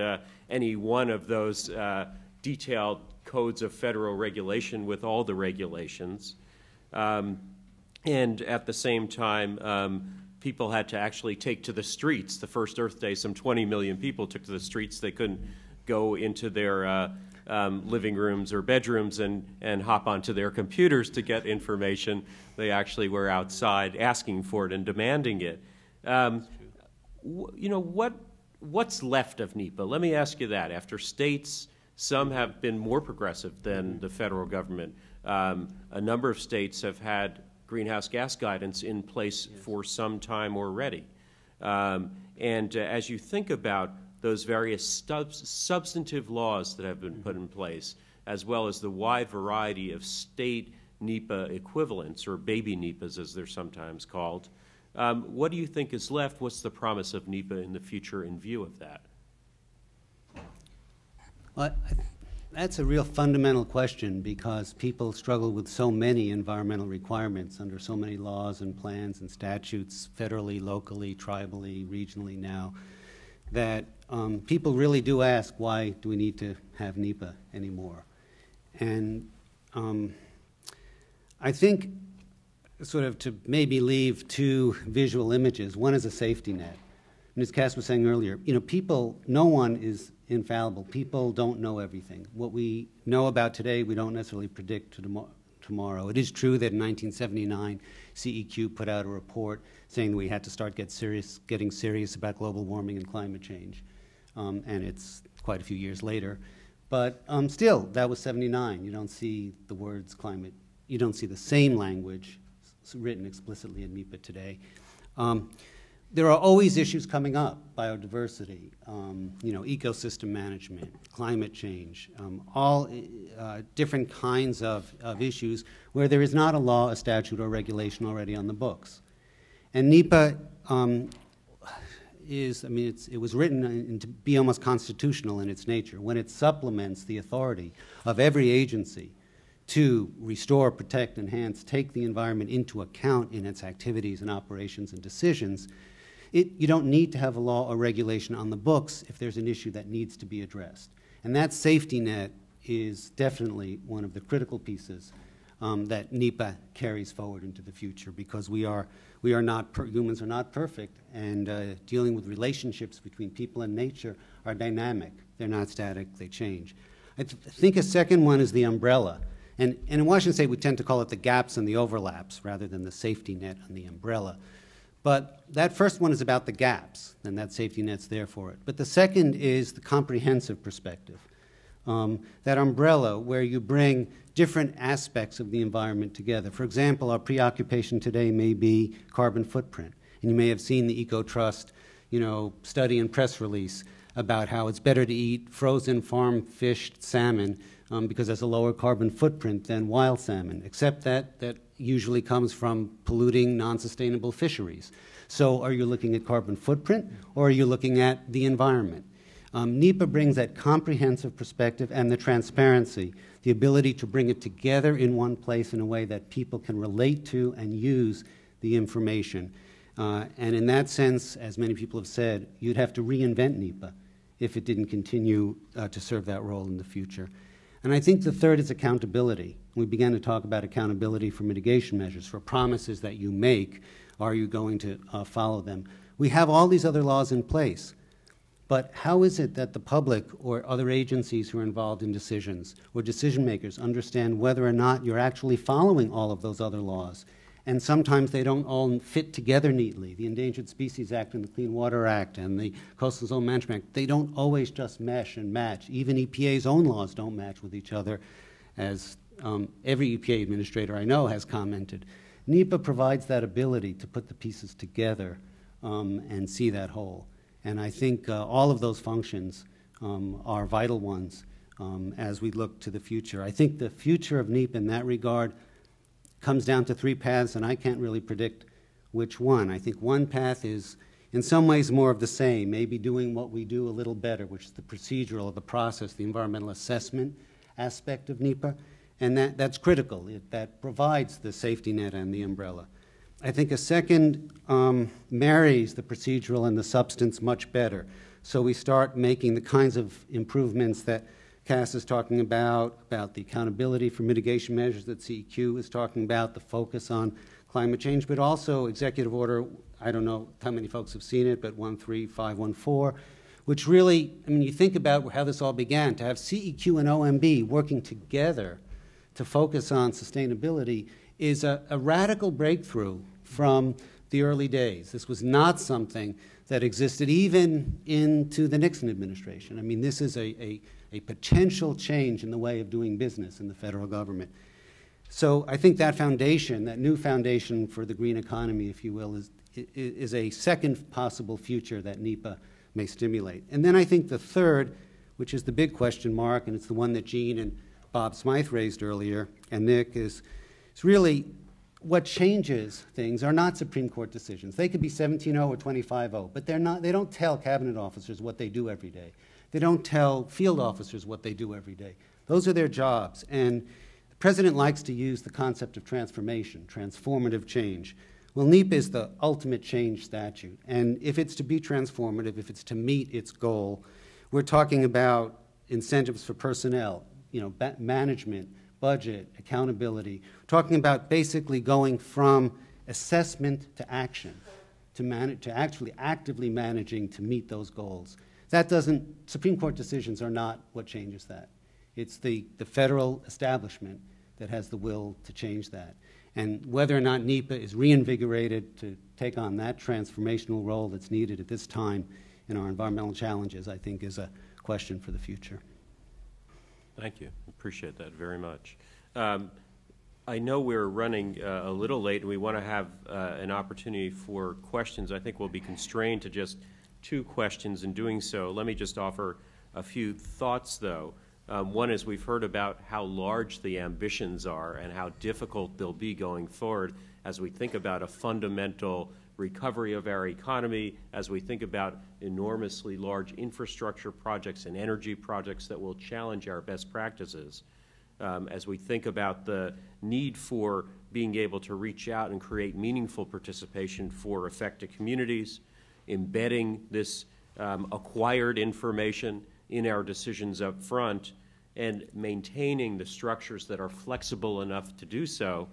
any one of those detailed codes of federal regulation with all the regulations. And at the same time, people had to actually take to the streets. The first Earth Day, some 20 million people took to the streets. They couldn't go into their living rooms or bedrooms and hop onto their computers to get information. They actually were outside asking for it and demanding it. You know, what's left of NEPA? Let me ask you that. After states, some have been more progressive than the federal government. A number of states have had greenhouse gas guidance in place for some time already. And as you think about those various substantive laws that have been put in place, as well as the wide variety of state NEPA equivalents, or baby NEPAs as they're sometimes called, what do you think is left? What's the promise of NEPA in the future in view of that? Well, that's a real fundamental question, because people struggle with so many environmental requirements under so many laws and plans and statutes, federally, locally, tribally, regionally now, that people really do ask, why do we need to have NEPA anymore? And I think sort of to maybe leave two visual images. One is a safety net. And as Cass was saying earlier, you know, no one is infallible. People don't know everything. What we know about today, we don't necessarily predict tomorrow. It is true that in 1979, CEQ put out a report saying that we had to start getting serious about global warming and climate change. And it's quite a few years later. But still, that was 79. You don't see the words climate. You don't see the same language written explicitly in NEPA today. There are always issues coming up: biodiversity, you know, ecosystem management, climate change, all different kinds of issues where there is not a law, a statute, or regulation already on the books. And NEPA it was written to be almost constitutional in its nature, when it supplements the authority of every agency to restore, protect, enhance, take the environment into account in its activities and operations and decisions. You don't need to have a law or regulation on the books if there's an issue that needs to be addressed. And that safety net is definitely one of the critical pieces that NEPA carries forward into the future, because humans are not perfect, and dealing with relationships between people and nature are dynamic. They're not static, they change. I think a second one is the umbrella. And in Washington State, we tend to call it the gaps and the overlaps rather than the safety net and the umbrella. But that first one is about the gaps, and that safety net's there for it. But the second is the comprehensive perspective. that umbrella where you bring different aspects of the environment together. For example, our preoccupation today may be carbon footprint. And you may have seen the EcoTrust, study and press release about how it's better to eat frozen farm-fished salmon because it has a lower carbon footprint than wild salmon, except that usually comes from polluting, non-sustainable fisheries. So are you looking at carbon footprint, or are you looking at the environment? NEPA brings that comprehensive perspective and the transparency, the ability to bring it together in one place in a way that people can relate to and use the information. And in that sense, as many people have said, you'd have to reinvent NEPA if it didn't continue to serve that role in the future. And I think the third is accountability. We began to talk about accountability for mitigation measures, for promises that you make. Are you going to follow them? We have all these other laws in place. But how is it that the public or other agencies who are involved in decisions or decision makers understand whether or not you're actually following all of those other laws? And sometimes they don't all fit together neatly. The Endangered Species Act and the Clean Water Act and the Coastal Zone Management Act, they don't always just mesh and match. Even EPA's own laws don't match with each other, as every EPA administrator I know has commented. NEPA provides that ability to put the pieces together and see that whole. And I think all of those functions are vital ones as we look to the future. I think the future of NEPA in that regard comes down to three paths, and I can't really predict which one. I think one path is in some ways more of the same, maybe doing what we do a little better, which is the procedural, the process, the environmental assessment aspect of NEPA, and that's critical. That provides the safety net and the umbrella. I think a second marries the procedural and the substance much better. So we start making the kinds of improvements that Cass is talking about the accountability for mitigation measures that CEQ is talking about, the focus on climate change, but also Executive Order, I don't know how many folks have seen it, but 13514, which really, you think about how this all began, to have CEQ and OMB working together to focus on sustainability is a radical breakthrough from the early days. This was not something that existed even into the Nixon administration. This is a potential change in the way of doing business in the federal government. So I think that foundation, that new foundation for the green economy, if you will, is a second possible future that NEPA may stimulate. And then I think the third, which is the big question mark, and it's the one that Gene and Bob Smythe raised earlier, and Nick, is really what changes things are not Supreme Court decisions. They could be 17-0 or 25-0, but they don't tell cabinet officers what they do every day. They don't tell field officers what they do every day. Those are their jobs. And the president likes to use the concept of transformation, transformative change. Well, NEPA is the ultimate change statute. And if it's to be transformative, if it's to meet its goal, we're talking about incentives for personnel, management, budget, accountability. We're talking about basically going from assessment to action, to actually actively managing to meet those goals. Supreme Court decisions are not what changes that. It's the federal establishment that has the will to change that. And whether or not NEPA is reinvigorated to take on that transformational role that's needed at this time in our environmental challenges, I think is a question for the future. Thank you. Appreciate that very much. I know we're running a little late, and we want to have an opportunity for questions. I think we'll be constrained to just 2 questions in doing so. Let me just offer a few thoughts, though. One is we've heard about how large the ambitions are and how difficult they'll be going forward as we think about a fundamental recovery of our economy, as we think about enormously large infrastructure projects and energy projects that will challenge our best practices, as we think about the need for being able to reach out and create meaningful participation for affected communities, embedding this acquired information in our decisions up front, and maintaining the structures that are flexible enough to do so.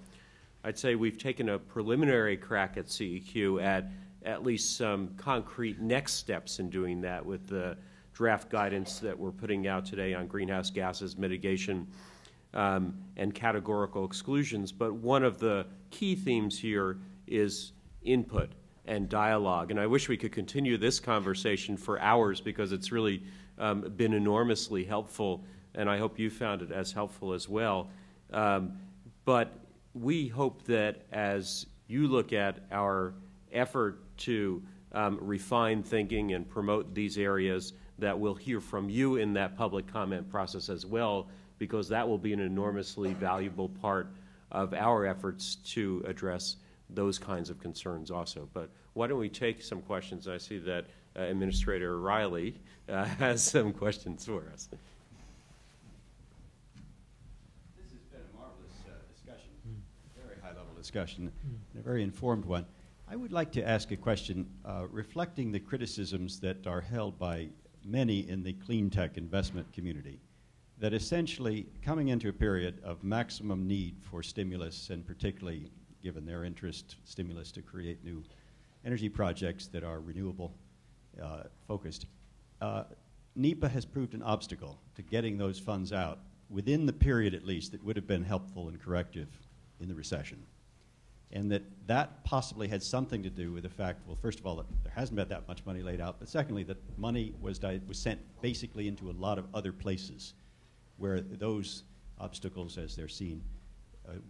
I'd say we've taken a preliminary crack at CEQ at least some concrete next steps in doing that with the draft guidance that we're putting out today on greenhouse gases mitigation and categorical exclusions. But one of the key themes here is input and dialogue. And I wish we could continue this conversation for hours because it's really been enormously helpful and I hope you found it as helpful as well. But we hope that as you look at our effort to refine thinking and promote these areas, that we'll hear from you in that public comment process as well, because that will be an enormously valuable part of our efforts to address those kinds of concerns also. But why don't we take some questions? I see that Administrator Riley has some questions for us. This has been a marvelous discussion, very high-level discussion, and a very informed one. I would like to ask a question reflecting the criticisms that are held by many in the clean tech investment community, that essentially coming into a period of maximum need for stimulus, and particularly given their interest, stimulus to create new energy projects that are renewable focused, NEPA has proved an obstacle to getting those funds out within the period at least that would have been helpful and corrective in the recession. And that possibly had something to do with the fact, well, first of all, that there hasn't been that much money laid out, but secondly, that money was sent basically into a lot of other places where those obstacles, as they're seen,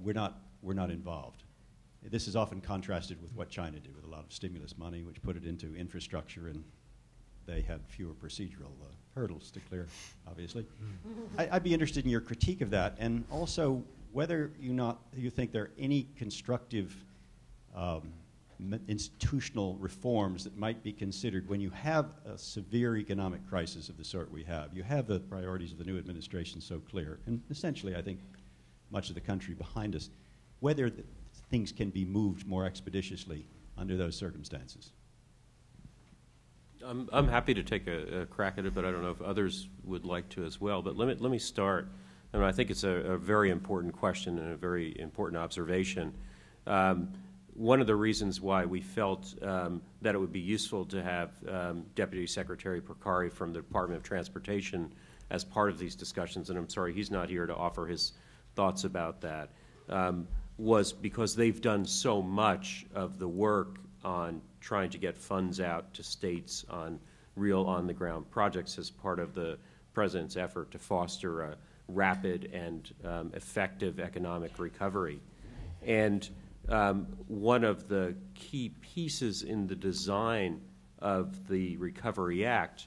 were not involved. This is often contrasted with what China did with a lot of stimulus money, which put it into infrastructure, and they had fewer procedural hurdles to clear, obviously. I'd be interested in your critique of that, and also whether you think there are any constructive institutional reforms that might be considered when you have a severe economic crisis of the sort we have. You have the priorities of the new administration so clear, and essentially I think much of the country behind us, whether things can be moved more expeditiously under those circumstances. I'm happy to take a crack at it, but I don't know if others would like to as well. But let me start. And I think it's a very important question and a very important observation. One of the reasons why we felt that it would be useful to have Deputy Secretary Percari from the Department of Transportation as part of these discussions, and I'm sorry he's not here to offer his thoughts about that, was because they've done so much of the work on trying to get funds out to states on real on-the-ground projects as part of the President's effort to foster a rapid and effective economic recovery. And one of the key pieces in the design of the Recovery Act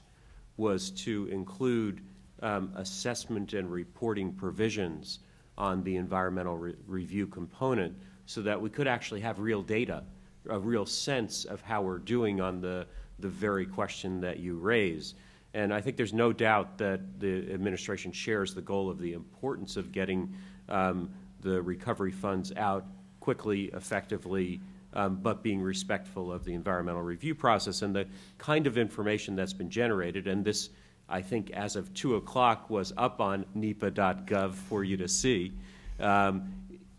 was to include assessment and reporting provisions on the environmental review component so that we could actually have real data, a real sense of how we're doing on the very question that you raise. And I think there's no doubt that the administration shares the goal of the importance of getting the recovery funds out quickly, effectively, but being respectful of the environmental review process and the kind of information that's been generated. And this, I think, as of 2 o'clock was up on NEPA.gov for you to see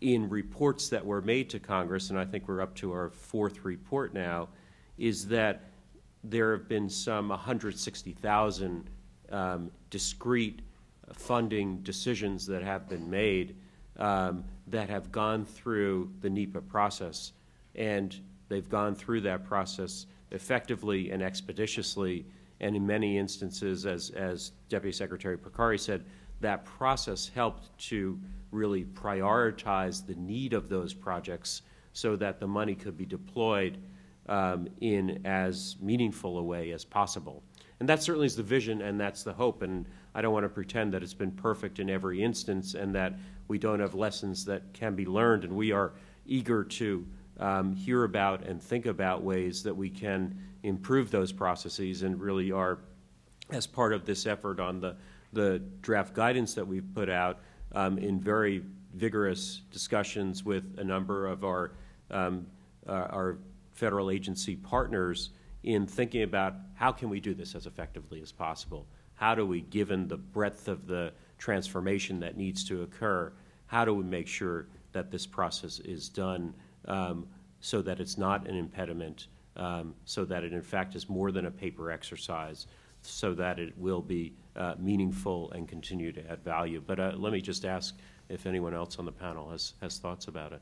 in reports that were made to Congress, and I think we're up to our 4th report now, is that there have been some 160,000 discrete funding decisions that have been made that have gone through the NEPA process, and they've gone through that process effectively and expeditiously, and in many instances, as Deputy Secretary Percari said, that process helped to really prioritize the need of those projects so that the money could be deployed in as meaningful a way as possible. And that certainly is the vision, and that's the hope, and I don't want to pretend that it's been perfect in every instance and that we don't have lessons that can be learned, and we are eager to hear about and think about ways that we can improve those processes, and really are, as part of this effort on the draft guidance that we've put out, in very vigorous discussions with a number of our federal agency partners in thinking about how can we do this as effectively as possible. How do we, given the breadth of the transformation that needs to occur, how do we make sure that this process is done so that it's not an impediment, so that it in fact is more than a paper exercise, so that it will be meaningful and continue to add value. But let me just ask if anyone else on the panel has thoughts about it.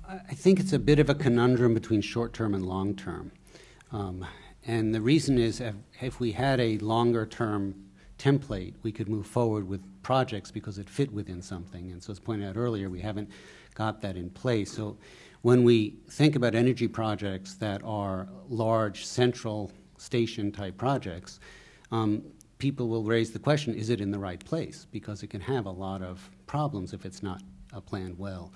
I think it's a bit of a conundrum between short-term and long-term. And the reason is if we had a longer-term template, we could move forward with projects because it fit within something. And so as pointed out earlier, we haven't got that in place. So when we think about energy projects that are large central station type projects, people will raise the question, is it in the right place? Because it can have a lot of problems if it's not planned well.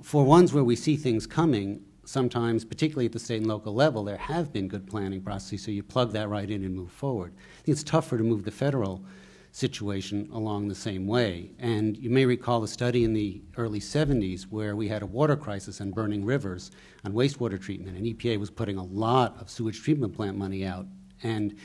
For ones where we see things coming, sometimes, particularly at the state and local level, there have been good planning processes, so you plug that right in and move forward. I think it's tougher to move the federal situation along the same way. And you may recall a study in the early 70s where we had a water crisis and burning rivers on wastewater treatment, and EPA was putting a lot of sewage treatment plant money out. And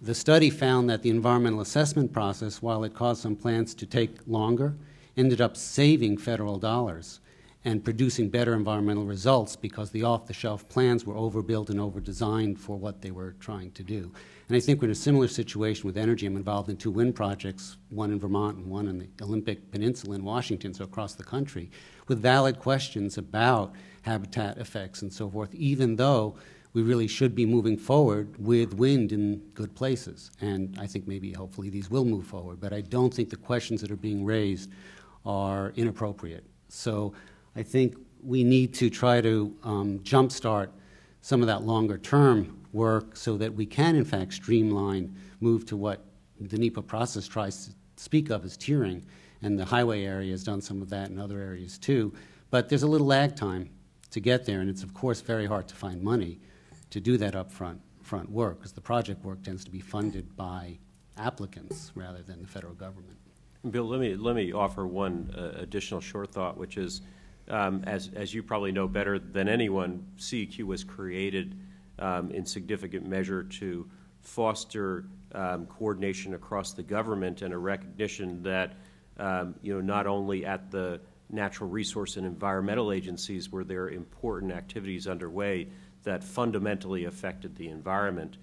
the study found that the environmental assessment process, while it caused some plants to take longer, ended up saving federal dollars and producing better environmental results because the off-the-shelf plans were overbuilt and overdesigned for what they were trying to do. And I think we're in a similar situation with energy. I'm involved in 2 wind projects, one in Vermont and one in the Olympic Peninsula in Washington, so across the country, with valid questions about habitat effects and so forth, even though we really should be moving forward with wind in good places. And I think maybe, hopefully, these will move forward. But I don't think the questions that are being raised are inappropriate. So I think we need to try to jumpstart some of that longer-term work so that we can, in fact, streamline, move to what the NEPA process tries to speak of as tiering, and the highway area has done some of that in other areas too. But there's a little lag time to get there, and it's, of course, very hard to find money to do that upfront work, because the project work tends to be funded by applicants rather than the federal government. Bill, let me offer one additional short thought, which is, as you probably know better than anyone, CEQ was created in significant measure to foster coordination across the government and a recognition that not only at the natural resource and environmental agencies were there important activities underway that fundamentally affected the environment.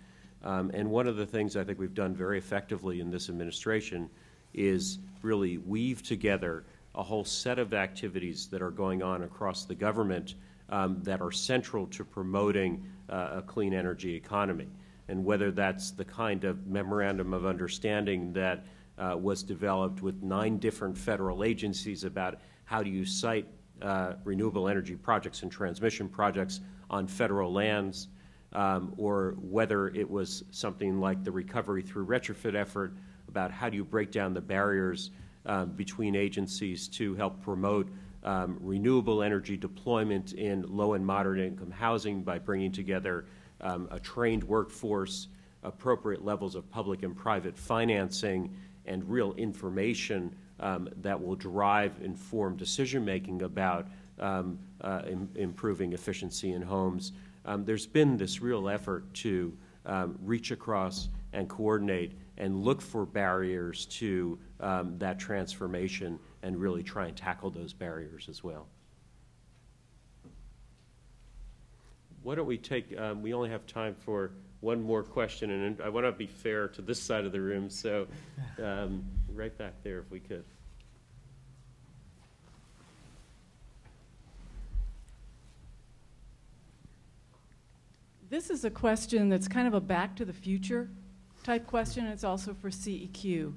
And one of the things I think we've done very effectively in this administration is really weave together a whole set of activities that are going on across the government that are central to promoting a clean energy economy. And whether that's the kind of memorandum of understanding that was developed with 9 different federal agencies about how do you site renewable energy projects and transmission projects on federal lands, or whether it was something like the recovery through retrofit effort about how do you break down the barriers between agencies to help promote renewable energy deployment in low and moderate income housing by bringing together a trained workforce, appropriate levels of public and private financing, and real information that will drive informed decision-making about improving efficiency in homes. There's been this real effort to reach across and coordinate and look for barriers to that transformation and really try and tackle those barriers as well. Why don't we take, we only have time for one more question, and I want to be fair to this side of the room, so right back there if we could. This is a question that's kind of a back to the future type question, and it's also for CEQ.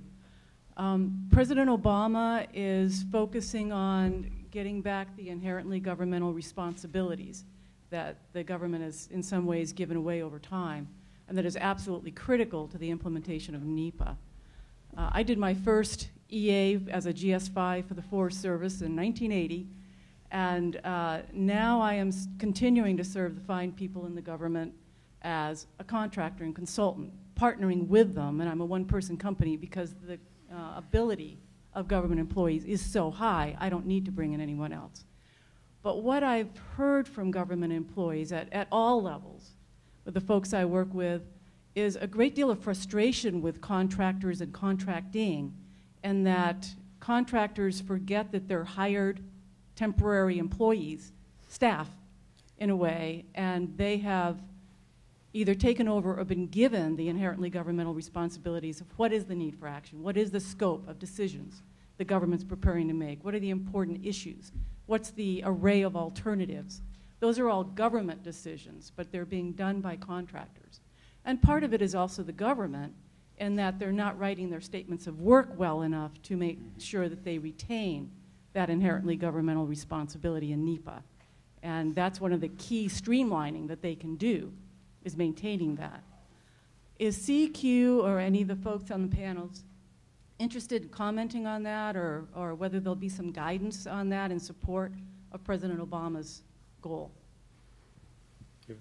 President Obama is focusing on getting back the inherently governmental responsibilities that the government has in some ways given away over time, and that is absolutely critical to the implementation of NEPA. I did my first EA as a GS5 for the Forest Service in 1980, and now I am continuing to serve the fine people in the government as a contractor and consultant, partnering with them, and I'm a one-person company because the ability of government employees is so high, I don't need to bring in anyone else. But what I've heard from government employees at all levels, with the folks I work with, is a great deal of frustration with contractors and contracting, and that contractors forget that they're hired temporary employees, staff, in a way, and they have either taken over or been given the inherently governmental responsibilities of what is the need for action, what is the scope of decisions the government's preparing to make, what are the important issues, what's the array of alternatives. Those are all government decisions, but they're being done by contractors. And part of it is also the government and that they're not writing their statements of work well enough to make sure that they retain that inherently governmental responsibility in NEPA. And that's one of the key streamlining that they can do, is maintaining that. Is CEQ or any of the folks on the panels interested in commenting on that, or whether there'll be some guidance on that in support of President Obama's goal?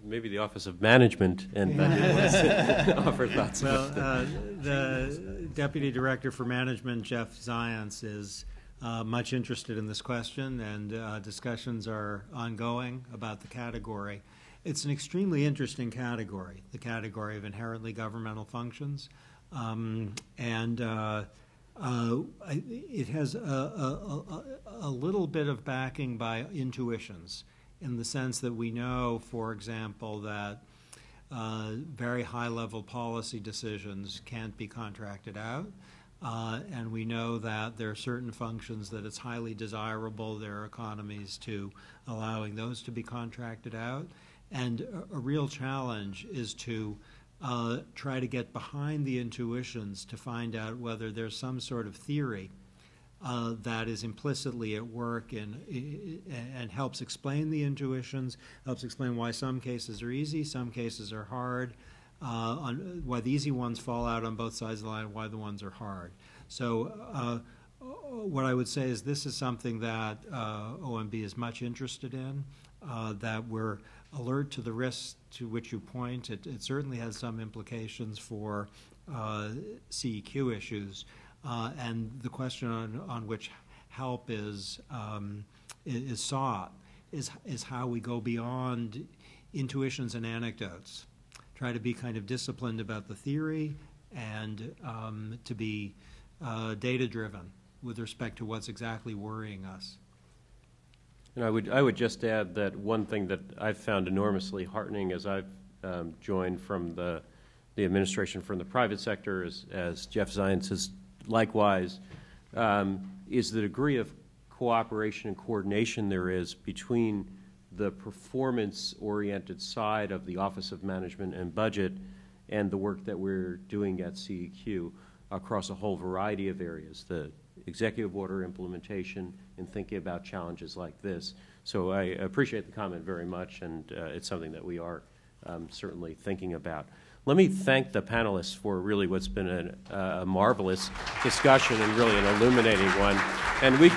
Maybe the Office of Management and Budget offer thoughts. Well, the Deputy Director for Management, Jeff Zients, is much interested in this question, and discussions are ongoing about the category. It's an extremely interesting category, the category of inherently governmental functions, and it has a little bit of backing by intuitions, in the sense that we know, for example, that very high-level policy decisions can't be contracted out. And we know that there are certain functions that it's highly desirable, there are economies to allowing those to be contracted out. And a real challenge is to try to get behind the intuitions to find out whether there's some sort of theory that is implicitly at work and helps explain the intuitions, helps explain why some cases are easy, some cases are hard, why the easy ones fall out on both sides of the line, and why the ones are hard. So what I would say is this is something that OMB is much interested in, that we're alert to the risks to which you point. It certainly has some implications for CEQ issues. And the question on which help is sought is how we go beyond intuitions and anecdotes. Try to be kind of disciplined about the theory and to be data-driven with respect to what's exactly worrying us. And I would just add that one thing that I've found enormously heartening as I've joined from the administration from the private sector, as Jeff Zients has likewise, is the degree of cooperation and coordination there is between the performance-oriented side of the Office of Management and Budget and the work that we're doing at CEQ across a whole variety of areas, the executive order implementation and thinking about challenges like this. So I appreciate the comment very much, and it's something that we are certainly thinking about. Let me thank the panelists for really what's been a marvelous discussion and really an illuminating one. And we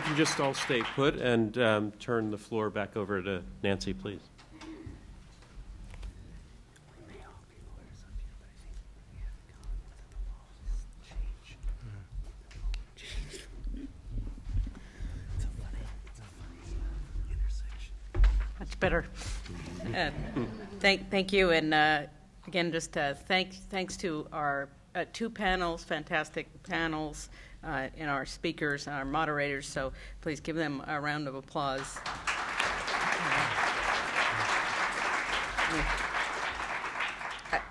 can just all stay put and turn the floor back over to Nancy, please. Much better. Thank you, and again, just thanks to our two panels, fantastic panels, and our speakers, our moderators. So please give them a round of applause.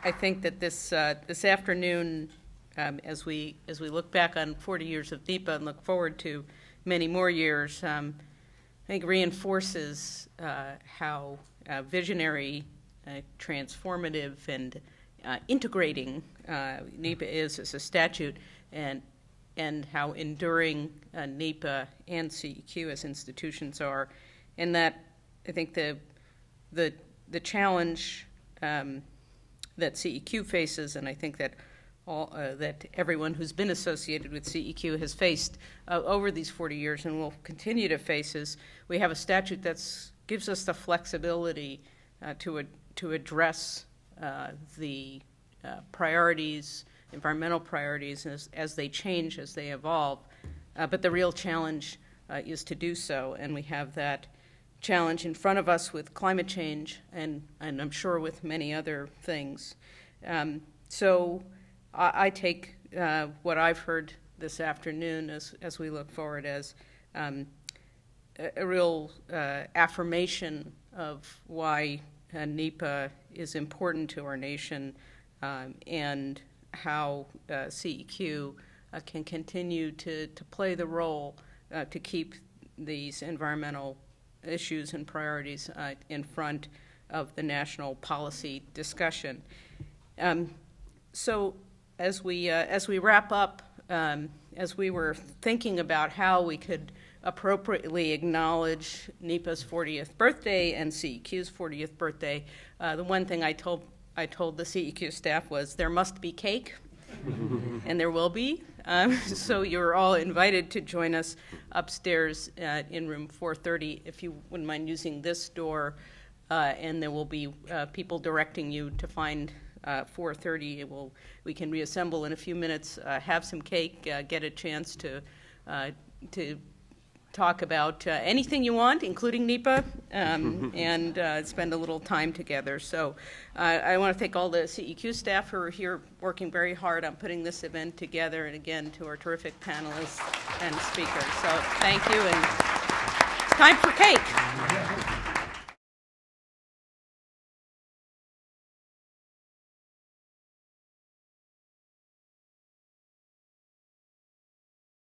I think that this afternoon, as we look back on 40 years of NEPA and look forward to many more years, I think reinforces how visionary, transformative, and integrating NEPA is as a statute, and how enduring NEPA and CEQ as institutions are, and that I think the challenge that CEQ faces, and I think that that everyone who's been associated with CEQ has faced over these 40 years and will continue to face, is we have a statute that gives us the flexibility to address the priorities, environmental priorities, as they change, as they evolve. But the real challenge is to do so, and we have that challenge in front of us with climate change, and I'm sure with many other things. So I take what I've heard this afternoon as we look forward as a real affirmation of why NEPA is important to our nation, and how CEQ can continue to play the role to keep these environmental issues and priorities in front of the national policy discussion. So as we wrap up, as we were thinking about how we could appropriately acknowledge NEPA's 40th birthday and CEQ's 40th birthday, the one thing I told the CEQ staff was there must be cake, and there will be. So you're all invited to join us upstairs in room 430 if you wouldn't mind using this door, and there will be people directing you to find 430. We can reassemble in a few minutes, have some cake, get a chance to talk about anything you want, including NEPA, and spend a little time together. So I want to thank all the CEQ staff who are here working very hard on putting this event together, and again to our terrific panelists and speakers. So thank you, and it's time for cake.